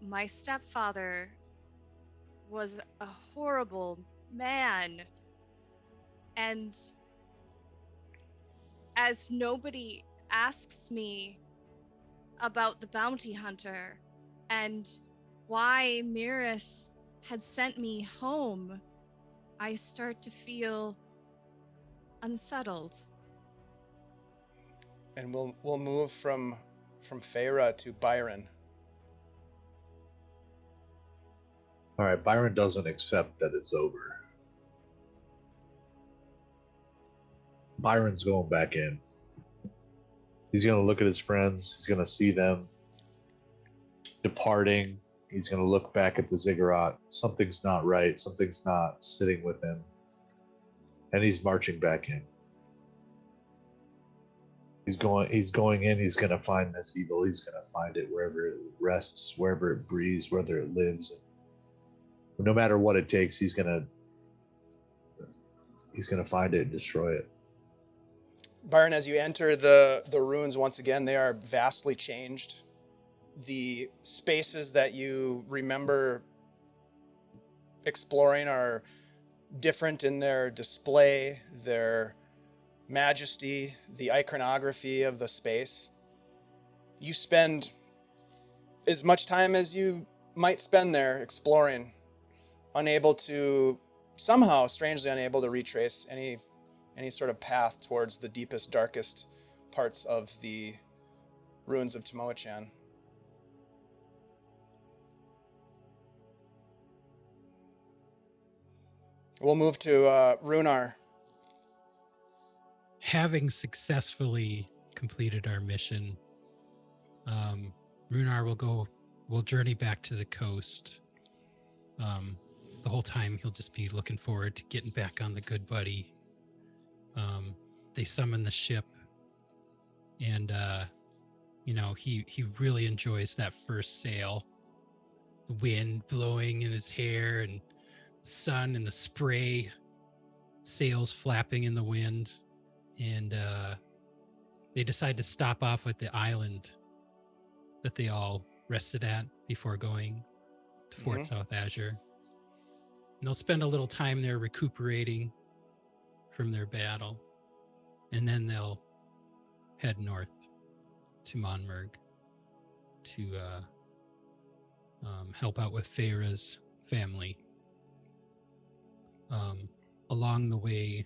my stepfather was a horrible man. And as nobody asks me about the bounty hunter and why Miris had sent me home, I start to feel unsettled. And we'll move from Thera to Byron. All right, Byron doesn't accept that it's over. Byron's going back in. He's going to look at his friends. He's going to see them departing. He's going to look back at the ziggurat. Something's not right. Something's not sitting with him. And he's marching back in. He's going in. He's going to find this evil. He's going to find it wherever it rests, wherever it breathes, whether it lives. No matter what it takes, he's going to find it and destroy it. Byron, as you enter the ruins once again, they are vastly changed. The spaces that you remember exploring are different in their display, their majesty, the iconography of the space. You spend as much time as you might spend there exploring, strangely unable to retrace any sort of path towards the deepest, darkest parts of the ruins of Tomoe-chan. We'll move to Runar. Having successfully completed our mission, Runar will journey back to the coast. The whole time he'll just be looking forward to getting back on the Good Buddy. They summon the ship, and he really enjoys that first sail. The wind blowing in his hair, and the sun and the spray, sails flapping in the wind. And they decide to stop off at the island that they all rested at before going to Fort South Azure. And they'll spend a little time there recuperating from their battle. And then they'll head north to Monmerg to help out with Thera's family. Along the way,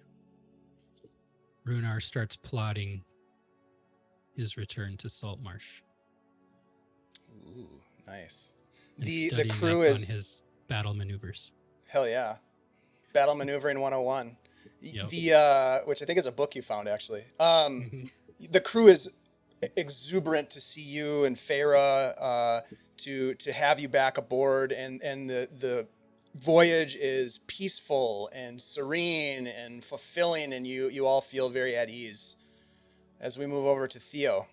Runar starts plotting his return to Saltmarsh. Ooh, nice. And The studying crew up is on his battle maneuvers. hell yeah. Battle Maneuvering 101. Yep. The which I think is a book you found actually. Mhm. The crew is exuberant to see you and Thera, to have you back aboard, and the voyage is peaceful and serene and fulfilling, and you all feel very at ease. As we move over to Theo.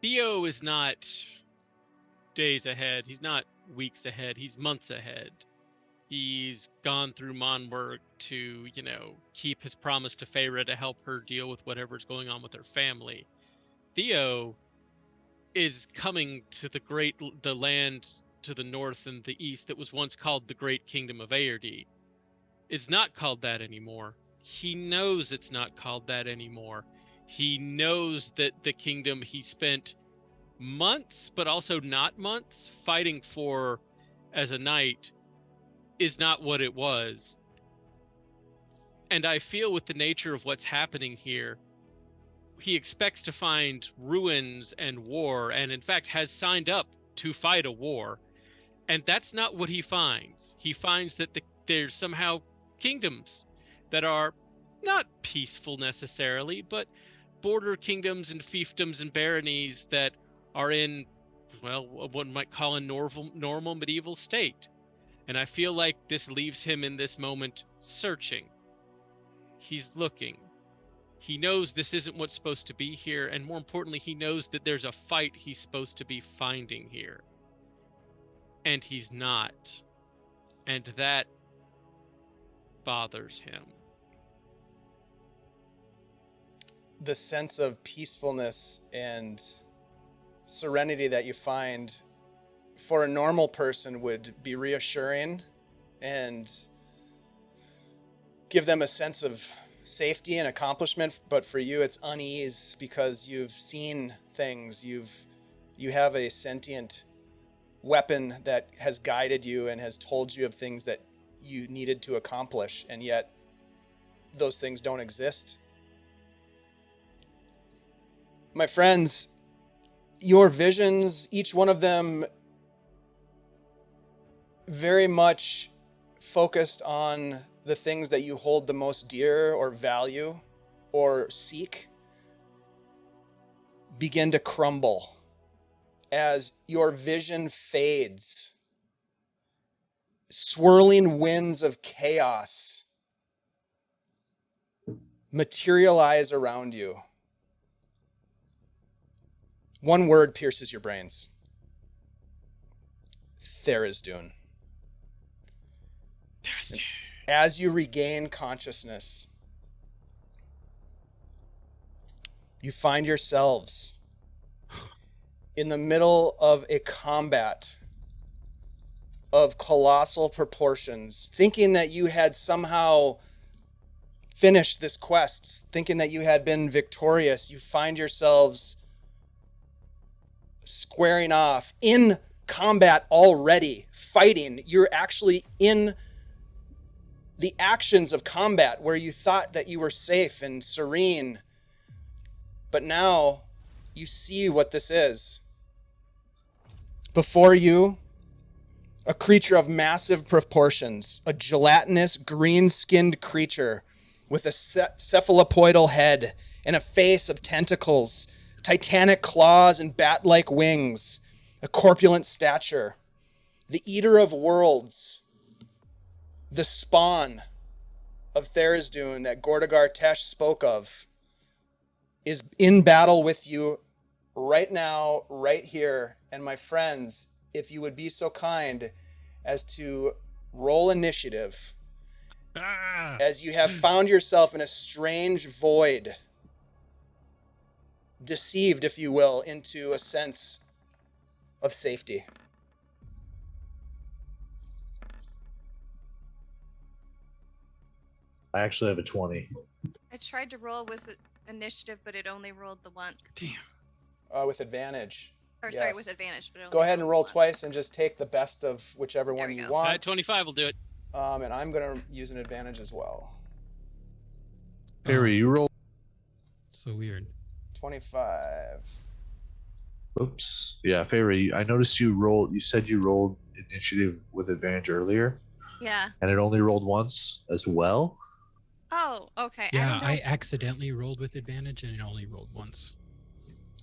Theo is not days ahead. He's not weeks ahead. He's months ahead. He's gone through Monwerk to, keep his promise to Thera to help her deal with whatever's going on with her family. Theo is coming to the land to the north and the east that was once called the Great Kingdom of Aerdi. It's not called that anymore. He knows it's not called that anymore. He knows that the kingdom he spent months, but also not months, fighting for as a knight is not what it was. And I feel with the nature of what's happening here, he expects to find ruins and war, and in fact has signed up to fight a war. And that's not what he finds. He finds that there's somehow kingdoms that are not peaceful necessarily, but border kingdoms and fiefdoms and baronies that are in, well, what one might call a normal medieval state. And I feel like this leaves him in this moment searching. He's looking. He knows this isn't what's supposed to be here, and more importantly, he knows that there's a fight he's supposed to be finding here. And he's not. And that bothers him. The sense of peacefulness and serenity that you find for a normal person would be reassuring and give them a sense of safety and accomplishment, but for you it's unease because you've seen things, you have a sentient weapon that has guided you and has told you of things that you needed to accomplish, and yet those things don't exist. My friends, your visions, each one of them very much focused on the things that you hold the most dear or value or seek, begin to crumble as your vision fades. Swirling winds of chaos materialize around you. One word pierces your brains. Tharizdun. As you regain consciousness, you find yourselves in the middle of a combat of colossal proportions, thinking that you had somehow finished this quest, thinking that you had been victorious. You find yourselves squaring off in combat already, fighting. You're actually in the actions of combat where you thought that you were safe and serene. But now you see what this is. Before you, a creature of massive proportions, a gelatinous, green-skinned creature with a cephalopoidal head and a face of tentacles, titanic claws and bat-like wings, a corpulent stature, the eater of worlds, the spawn of Tharizdun that Gordagar Tesh spoke of, is in battle with you right now, right here. And my friends, if you would be so kind as to roll initiative, as you have found yourself in a strange void, deceived, if you will, into a sense of safety. I actually have a 20. I tried to roll with initiative, but it only rolled the once. Damn. With advantage. Or sorry, Yes. with advantage, but it only Go ahead and roll once. twice and just take the best of whichever There one we you go. That want. 25 will do it. And I'm gonna use an advantage as well. Perry, you roll. So weird. 25. Oops. Yeah, Fairy, I noticed you said you rolled initiative with advantage earlier, Yeah. and it only rolled once as well. Oh, okay. Yeah, I I accidentally rolled with advantage and it only rolled once.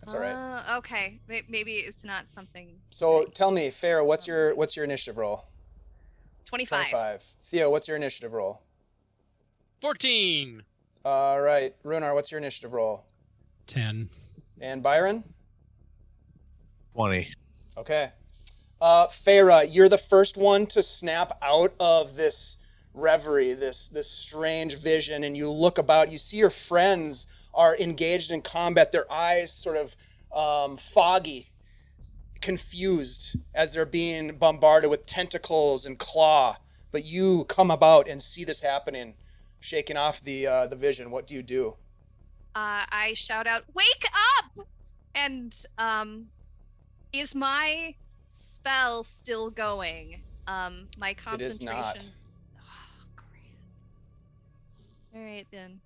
That's all right. Okay. Maybe it's not something. So tell me, Farah, what's your initiative roll? 25. 25. Theo, what's your initiative roll? 14. All right. Runar, what's your initiative roll? 10. And Byron? 20. Okay. Farah, you're the first one to snap out of this reverie, this strange vision, and you look about, you see your friends are engaged in combat, their eyes sort of foggy, confused as they're being bombarded with tentacles and claw. But you come about and see this happening, shaking off the vision. What do you do? I shout out, "Wake up!" And is my spell still going? My concentration. It is not. Oh, great. All right then.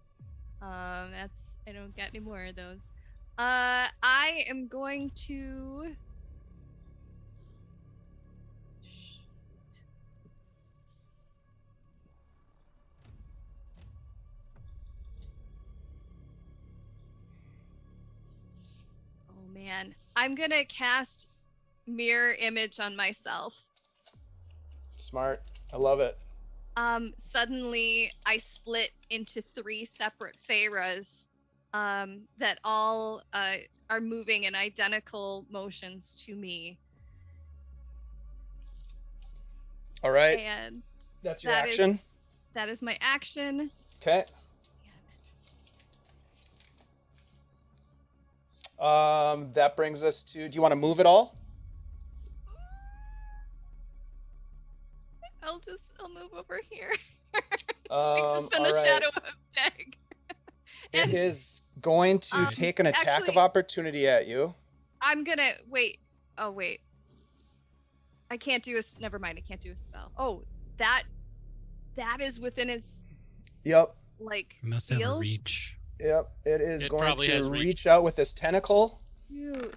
I don't get any more of those. I am going to. Oh man, I'm gonna cast mirror image on myself. Smart. I love it. Suddenly I split into 3 separate Theras that all are moving in identical motions to me. All right. And That's your action. That is my action. Okay. That brings us to, do you want to move at all? I'll move over here. Just in all the right. shadow of Deg. It is going to take an attack of actually- opportunity at you. I'm gonna wait. Oh wait. I can't do never mind, I can't do a spell. Oh, that is within its Yep. like You must have a field? reach. Yep. It is It going probably to has reach reach. out with this tentacle. Cute.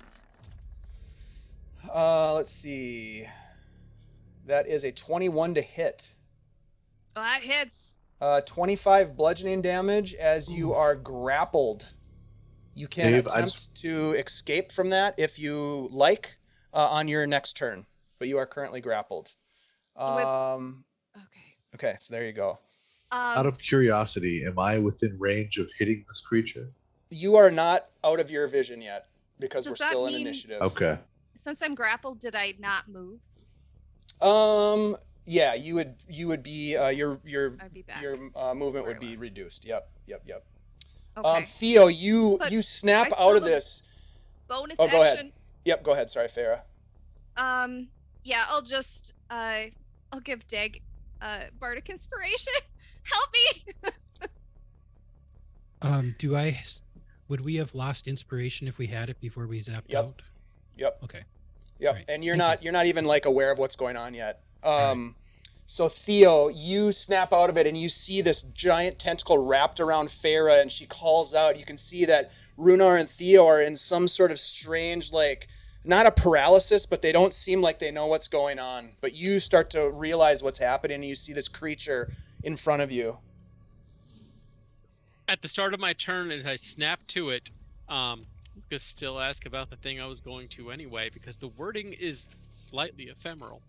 Let's see. That is a 21 to hit. Oh, that hits. 25 bludgeoning damage as you are grappled. You can Dave, attempt to escape from that if you like on your next turn, but you are currently grappled. Okay. Okay, so there you go. Out of curiosity, am I within range of hitting this creature? You are not out of your vision yet because Does we're that still in mean- initiative. Okay. Since I'm grappled, did I not move? Yeah, you would be your I'd be back. your movement where would I be was. reduced. Yep. Okay. Theo, you But snap I still out of have- this. Bonus Oh, go ahead. action. Yep, go ahead. Sorry, Farah. Yeah, I'll just I'll give Deg bardic inspiration. Help me. Would we have lost inspiration if we had it before we zapped Yep. out? Yep. Okay. Yep. Right. And you're Thank not even like aware of what's going on yet. Right. So Theo, you snap out of it and you see this giant tentacle wrapped around Farah and she calls out. You can see that Runar and Theo are in some sort of strange, like, not a paralysis, but they don't seem like they know what's going on. But you start to realize what's happening and you see this creature in front of you. At the start of my turn, as I snap to it, just still ask about the thing I was going to anyway, because the wording is slightly ephemeral.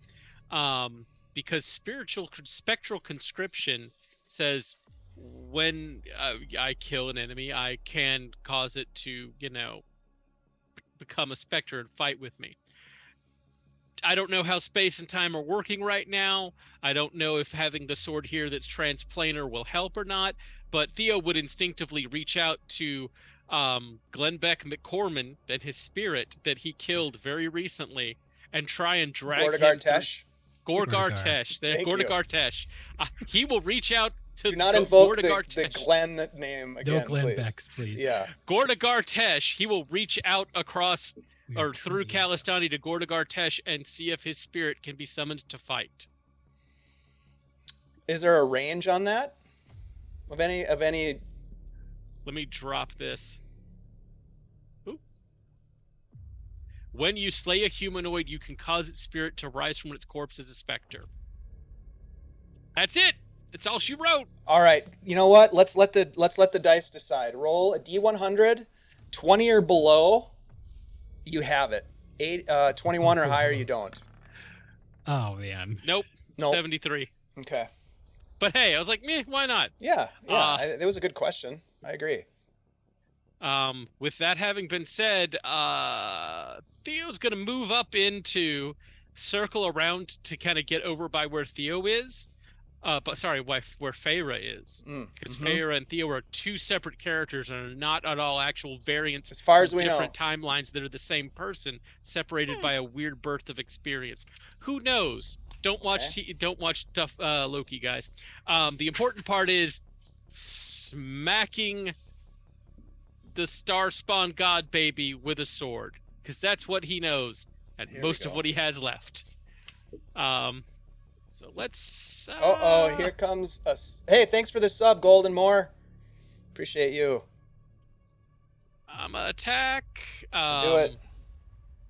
Because spectral conscription says when I kill an enemy, I can cause it to, become a specter and fight with me. I don't know how space and time are working right now. I don't know if having the sword here that's transplanar will help or not, but Theo would instinctively reach out to Glenbeck McCorman and his spirit that he killed very recently and try and drag Gordagar him through- Tesh. Gorgar Gordagar. Tesh. Thank you. Gordagar Tesh. He will reach out Do not Go- invoke Gordagar the Tesh. Glenn name again, No Glenn please. Becks, please. Yeah. Gordagar Tesh, he will reach out across We are or through trying. Kalistani to Gordagar Tesh and see if his spirit can be summoned to fight. Is there a range on that? Of any? Let me drop this. Ooh. When you slay a humanoid, you can cause its spirit to rise from its corpse as a specter. That's it. That's all she wrote. All right. You know what? Let's let the dice decide. Roll a D100, 20 or below. You have it. 21 or higher, you don't. Oh man. Nope. Nope. 73. Okay. But hey, I was like, meh, why not? Yeah. That was a good question. I agree. With that having been said, Theo's gonna move up into circle around to kind of get over by where Theo is. But sorry, where Thera is, because Thera and Theo are two separate characters and are not at all actual variants. As far as from we know. different timelines that are the same person, separated by a weird birth of experience. Who knows? Don't watch stuff, Loki, guys. The important part is smacking the Star Spawn God baby with a sword, because that's what he knows and Here we most of go. what he has left. So let's. Here comes a. Hey, thanks for the sub, Golden Moore. Appreciate you. I'm gonna attack. Do it.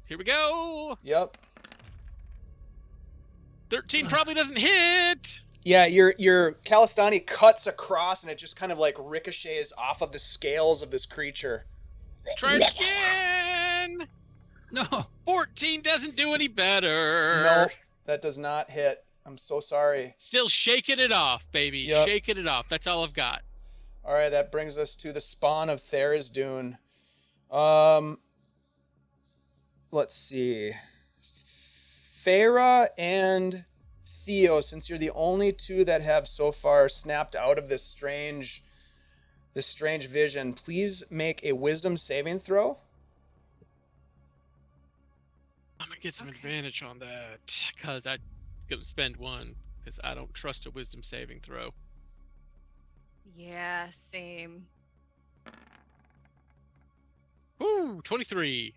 Here we go. Yep. 13 probably doesn't hit. Yeah, your Kalistani cuts across, and it just kind of like ricochets off of the scales of this creature. Try it again. No. 14 doesn't do any better. Nope, that does not hit. I'm so sorry. Still shaking it off, baby. Yep. Shaking it off. That's all I've got. All right, that brings us to the Spawn of Tharizdun. Let's see. Thera and Theo, since you're the only two that have so far snapped out of this strange vision, please make a wisdom saving throw. I'm gonna get some advantage on that because I'm gonna spend one because I don't trust a wisdom saving throw. Yeah, same. Woo, 23.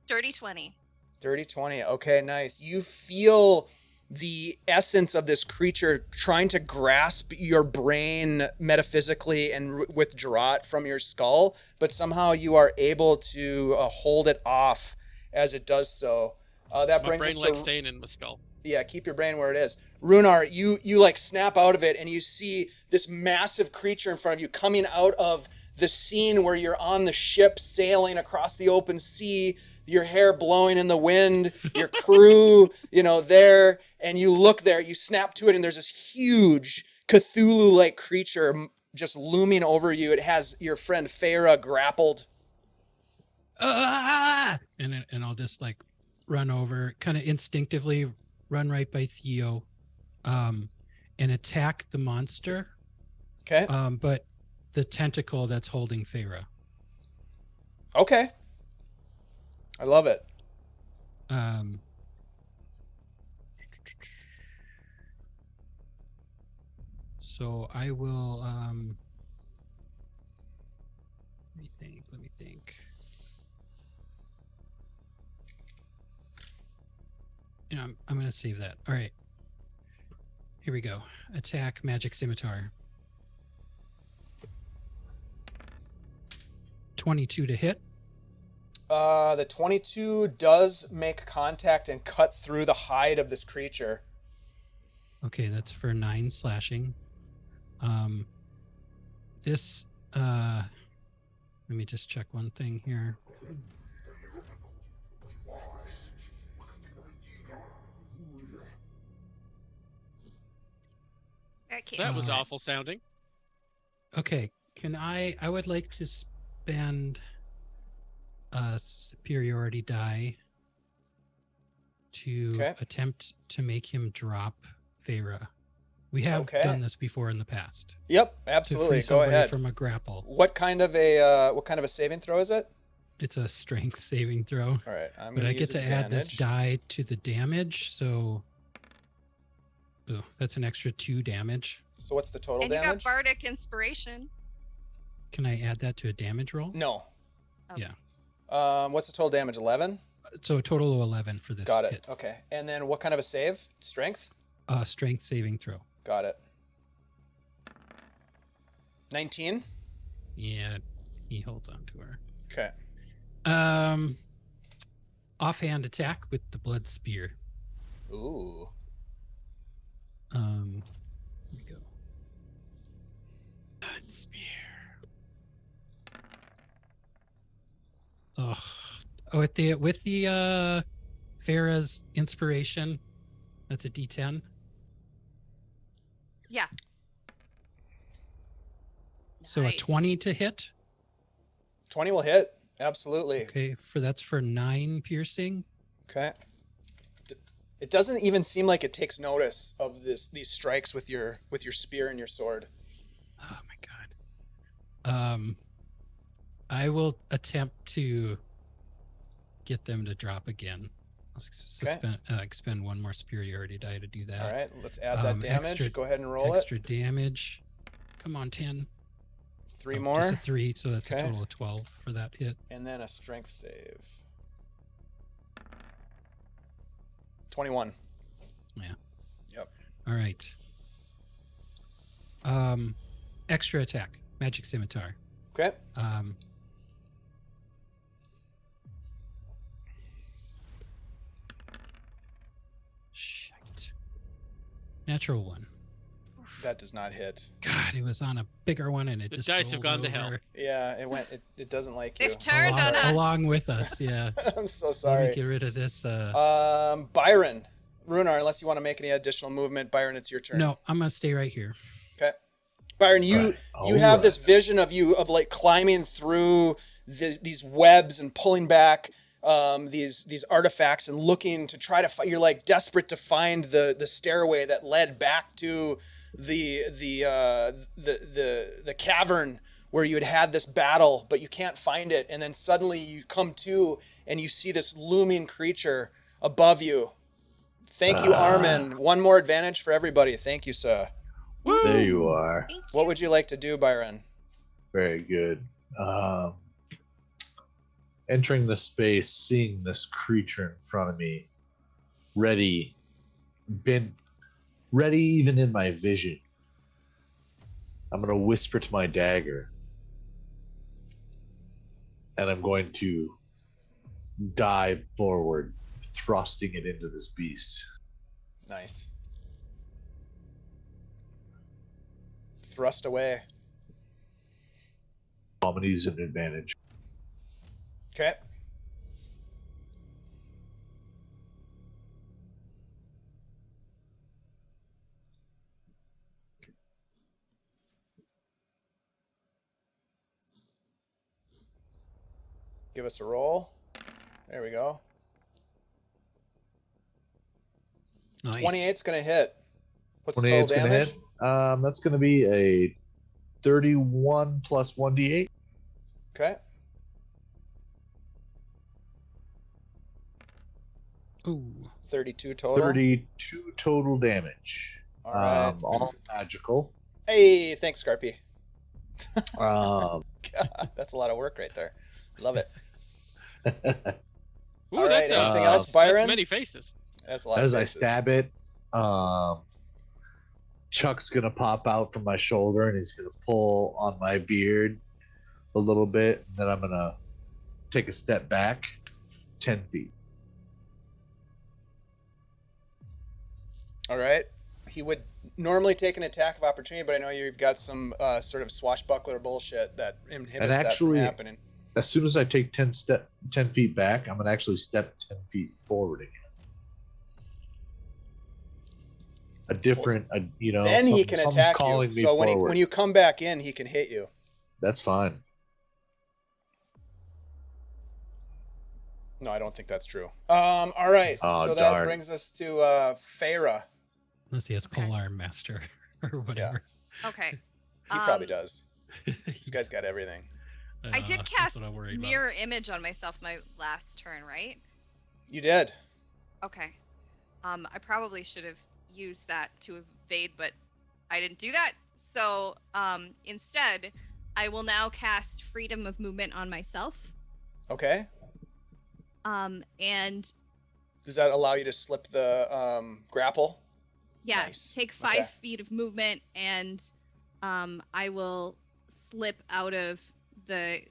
Dirty 20. Dirty 20. Okay, nice. You feel the essence of this creature trying to grasp your brain metaphysically and withdraw it from your skull, but somehow you are able to hold it off as it does so. That My brings brain us likes to... staying in my skull. Yeah, keep your brain where it is. Runar, you like snap out of it and you see this massive creature in front of you coming out of the scene where you're on the ship sailing across the open sea, your hair blowing in the wind, your crew, there, and you look there, you snap to it, and there's this huge Cthulhu-like creature just looming over you. It has your friend Thera grappled. And I'll just like run over, kind of instinctively run right by Theo, and attack the monster. Okay. But the tentacle that's holding Thera. Okay. I love it. So I will let me think. Yeah, I'm gonna save that. All right. Here we go. Attack magic scimitar. 22 to hit. The 22 does make contact and cut through the hide of this creature. Okay, that's for 9 slashing. Let me just check one thing here. That was awful sounding. Okay, I would like to spend a superiority die to attempt to make him drop Thera. We have done this before in the past. Yep, absolutely. Go ahead. From a grapple. What kind of a saving throw is it? It's a strength saving throw. All right, but I get to add this die to the damage, so that's an extra 2 damage. So what's the total And you got damage? bardic inspiration. Can I add that to a damage roll? No. Oh. Yeah. What's the total damage? 11? So a total of 11 for this Got it. hit. Okay. And then what kind of a save? Strength? Strength saving throw. Got it. 19? Yeah, he holds on to her. Okay. Offhand attack with the blood spear. Ooh. Here we go. Blood spear. Oh, with the Thera's inspiration, that's a D10. Yeah. So a Nice. 20 to hit. 20 will hit. Absolutely. Okay, that's for 9 piercing. Okay. It doesn't even seem like it takes notice of these strikes with your spear and your sword. Oh my god. I will attempt to get them to drop again. I'll expend one more superiority die to do that. All right, let's add that damage. extra- Go ahead and roll Extra damage. Come on, 10. it. 3 Oh, more. Just a 3, so that's Okay. a total of 12 for that hit. And then a strength save. 21. Yeah. Yep. All right. Extra attack. Magic scimitar. Okay. Shite. Natural 1. That does not hit. God, it was on a bigger one and it The just dice have rolled gone to hell. over Yeah, it went. It doesn't like you. They've turned on us. along with us. Yeah. I'm so Let me sorry. get rid of this. Byron, Runar, unless you want to make any additional movement, Byron, it's your turn. No, I'm gonna stay right here. Okay. Byron, you Right. you All have right. this vision of like climbing through these webs and pulling back these artifacts and looking to try to find. You're like desperate to find the stairway that led back to the cavern where you had this battle, but you can't find it. And then suddenly you come to and you see this looming creature above you. Thank you, Armin. One more advantage for everybody. Thank you, sir. There you are. Thank you. What would you like to do, Byron? Very good. Entering the space, seeing this creature in front of me, ready even in my vision. I'm going to whisper to my dagger, and I'm going to dive forward, thrusting it into this beast. Nice. Thrust away. I'm going to use an advantage. Okay. Give us a roll. There we go. Nice. 28's going to hit. What's the total 28's going to damage? hit. That's going to be a 31 plus 1d8. Okay. Ooh. 32 total. 32 total damage. All right. All magical. Hey, thanks, Scarpy. Um, God, that's a lot of work right there. Love it. Ooh, All that's, right, anything uh, else, that's Byron? many faces. That's a lot as of I faces. stab it, Chuck's gonna pop out from my shoulder and he's gonna pull on my beard a little bit, and then I'm gonna take a step back 10 feet. All right. He would normally take an attack of opportunity, but I know you've got some sort of swashbuckler bullshit that inhibits that actually- from happening. As soon as I take 10 feet back, I'm gonna actually step 10 feet forward again. Then he can something's attack you. calling me So forward. when you come back in, he can hit you. That's fine. No, I don't think that's true. All right. Oh, so that darn. brings us to Thera. Unless he has Okay. Polearm Master or whatever. Okay. He probably Um, does. This guy's got everything. I did That's cast what I worry about. mirror image on myself my last turn, right? You did. Okay. I probably should have used that to evade, but I didn't do that. So instead, I will now cast Freedom of Movement on myself. Okay. And Does that allow you to slip the grapple? yeah, Nice. take 5 Okay. feet of movement, and I will slip out of the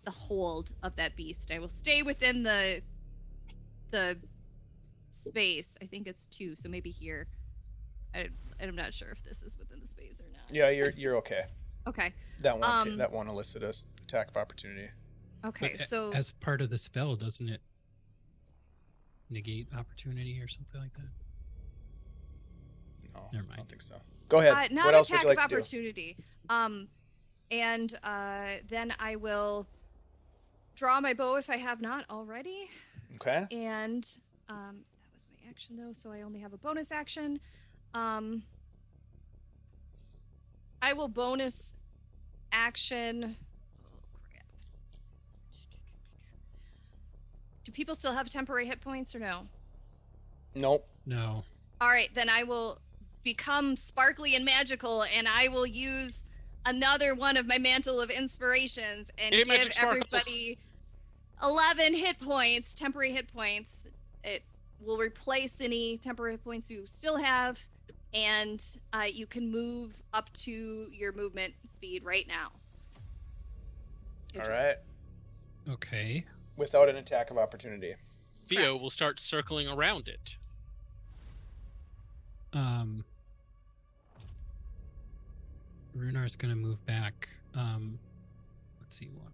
hold of that beast. I will stay within the space. I think it's 2, so maybe here. I'm not sure if this is within the space or not. Yeah, you're okay. Okay. That won't elicit a attack of opportunity. Okay, But so as part of the spell, doesn't it negate opportunity or something like that? No, Never I mind. don't think so. Go ahead. not What else would attack you like of to do? opportunity. And then I will draw my bow if I have not already. Okay. And that was my action though, so I only have a bonus action. I will bonus action. Oh crap! Do people still have temporary hit points or no? Nope. No. All right, then I will become sparkly and magical, and I will use another one of my Mantle of Inspirations and Hey, give magic sparkles. everybody 11 hit points, temporary hit points. It will replace any temporary hit points you still have, and you can move up to your movement speed right now. All right. Okay. Without an attack of opportunity. Theo Correct. will start circling around it. Runar's gonna move back. Let's see what.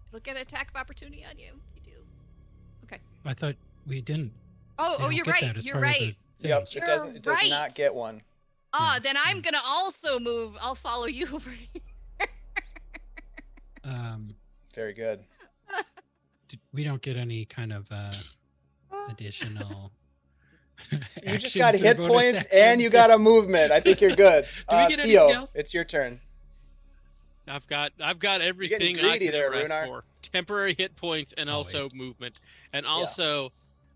It'll get an attack of opportunity on you. You do. Okay. I thought we didn't. Oh, they don't you're get right. that as You're part of the right. thing. Yep. You're It does not right. get one. Ah, Yeah, then I'm yeah. gonna also move. I'll follow you over here. Very good. We don't get any kind of additional. You just actions got or hit bonus points and you actions. got a movement. I think you're good. Do we get anything Theo, else? it's your turn. I've got everything I greedy could there, ever ask Runar. for. Temporary hit points and also Always. movement. And also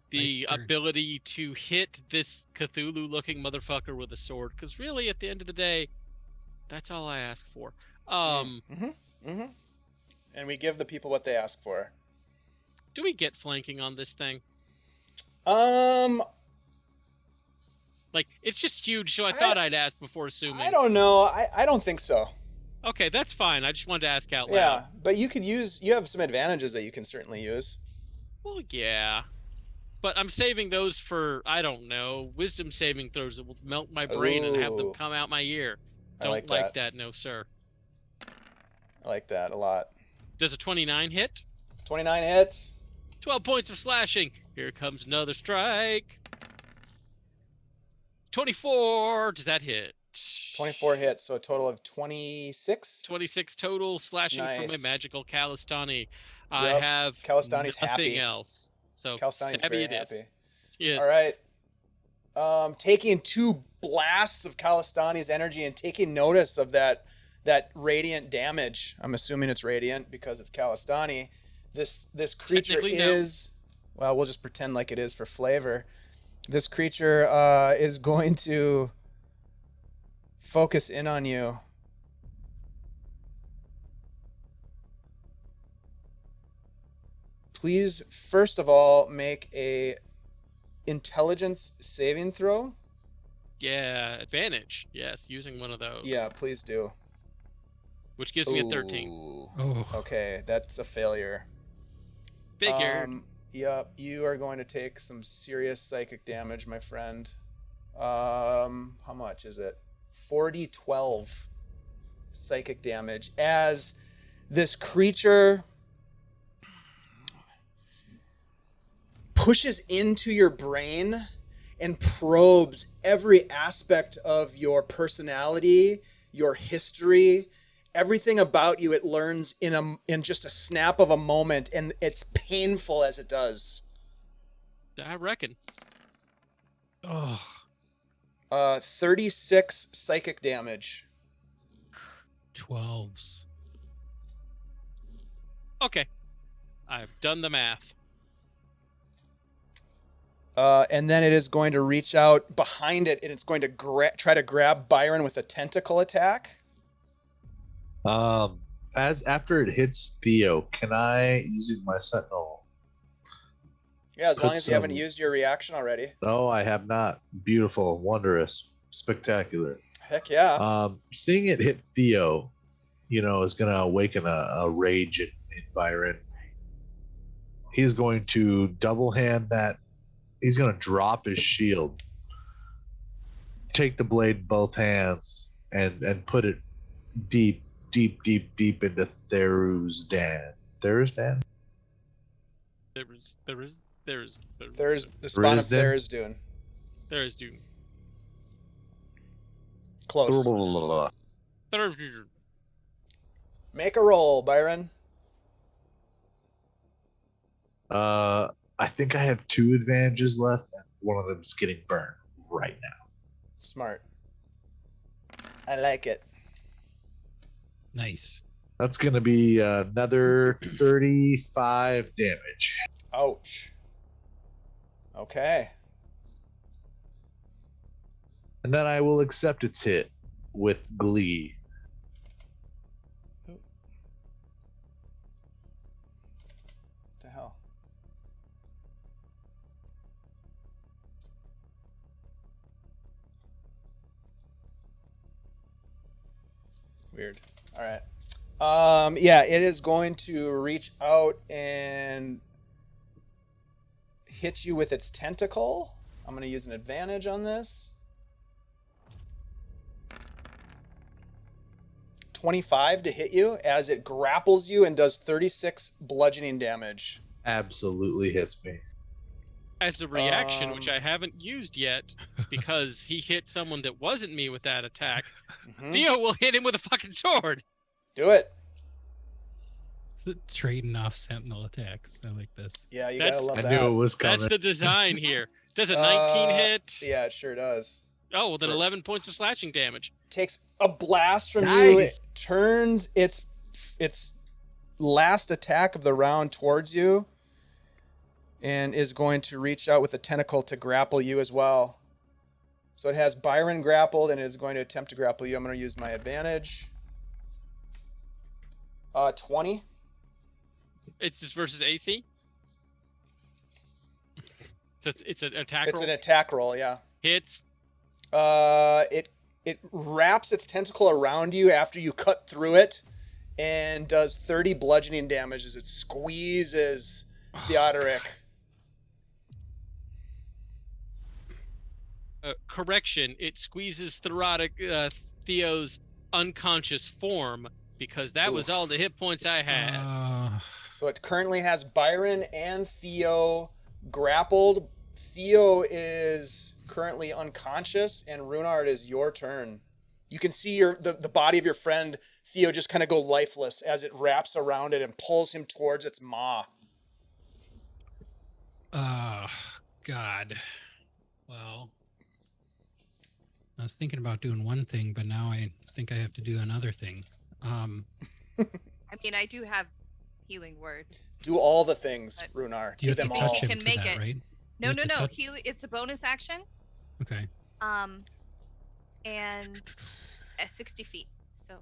the Nice turn. ability to hit this Cthulhu-looking motherfucker with a sword. Because really, at the end of the day, that's all I ask for. And we give the people what they ask for. Do we get flanking on this thing? Like, it's just huge, so I thought I'd ask before assuming. I don't know. I don't think so. Okay, that's fine. I just wanted to ask out loud. Yeah, but you have some advantages that you can certainly use. Well, yeah. But I'm saving those for, I don't know, wisdom saving throws that will melt my brain and have them Ooh. come out my ear. I Don't like that. no sir. I like that a lot. Does a 29 hit? 29 hits. 12 points of slashing. Here comes another strike. 24. Does that hit? 24 hits, so a total of 26. 26 total slashing from my Nice. magical Calistani. I Yep. have Calistani's nothing happy. else. So Calistani's stabby very it is. happy. Yes. All right. Taking 2 blasts of Calistani's energy and taking notice of that radiant damage. I'm assuming it's radiant because it's Calistani. This creature Technically, no. is, well, we'll just pretend like it is for flavor. This creature is going to focus in on you. Please, first of all, make a intelligence saving throw. Yeah, advantage. Yes, using one of those. Yeah, please do. Which gives me a 13. Ooh. Oh. Okay, that's a failure. Figured. Yep, you are going to take some serious psychic damage, my friend. How much is it? 40-12 psychic damage as this creature pushes into your brain and probes every aspect of your personality, your history, everything about you. It learns in just a snap of a moment, and it's painful as it does. I reckon. Oh. 36 psychic damage. 12s. Okay. I've done the math. And then it is going to reach out behind it, and it's going to try to grab Byron with a tentacle attack. As after it hits Theo, can I, using my Sentinel? Yeah, as long as you haven't some- used your reaction already. No, I have not. Beautiful, wondrous, spectacular. Heck yeah. Seeing it hit Theo, is going to awaken a rage in Byron. He's going to double hand that. He's going to drop his shield, take the blade in both hands, and put it deep into Tharizdun. Tharizdun? There's the Spawn of Tharizdun? Tharizdun. Tharizdun. Close. Make a roll, Byron. I think I have 2 advantages left, and one of them's getting burned right now. Smart. I like it. Nice. That's going to be another 35 damage. Ouch. Okay. And then I will accept its hit with glee. What the hell? Weird. All right. Yeah, it is going to reach out and hit you with its tentacle. I'm going to use an advantage on this. 25 to hit you as it grapples you and does 36 bludgeoning damage. Absolutely hits me. As a reaction, which I haven't used yet, because he hit someone that wasn't me with that attack, Theo will hit him with a fucking sword. Do it. So trading off sentinel attacks. I like this. Yeah, you That's- gotta love I that. knew it was coming. That's the design here. Does a 19 hit? Yeah, it sure does. Oh, well then 11 points of slashing damage. Takes a blast from you. It Nice. turns its last attack of the round towards you, and is going to reach out with a tentacle to grapple you as well. So it has Byron grappled, and it is going to attempt to grapple you. I'm going to use my advantage. 20. It's just versus AC. So it's an attack It's roll. an attack roll, yeah. Hits. It wraps its tentacle around you after you cut through it, and does 30 bludgeoning damage as it squeezes Theodoric. Correction, it squeezes Theo's unconscious form, because that was all the hit points I had. So it currently has Byron and Theo grappled. Theo is currently unconscious, and Runar, it is your turn. You can see the body of your friend Theo just kind of go lifeless as it wraps around it and pulls him towards its maw. God. Well, I was thinking about doing one thing, but now I think I have to do another thing. I mean, I do have healing word. Do all the things, But- Runar. Do you Do have them to all. touch him Can for make that, it. right? No, You no, have to no. touch- It's a bonus action. Okay. And at 60 feet. So,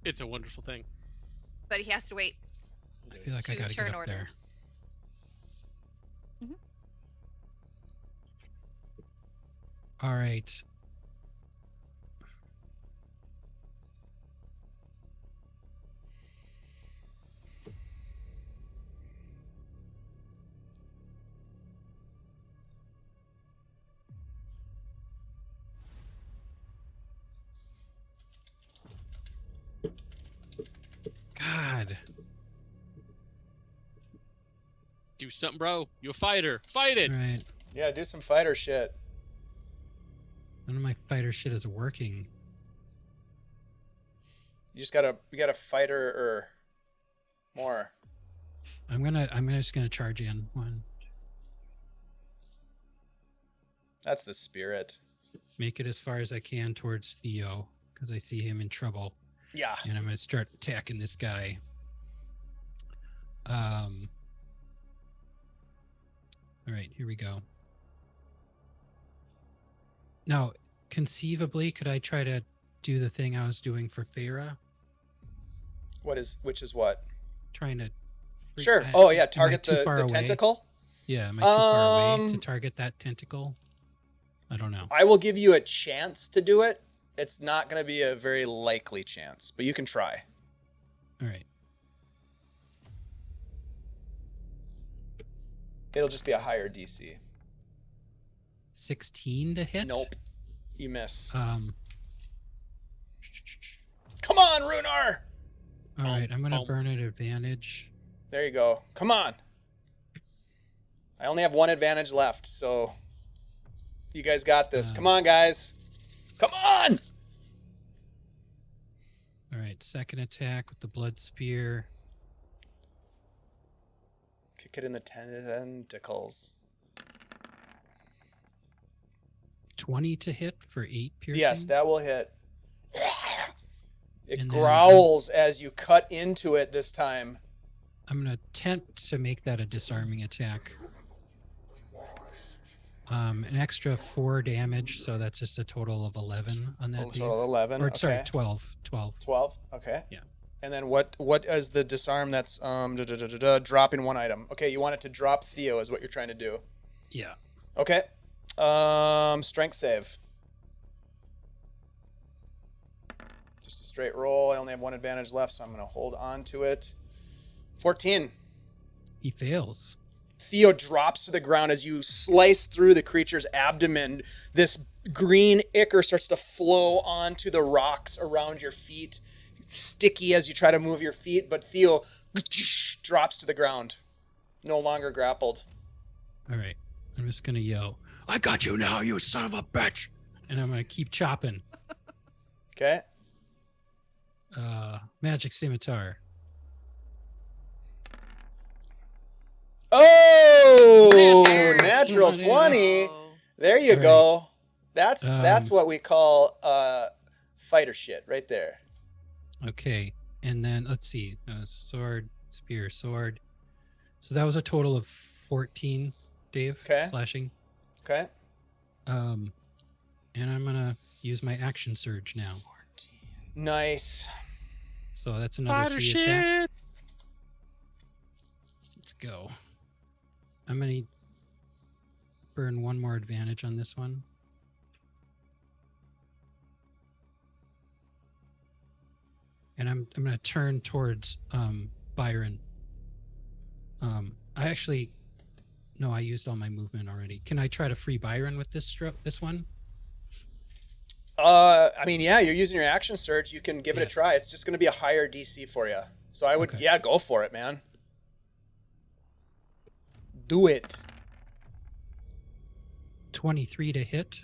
It's a wonderful thing. but he has to wait I feel like I 2 gotta turn get up there. orders. All right. God. Do something, bro. You a fighter. Fight it. All right. Yeah, do some fighter shit. None of my fighter shit is working. You gotta fighter or more. I'm just gonna charge in one. That's the spirit. Make it as far as I can towards Theo, because I see him in trouble. Yeah. And I'm gonna start attacking this guy. All right, here we go. Now, conceivably, could I try to do the thing I was doing for Thera? Which is what? Trying to. Sure. Oh yeah, Am I target too the far away? tentacle. Yeah, am I too far away to target that tentacle? I don't know. I will give you a chance to do it. It's not going to be a very likely chance, but you can try. All right. It'll just be a higher DC. 16 to hit? Nope. You miss. Um. Come on, Runar! All right, I'm gonna burn at advantage. There you go. Come on. I only have one advantage left, so you guys got this. Come on, guys. Come on! All right, second attack with the blood spear. Kick it in the tentacles. 20 to hit for 8 piercing. Yes, that will hit. It And then growls as you cut into it this time. I'm gonna attempt to make that a disarming attack. An extra 4 damage, so that's just a total of 11 on that. Total of 11. Or okay. sorry, 12. 12. Okay. Yeah. And then what is the disarm? That's dropping one item. Okay, you want it to drop Theo is what you're trying to do. Yeah. Okay. Strength save. Just a straight roll. I only have one advantage left, so I'm going to hold on to it. 14. He fails. Theo drops to the ground as you slice through the creature's abdomen. This green ichor starts to flow onto the rocks around your feet. It's sticky as you try to move your feet, but Theo drops to the ground. No longer grappled. All right. I'm just going to yell, "I got you now, you son of a bitch!" And I'm going to keep chopping. Okay. Magic Scimitar. Oh, Natural natural 20. 20. There you All go. That's what we call fighter shit right there. Okay. And then, let's see. Sword, spear, sword. So that was a total of 14, Dave. Okay. Slashing. Okay. And I'm going to use my action surge now. Nice. So that's another Fighter 3 attacks. shit. Let's go. I'm going to burn one more advantage on this one. And I'm going to turn towards Byron. I actually no, I used all my movement already. Can I try to free Byron with this one? I mean, yeah, you're using your action surge. You can give it Yeah. a try. It's just going to be a higher DC for you. So I would, Okay. yeah, go for it, man. Do it. 23 to hit.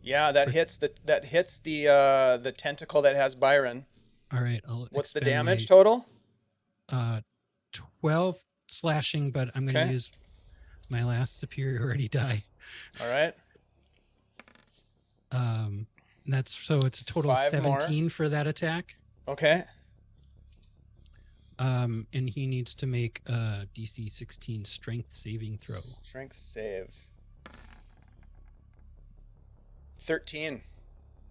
Yeah, that hits the tentacle that has Byron. All right. What's the expend damage my, total? 12 slashing, but I'm going to Okay. use my last superiority die. All right. It's a total of 5 more. 17 for that attack. Okay. And he needs to make a DC 16 strength saving throw. Strength save. 13.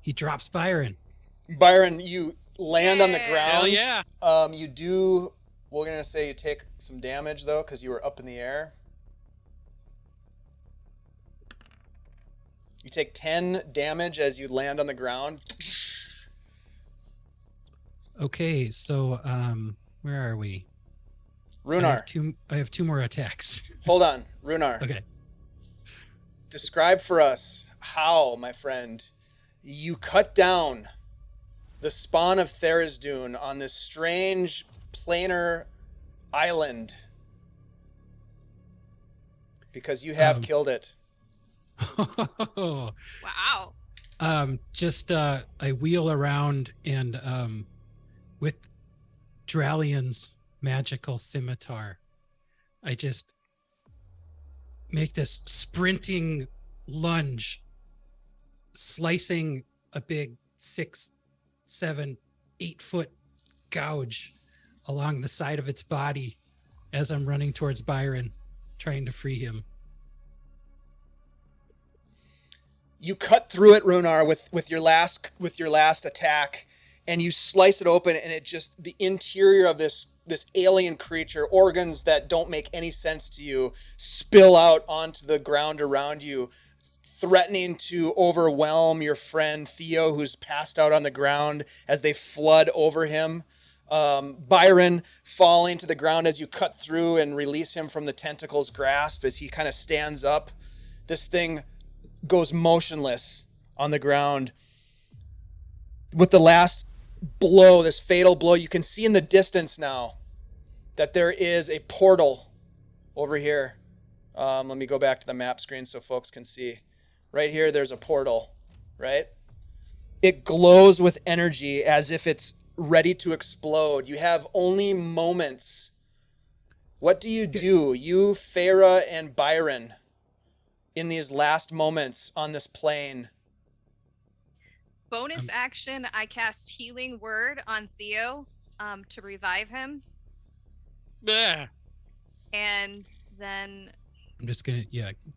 He drops Byron. Byron, you land on the Yeah. ground. Hell yeah. You do. We're gonna say you take some damage though, because you were up in the air. You take 10 damage as you land on the ground. Okay, so where are we? Runar, I have two more attacks. hold on. Runar, Okay. describe for us how, my friend, you cut down the Spawn of Tharizdun on this strange planar island. Because you have killed it. Wow. I wheel around and with Dralian's magical scimitar, I just make this sprinting lunge, slicing a big 6, 7, 8 foot gouge along the side of its body as I'm running towards Byron, trying to free him. You cut through it, Runar, with your last attack, and you slice it open, and it just, the interior of this alien creature, organs that don't make any sense to you, spill out onto the ground around you, threatening to overwhelm your friend Theo, who's passed out on the ground as they flood over him. Byron falling to the ground as you cut through and release him from the tentacle's grasp as he kind of stands up. This thing goes motionless on the ground. With the last blow, this fatal blow, you can see in the distance now that there is a portal over here. Let me go back to the map screen so folks can see. Right here, there's a portal, right? It glows with energy as if it's ready to explode. You have only moments. What do? You, Thera, and Byron, in these last moments on this plane? Bonus action, I cast Healing Word on Theo to revive him. Bleh. And then I'm just gonna,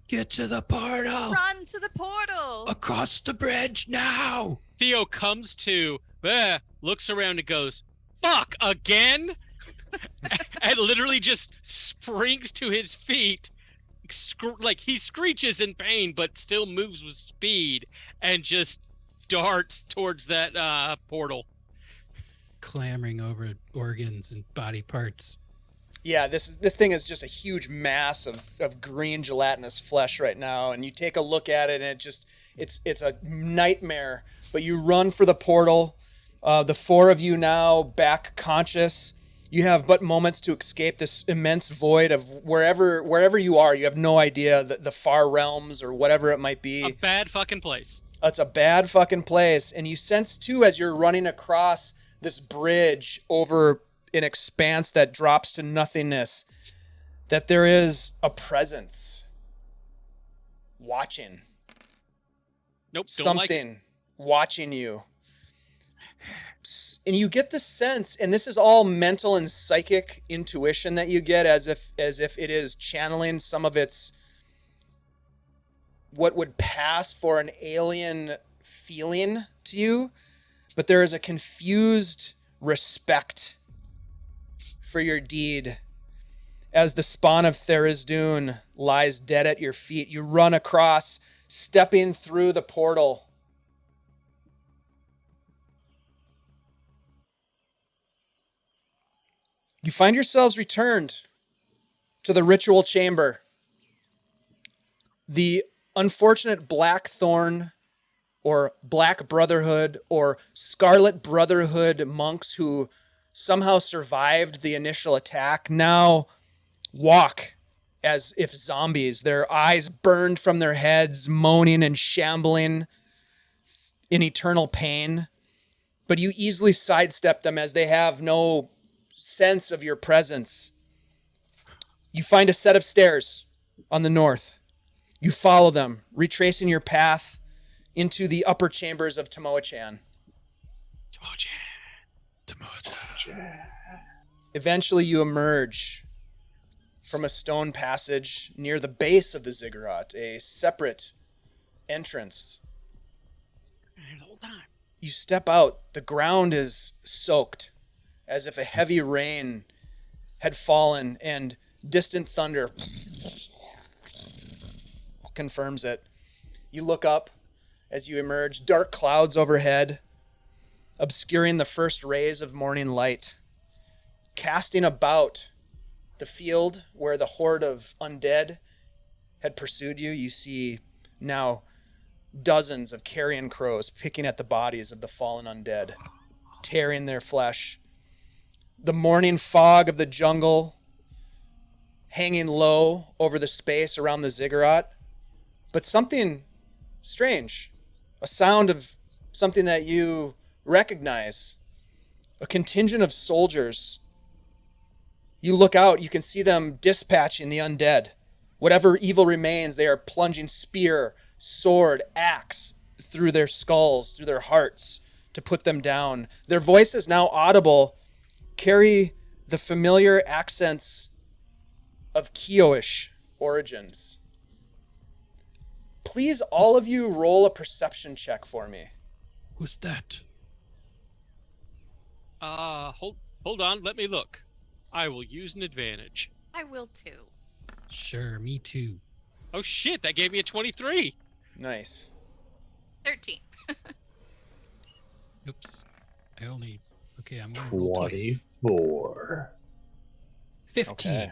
get to the portal. Run to the portal. Across the bridge now. Theo comes to, looks around and goes, "Fuck again!" and literally just springs to his feet, like he screeches in pain, but still moves with speed and just darts towards that portal, clambering over organs and body parts. Yeah, this thing is just a huge mass of green gelatinous flesh right now, and you take a look at it, and it's a nightmare. But you run for the portal. The four of you now back conscious. You have but moments to escape this immense void of wherever you are. You have no idea the far realms or whatever it might be. A bad fucking place. It's a bad fucking place, and you sense too as you're running across this bridge over an expanse that drops to nothingness, that there is a presence watching. Nope. Something watching you. And you get the sense, and this is all mental and psychic intuition that you get, as if it is channeling some of its what would pass for an alien feeling to you, but there is a confused respect for your deed. As the Spawn of Tharizdun lies dead at your feet, you run across, stepping through the portal. You find yourselves returned to the ritual chamber. The unfortunate Blackthorne or Black Brotherhood or Scarlet Brotherhood monks who somehow survived the initial attack now walk as if zombies, their eyes burned from their heads, moaning and shambling in eternal pain. But you easily sidestep them as they have no sense of your presence. You find a set of stairs on the north. You follow them, retracing your path into the upper chambers of Tomoa-chan. Eventually you emerge from a stone passage near the base of the ziggurat, a separate entrance. Hold on. You step out. The ground is soaked as if a heavy rain had fallen, and distant thunder confirms it. You look up as you emerge, dark clouds overhead, obscuring the first rays of morning light. Casting about the field where the horde of undead had pursued you, you see now dozens of carrion crows picking at the bodies of the fallen undead, tearing their flesh. The morning fog of the jungle hanging low over the space around the ziggurat. But something strange, a sound of something that you recognize, a contingent of soldiers. You look out, you can see them dispatching the undead. Whatever evil remains, they are plunging spear, sword, axe through their skulls, through their hearts to put them down. Their voices, now audible, carry the familiar accents of Kioish origins. Please, all of you, roll a perception check for me. Who's that? Hold on, let me look. I will use an advantage. I will too. Sure, me too. Oh shit, that gave me a 23. Nice. 13. Oops. I only. Okay, I'm gonna roll twice. 24. 15. Okay.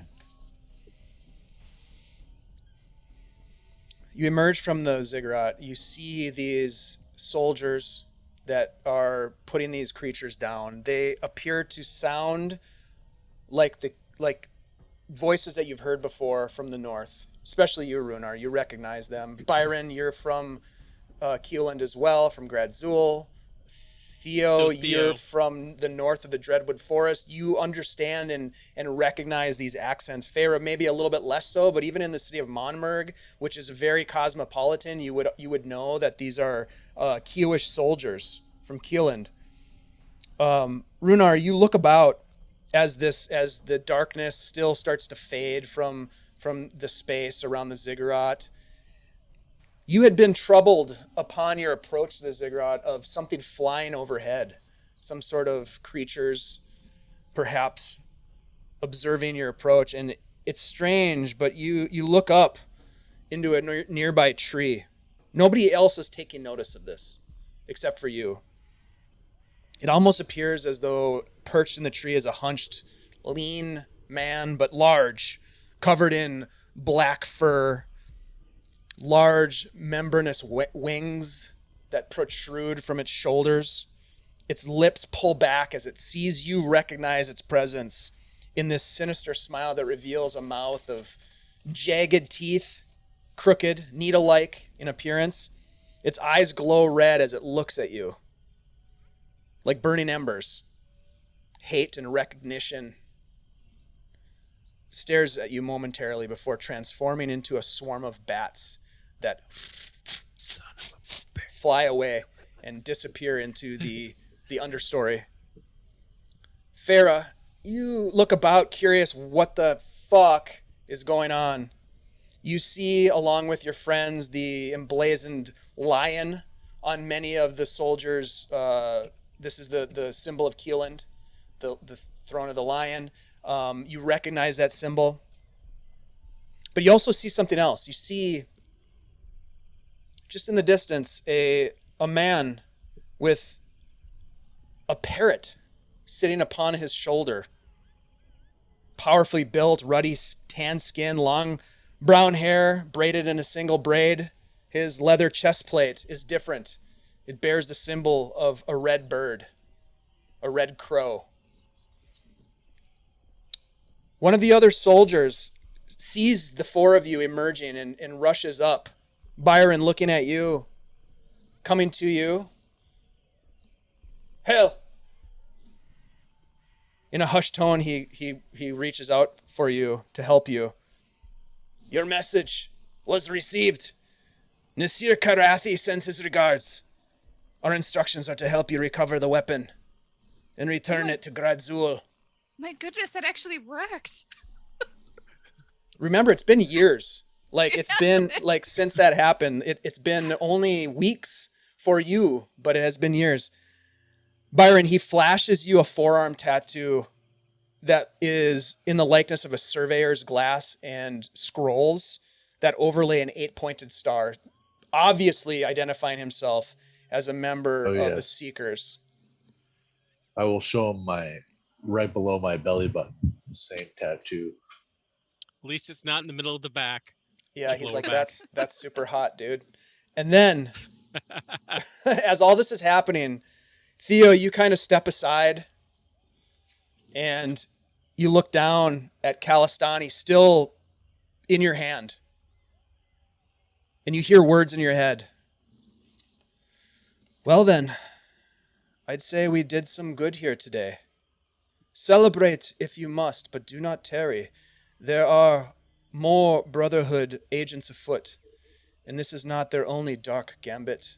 You emerge from the ziggurat. You see these soldiers that are putting these creatures down. They appear to sound like voices that you've heard before from the north, especially you, Runar. You recognize them. Byron, you're from Keeland as well, from Gradzul. Theo, So Theo. you're from the north of the Dreadwood Forest. You understand and recognize these accents. Thera, maybe a little bit less so, but even in the city of Monmerg, which is very cosmopolitan, you would know that these are Kiewish soldiers from Keeland. Runar, you look about as the darkness still starts to fade from the space around the ziggurat. You had been troubled upon your approach to the ziggurat of something flying overhead, some sort of creatures perhaps observing your approach. And it's strange, but you look up into a nearby tree. Nobody else is taking notice of this except for you. It almost appears as though perched in the tree is a hunched, lean man, but large, covered in black fur, large membranous wings that protrude from its shoulders. Its lips pull back as it sees you recognize its presence in this sinister smile that reveals a mouth of jagged teeth, crooked, needle-like in appearance. Its eyes glow red as it looks at you, like burning embers. Hate and recognition. Stares at you momentarily before transforming into a swarm of bats that fly away and disappear into the understory. Thera, you look about curious what the fuck is going on. You see, along with your friends, the emblazoned lion on many of the soldiers. This is the symbol of Keeland, the throne of the lion. You recognize that symbol. But you also see something else. You see, just in the distance, a man with a parrot sitting upon his shoulder. Powerfully built, ruddy tan skin, long brown hair braided in a single braid. His leather chest plate is different. It bears the symbol of a red bird, a red crow. One of the other soldiers sees the four of you emerging and rushes up. Byron, looking at you, coming to you. Hail! In a hushed tone, he reaches out for you to help you. Your message was received. Nasir Karathi sends his regards. Our instructions are to help you recover the weapon and return it to Gradzul. My goodness, that actually worked. Remember, it's been years. It's been since that happened. It's been only weeks for you, but it has been years. Byron, he flashes you a forearm tattoo that is in the likeness of a surveyor's glass and scrolls that overlay an 8-pointed star, obviously identifying himself as a member of the Seekers. I will show him right below my belly button, the same tattoo. At least it's not in the middle of the back. Yeah, he's Lower like, back. that's super hot, dude. And then, as all this is happening, Theo, you kind of step aside and you look down at Kalistani still in your hand. And you hear words in your head. Well then, I'd say we did some good here today. Celebrate if you must, but do not tarry. There are more Brotherhood agents afoot, and this is not their only dark gambit.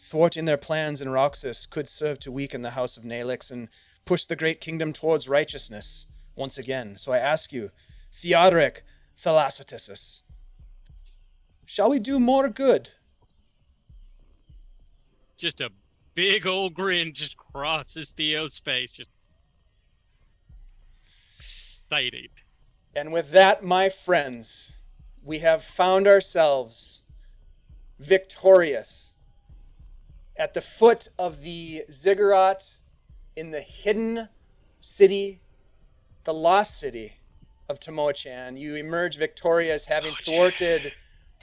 Thwarting their plans in Roxas could serve to weaken the House of Nalix and push the great kingdom towards righteousness once again. So I ask you, Theodoric Thalassatisus, shall we do more good? Just a big old grin just crosses Theo's face. Just excited. And with that, my friends, we have found ourselves victorious at the foot of the ziggurat in the hidden city, the lost city of Tomoe-chan. You emerge victorious, having thwarted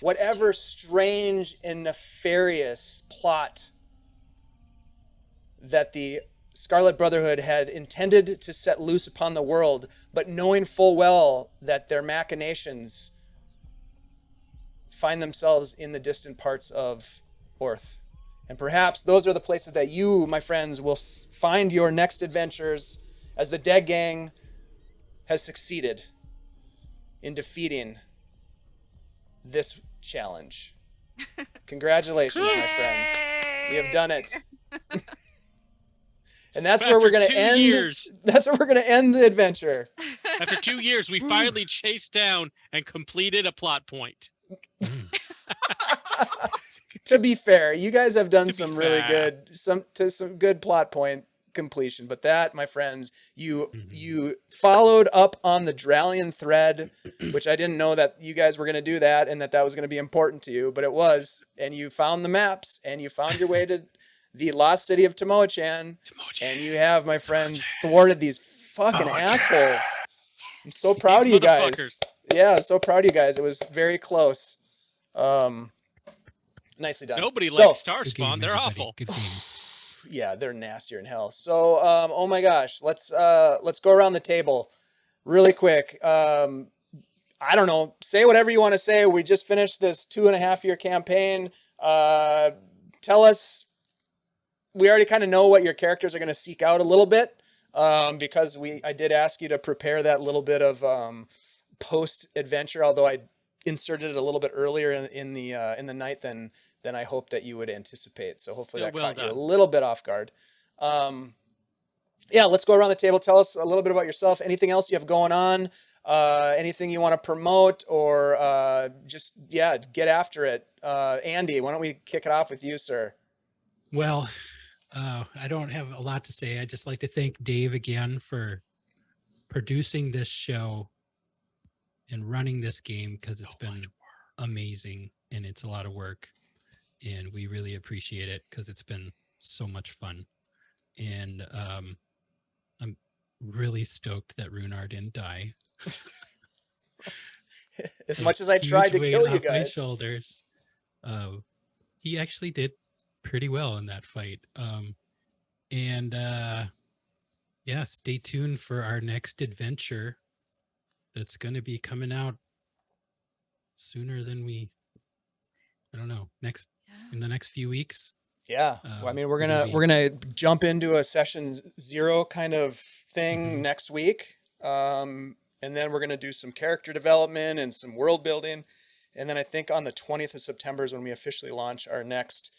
whatever strange and nefarious plot that the Scarlet Brotherhood had intended to set loose upon the world, but knowing full well that their machinations find themselves in the distant parts of Orth. And perhaps those are the places that you, my friends, will find your next adventures as the Deg Gang has succeeded in defeating this challenge. Congratulations, my friends. We have done it. And that's where we're going to end. That's where we're going to end the adventure. After 2 years, we finally chased down and completed a plot point. To be fair, you guys have done some really good, some good plot point completion. But that, my friends, you followed up on the Dralian thread, which I didn't know that you guys were going to do that and that was going to be important to you, but it was. And you found the maps and you found your way to the lost city of Tomoe-chan, and you have, my friends, thwarted these fucking assholes. I'm so proud of you guys. Yeah, so proud of you guys. It was very close. Nicely done. Nobody likes Starspawn. They're awful. Good game. Yeah, they're nastier than hell. So, oh my gosh, let's go around the table really quick. I don't know. Say whatever you want to say. We just finished this 2.5-year campaign. Tell us. We already kind of know what your characters are going to seek out a little bit, because I did ask you to prepare that little bit of post-adventure, although I inserted it a little bit earlier in the night than I hoped that you would anticipate. So hopefully that caught you a little bit off guard. Yeah, let's go around the table. Tell us a little bit about yourself. Anything else you have going on? Anything you want to promote, or just get after it. Andy, why don't we kick it off with you, sir? Well, I don't have a lot to say. I'd just like to thank Dave again for producing this show and running this game, because it's been amazing and it's a lot of work, and we really appreciate it because it's been so much fun. And I'm really stoked that Runar didn't die. As much as I tried to kill you guys. My shoulders. He actually did pretty well in that fight. Stay tuned for our next adventure that's going to be coming out sooner than in the next few weeks. Yeah. Well, I mean, we're gonna jump into a session 0 kind of thing next week. And then we're gonna do some character development and some world building. And then I think on the 20th of September is when we officially launch our next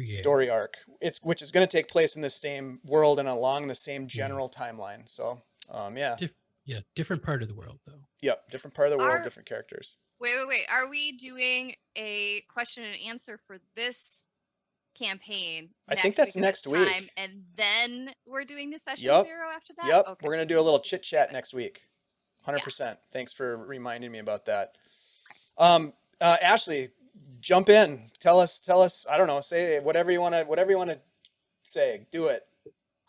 story arc. Which is going to take place in the same world and along the same general timeline. So, different part of the world though. Yep, different part of the world, different characters. Wait. Are we doing a question and answer for this campaign? I think that's next week. And then we're doing the session 0 after that? Yep. Okay. We're going to do a little chit chat next week. 100%. Yeah. Thanks for reminding me about that. Ashley, jump in. Tell us, I don't know, say whatever you want to say. Do it.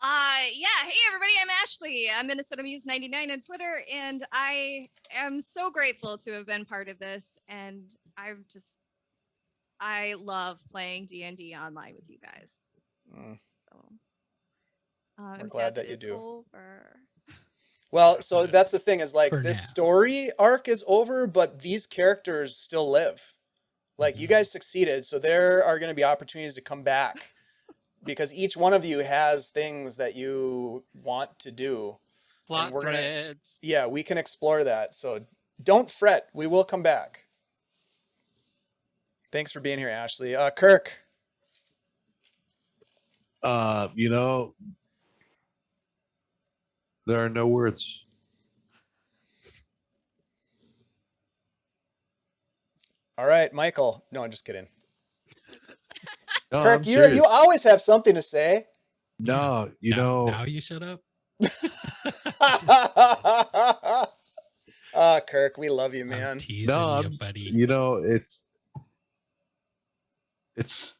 Hey everybody, I'm Ashley. I'm Minnesota Muse 99 on Twitter, and I am so grateful to have been part of this, and I love playing D&D online with you guys. So I'm glad that you do. Over. Well, so that's the thing, is like this story arc is over, but these characters still live. Like you guys succeeded, so there are going to be opportunities to come back. Because each one of you has things that you want to do. Plot threads. Yeah, we can explore that. So don't fret. We will come back. Thanks for being here, Ashley. Kirk. There are no words. All right, Michael. No, I'm just kidding. No, Kirk, I'm you serious. always have something to say. No, you now, know, now you shut up. Kirk, we love you, I'm man. teasing no, you, I'm, buddy. you know, it's it's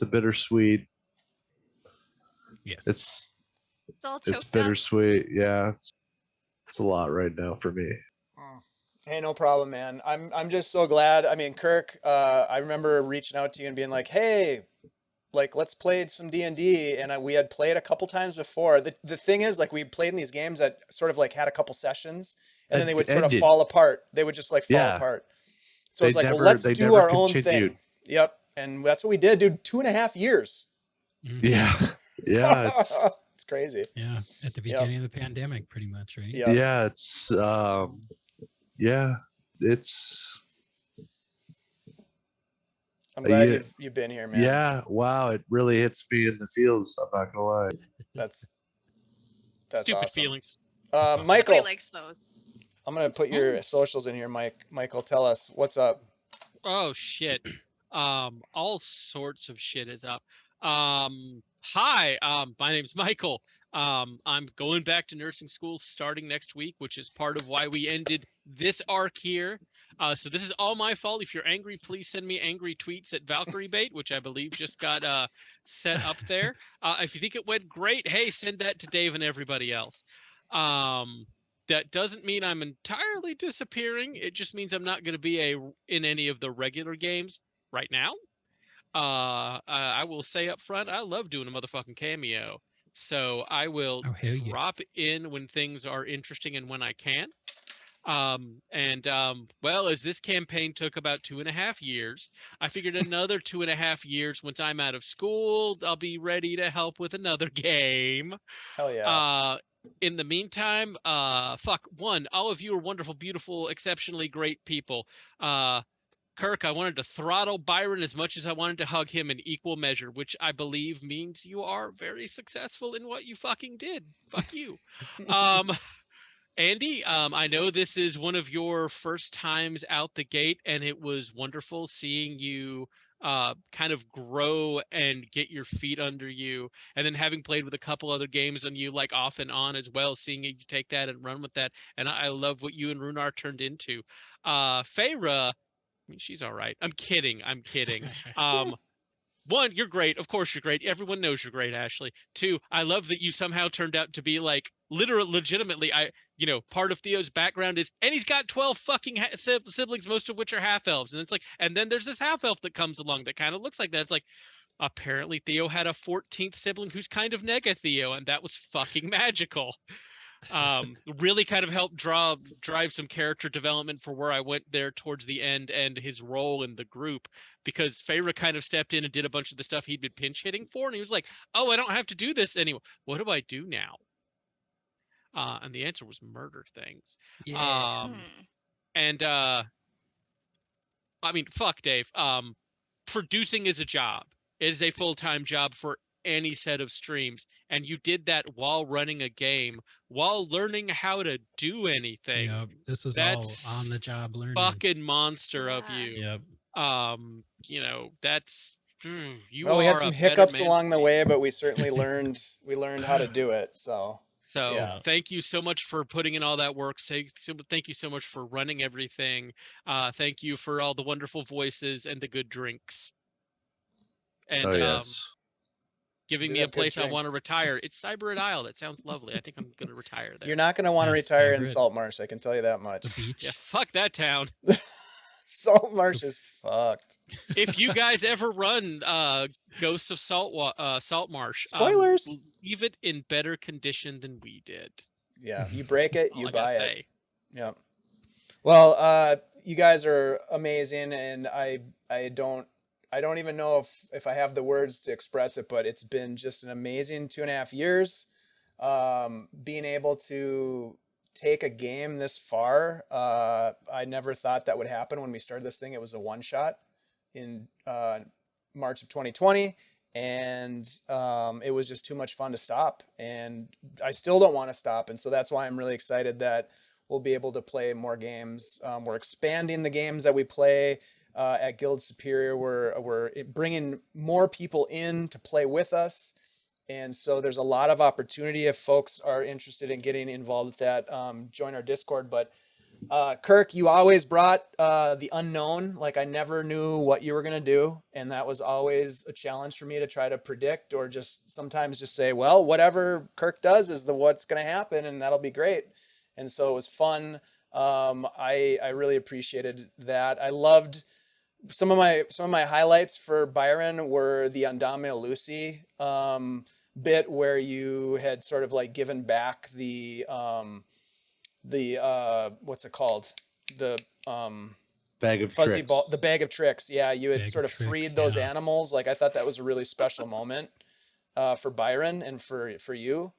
a bittersweet. Yes. It's all It's choked up. bittersweet. Yeah, it's a lot right now for me. Hey, no problem, man. I'm just so glad. I mean, Kirk, I remember reaching out to you and being like, "Hey, like let's play some D&D," and we had played a couple times before. The thing is, like, we played in these games that sort of like had a couple sessions, and then they would sort of Ended. fall apart. They would just like fall Yeah. apart. So it's like, well, They let's do never our own continued. thing. Yep, and that's what we did, dude. 2.5 years. Mhm. Yeah, yeah, It's crazy. Yeah. At the beginning of the pandemic, pretty much, right? Yeah. yeah, yeah, it's I'm glad Yeah. you've been here, man. yeah. Wow, it really hits me in the feels. I'm not gonna lie. That's Stupid awesome. feelings. awesome. Michael, Nobody likes those. I'm gonna put your socials in here, Mike. Michael, tell us what's up. Oh shit. All sorts of shit is up. Hi, my name's Michael. I'm going back to nursing school starting next week, which is part of why we ended this arc here. So this is all my fault. If you're angry, please send me angry tweets at Valkyrie Bait, which I believe just got set up there. If you think it went great, hey, send that to Dave and everybody else. That doesn't mean I'm entirely disappearing. It just means I'm not going to be in any of the regular games right now. I will say up front, I love doing a motherfucking cameo. So I will Oh, hell yeah. drop in when things are interesting and when I can. Well, as this campaign took about 2.5 years, I figured another 2.5 years once I'm out of school, I'll be ready to help with another game. Hell yeah. In the meantime, all of you are wonderful, beautiful, exceptionally great people. Kirk, I wanted to throttle Byron as much as I wanted to hug him in equal measure, which I believe means you are very successful in what you fucking did. Fuck you. Andy, I know this is one of your first times out the gate, and it was wonderful seeing you kind of grow and get your feet under you, and then having played with a couple other games on you, like off and on as well, seeing you take that and run with that. And I love what you and Runar turned into. Thera, I mean, she's all right. I'm kidding. One, you're great. Of course you're great. Everyone knows you're great, Ashley. Two, I love that you somehow turned out to be like legitimately, part of Theo's background is, and he's got 12 fucking siblings, most of which are half elves. And it's like, and then there's this half elf that comes along that kind of looks like that. It's like, apparently Theo had a 14th sibling who's kind of nega Theo, and that was fucking magical. Really kind of helped drive some character development for where I went there towards the end and his role in the group, because Feyre kind of stepped in and did a bunch of the stuff he'd been pinch hitting for, and he was like, oh, I don't have to do this anymore. What do I do now? And the answer was murder things. Yeah. And I mean, fuck, Dave. Producing is a job. It is a full-time job for any set of streams, and you did that while running a game, while learning how to do anything. Yep. This was That's all on the job learning. fucking monster of Yeah. you. Yep. That's you Well, are we had a some better hiccups man along for the me. way, but we certainly learned how to do it. So So yeah. thank you so much for putting in all that work. Thank you so much for running everything. Thank you for all the wonderful voices and the good drinks. And Oh yes. giving Do me a have good place I want to drinks. retire. It's Cyber at Isle. That sounds lovely. I think I'm gonna retire there. You're not going to want to Yes, retire I in read. Saltmarsh. I can tell you that much. The beach. Yeah, fuck that town. Saltmarsh is fucked. If you guys ever run Ghosts of Saltmarsh, Spoilers. leave it in better condition than we did. Yeah, you break it, All you I gotta buy it. say. Yeah. Well, you guys are amazing, and I don't even know if I have the words to express it, but it's been just an amazing 2.5 years. Being able to take a game this far, I never thought that would happen when we started this thing. It was a one shot in March of 2020. And it was just too much fun to stop, and I still don't want to stop. And so that's why I'm really excited that we'll be able to play more games. We're expanding the games that we play at Guild Superior. We're bringing more people in to play with us. And so there's a lot of opportunity if folks are interested in getting involved with that. Join our Discord. But Kirk, you always brought the unknown. Like, I never knew what you were going to do. And that was always a challenge for me to try to predict, or just sometimes just say, well, whatever Kirk does is what's going to happen, and that'll be great. And so it was fun. I really appreciated that. I loved some of my highlights for Byron were the Andame Lucy bit where you had sort of like given back the what's it called? The Bag of fuzzy tricks. ball, the bag of tricks. Yeah, you had Bag sort of of freed tricks, those yeah. animals. Like, I thought that was a really special moment for Byron and for you.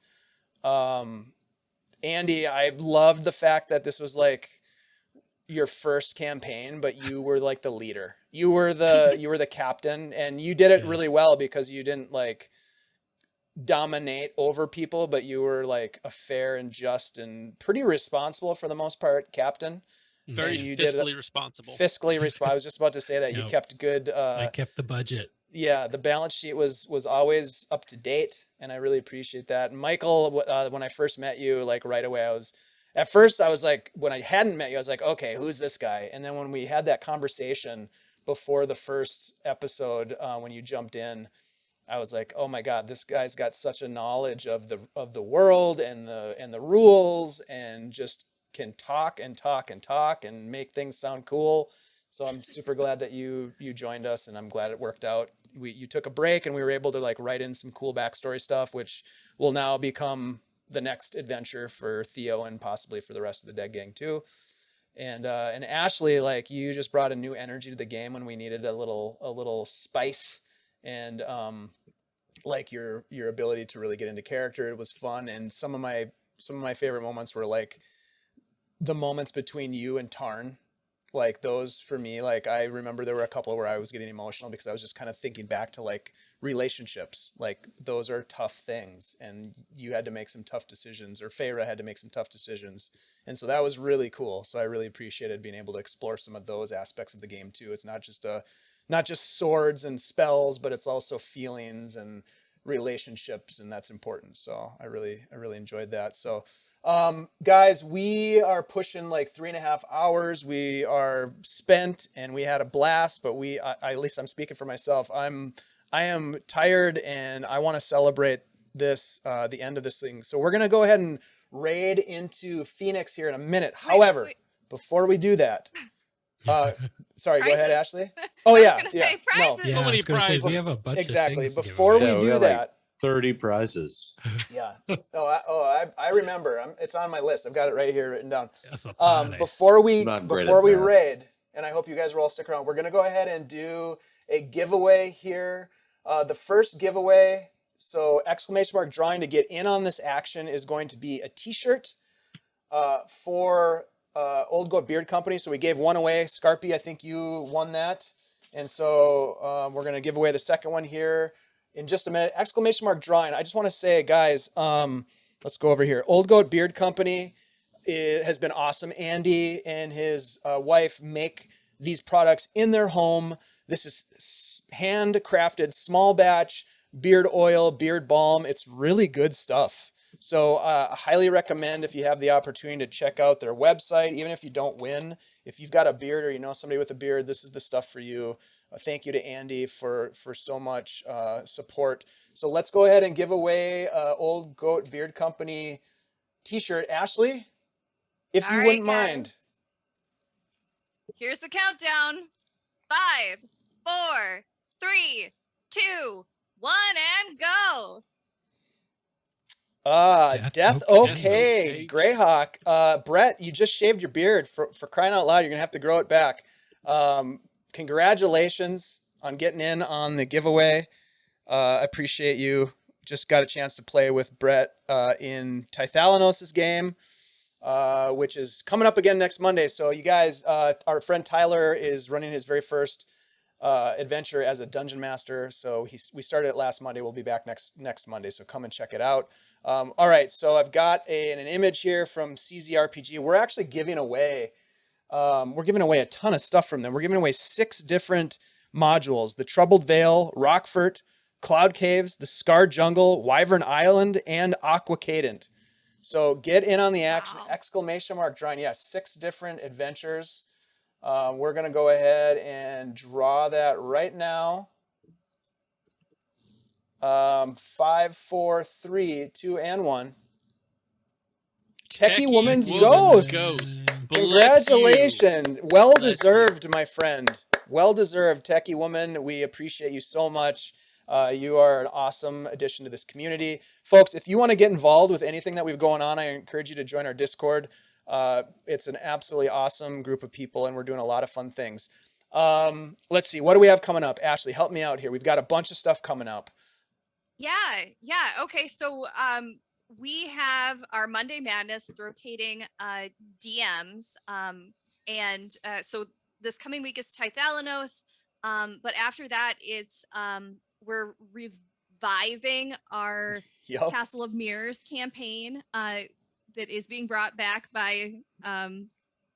Andy, I loved the fact that this was like your first campaign, but you were like the leader. You were the captain, and you did it Yeah. really well because you didn't like dominate over people, but you were like a fair and just and pretty responsible for the most part captain. Very And you did fiscally responsible. fiscally responsible. I was just about to say that you Nope. kept good. I kept the budget. Yeah, the balance sheet was always up to date, and I really appreciate that. And Michael, when I first met you, like right away, I was like, when I hadn't met you, I was like, okay, who's this guy? And then when we had that conversation before the first episode, when you jumped in, I was like, oh my God, this guy's got such a knowledge of the world and the rules, and just can talk and talk and talk and make things sound cool. So I'm super glad that you joined us, and I'm glad it worked out. You took a break, and we were able to like write in some cool backstory stuff, which will now become the next adventure for Theo and possibly for the rest of the Deg Gang too. And Ashley, like, you just brought a new energy to the game when we needed a little spice, and like your ability to really get into character. It was fun, and some of my favorite moments were like the moments between you and Tarn. Like, those for me, like, I remember there were a couple where I was getting emotional because I was just kind of thinking back to like relationships. Like, those are tough things, and you had to make some tough decisions, or Thera had to make some tough decisions. And so that was really cool. So I really appreciated being able to explore some of those aspects of the game too. It's not just swords and spells, but it's also feelings and relationships, and that's important. So I really enjoyed that. So guys, we are pushing like 3.5 hours. We are spent, and we had a blast, but at least I'm speaking for myself. I am tired, and I want to celebrate this, the end of this thing. So we're going to go ahead and raid into Phoenix here in a minute. However, before we do that, sorry, go ahead, Prizes. Ashley. Oh I yeah. was gonna Yeah. say No, prizes. Yeah, I many was gonna say, prizes. we have a bunch exactly. of things to give Before away. we Yeah, we do got, that, like, 30 prizes. yeah. I remember. It's on my list. I've got it right here written down. That's a party. Before we Not great at math. raid, and I hope you guys will all stick around, we're gonna go ahead and do a giveaway here. The first giveaway, so exclamation mark drawing to get in on this action, is going to be a t-shirt for Old Goat Beard Company. So we gave one away. Scarpy, I think you won that. And so we're going to give away the second one here in just a minute. Exclamation mark drawing. I just want to say, guys, let's go over here. Old Goat Beard Company has been awesome. Andy and his wife make these products in their home. This is handcrafted, small batch beard oil, beard balm. It's really good stuff. So I highly recommend, if you have the opportunity, to check out their website. Even if you don't win, if you've got a beard or you know somebody with a beard, this is the stuff for you. Thank you to Andy for so much support. So let's go ahead and give away Old Goat Beard Company t-shirt. Ashley, if you All wouldn't right, mind. guys. Here's the countdown. 5, 4, 3, 2, 1, and go. Death okay. okay. Greyhawk. Brett, you just shaved your beard. For crying out loud, you're gonna have to grow it back. Congratulations on getting in on the giveaway. I appreciate you. Just got a chance to play with Brett in Tithalanos' game, which is coming up again next Monday. So you guys, our friend Tyler is running his very first adventure as a dungeon master. So we started it last Monday. We'll be back next Monday. So come and check it out. All right. So I've got an image here from CZRPG. We're actually giving away. We're giving away a ton of stuff from them. We're giving away 6 different modules: the Troubled Vale, Rockfort, Cloud Caves, the Scarred Jungle, Wyvern Island, and Aqua Cadent. So get in on the action! Wow. Exclamation mark drawing. Yeah, 6 different adventures. We're going to go ahead and draw that right now. 5, 4, 3, 2, and 1. Techie Woman's Ghost. Bless Congratulations. Well Bless you. deserved, my friend. Well deserved, Techie Woman. We appreciate you so much. You are an awesome addition to this community. Folks, if you want to get involved with anything that we've going on, I encourage you to join our Discord. It's an absolutely awesome group of people, and we're doing a lot of fun things. Let's see. What do we have coming up? Ashley, help me out here. We've got a bunch of stuff coming up. Yeah. Okay. So we have our Monday Madness with rotating DMs. And so this coming week is Tithalanos. But after that, it's we're reviving our Yep. Castle of Mirrors campaign that is being brought back by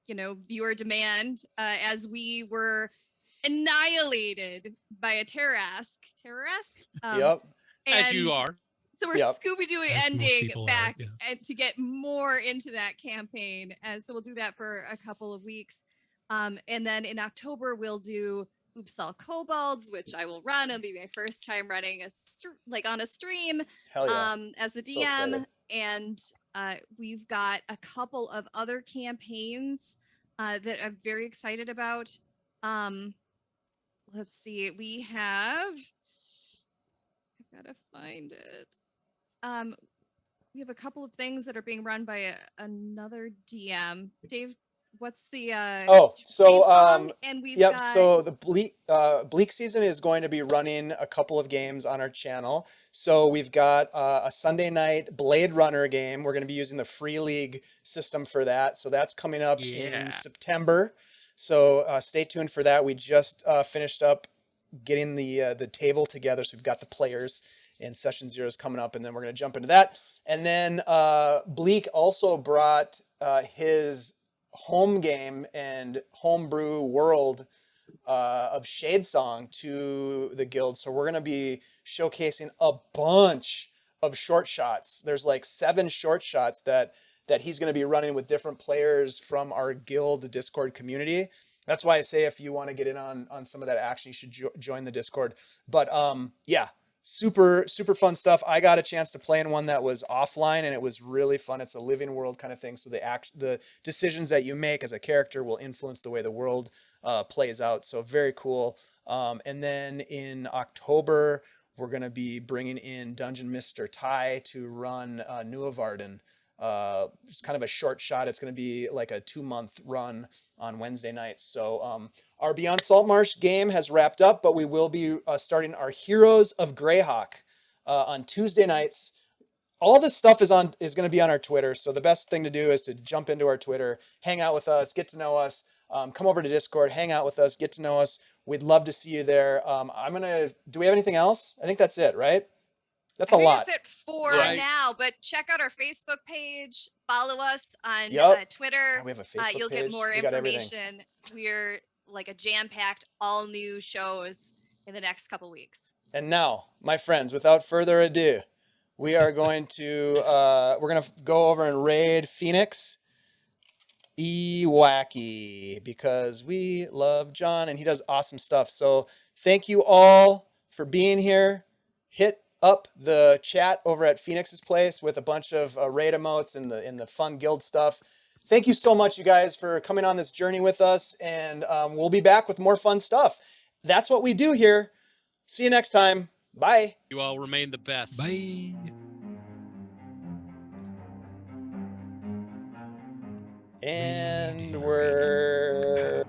viewer demand as we were annihilated by a Terrask. Yep. As you and are. So we're Yep. Scooby-Doo As most ending people are, back yeah. and to get more into that campaign. And so we'll do that for a couple of weeks. And then in October, we'll do Oops All Kobolds, which I will run. It'll be my first time running on a stream Hell yeah. as a So DM. excited. And we've got a couple of other campaigns that I'm very excited about. Let's see. We have... I've got to find it. We have a couple of things that are being run by another DM. Dave, what's the theme song? And we've Yep. got So the Bleak season is going to be running a couple of games on our channel. So we've got a Sunday night Blade Runner game. We're going to be using the Free League system for that. So that's coming up in September. So stay tuned for that. We just finished up getting the table together. So we've got the players, and session 0 is coming up, and then we're going to jump into that. And then Bleak also brought his home game and homebrew world of Shadesong to the guild. So we're going to be showcasing a bunch of short shots. There's like 7 short shots that he's going to be running with different players from our guild Discord community. That's why I say if you want to get in on some of that action, you should join the Discord. But yeah, super fun stuff. I got a chance to play in one that was offline, and it was really fun. It's a living world kind of thing. So the decisions that you make as a character will influence the way the world plays out. So very cool. And then in October, we're going to be bringing in Dungeon Mr. Ty to run Nuavarden. It's kind of a short shot. It's going to be like a 2-month run on Wednesday nights. So our Beyond Saltmarsh game has wrapped up, but we will be starting our Heroes of Greyhawk on Tuesday nights. All this stuff is going to be on our Twitter. So the best thing to do is to jump into our Twitter, hang out with us, get to know us, come over to Discord, hang out with us, get to know us. We'd love to see you there. Do we have anything else? I think that's it, right? That's a lot. That's it for now, but check out our Facebook page. Follow us on Twitter. Oh, we have a Facebook You'll page. get more We got everything. information. We're like a jam-packed, all new shows in the next couple weeks. And now, my friends, without further ado, we are going to go over and raid Phoenix Wacky because we love John and he does awesome stuff. So thank you all for being here. Hit up the chat over at Phoenix's place with a bunch of raid emotes and the fun guild stuff. Thank you so much, you guys, for coming on this journey with us, and we'll be back with more fun stuff. That's what we do here. See you next time. Bye. You all remain the best. Bye. And we're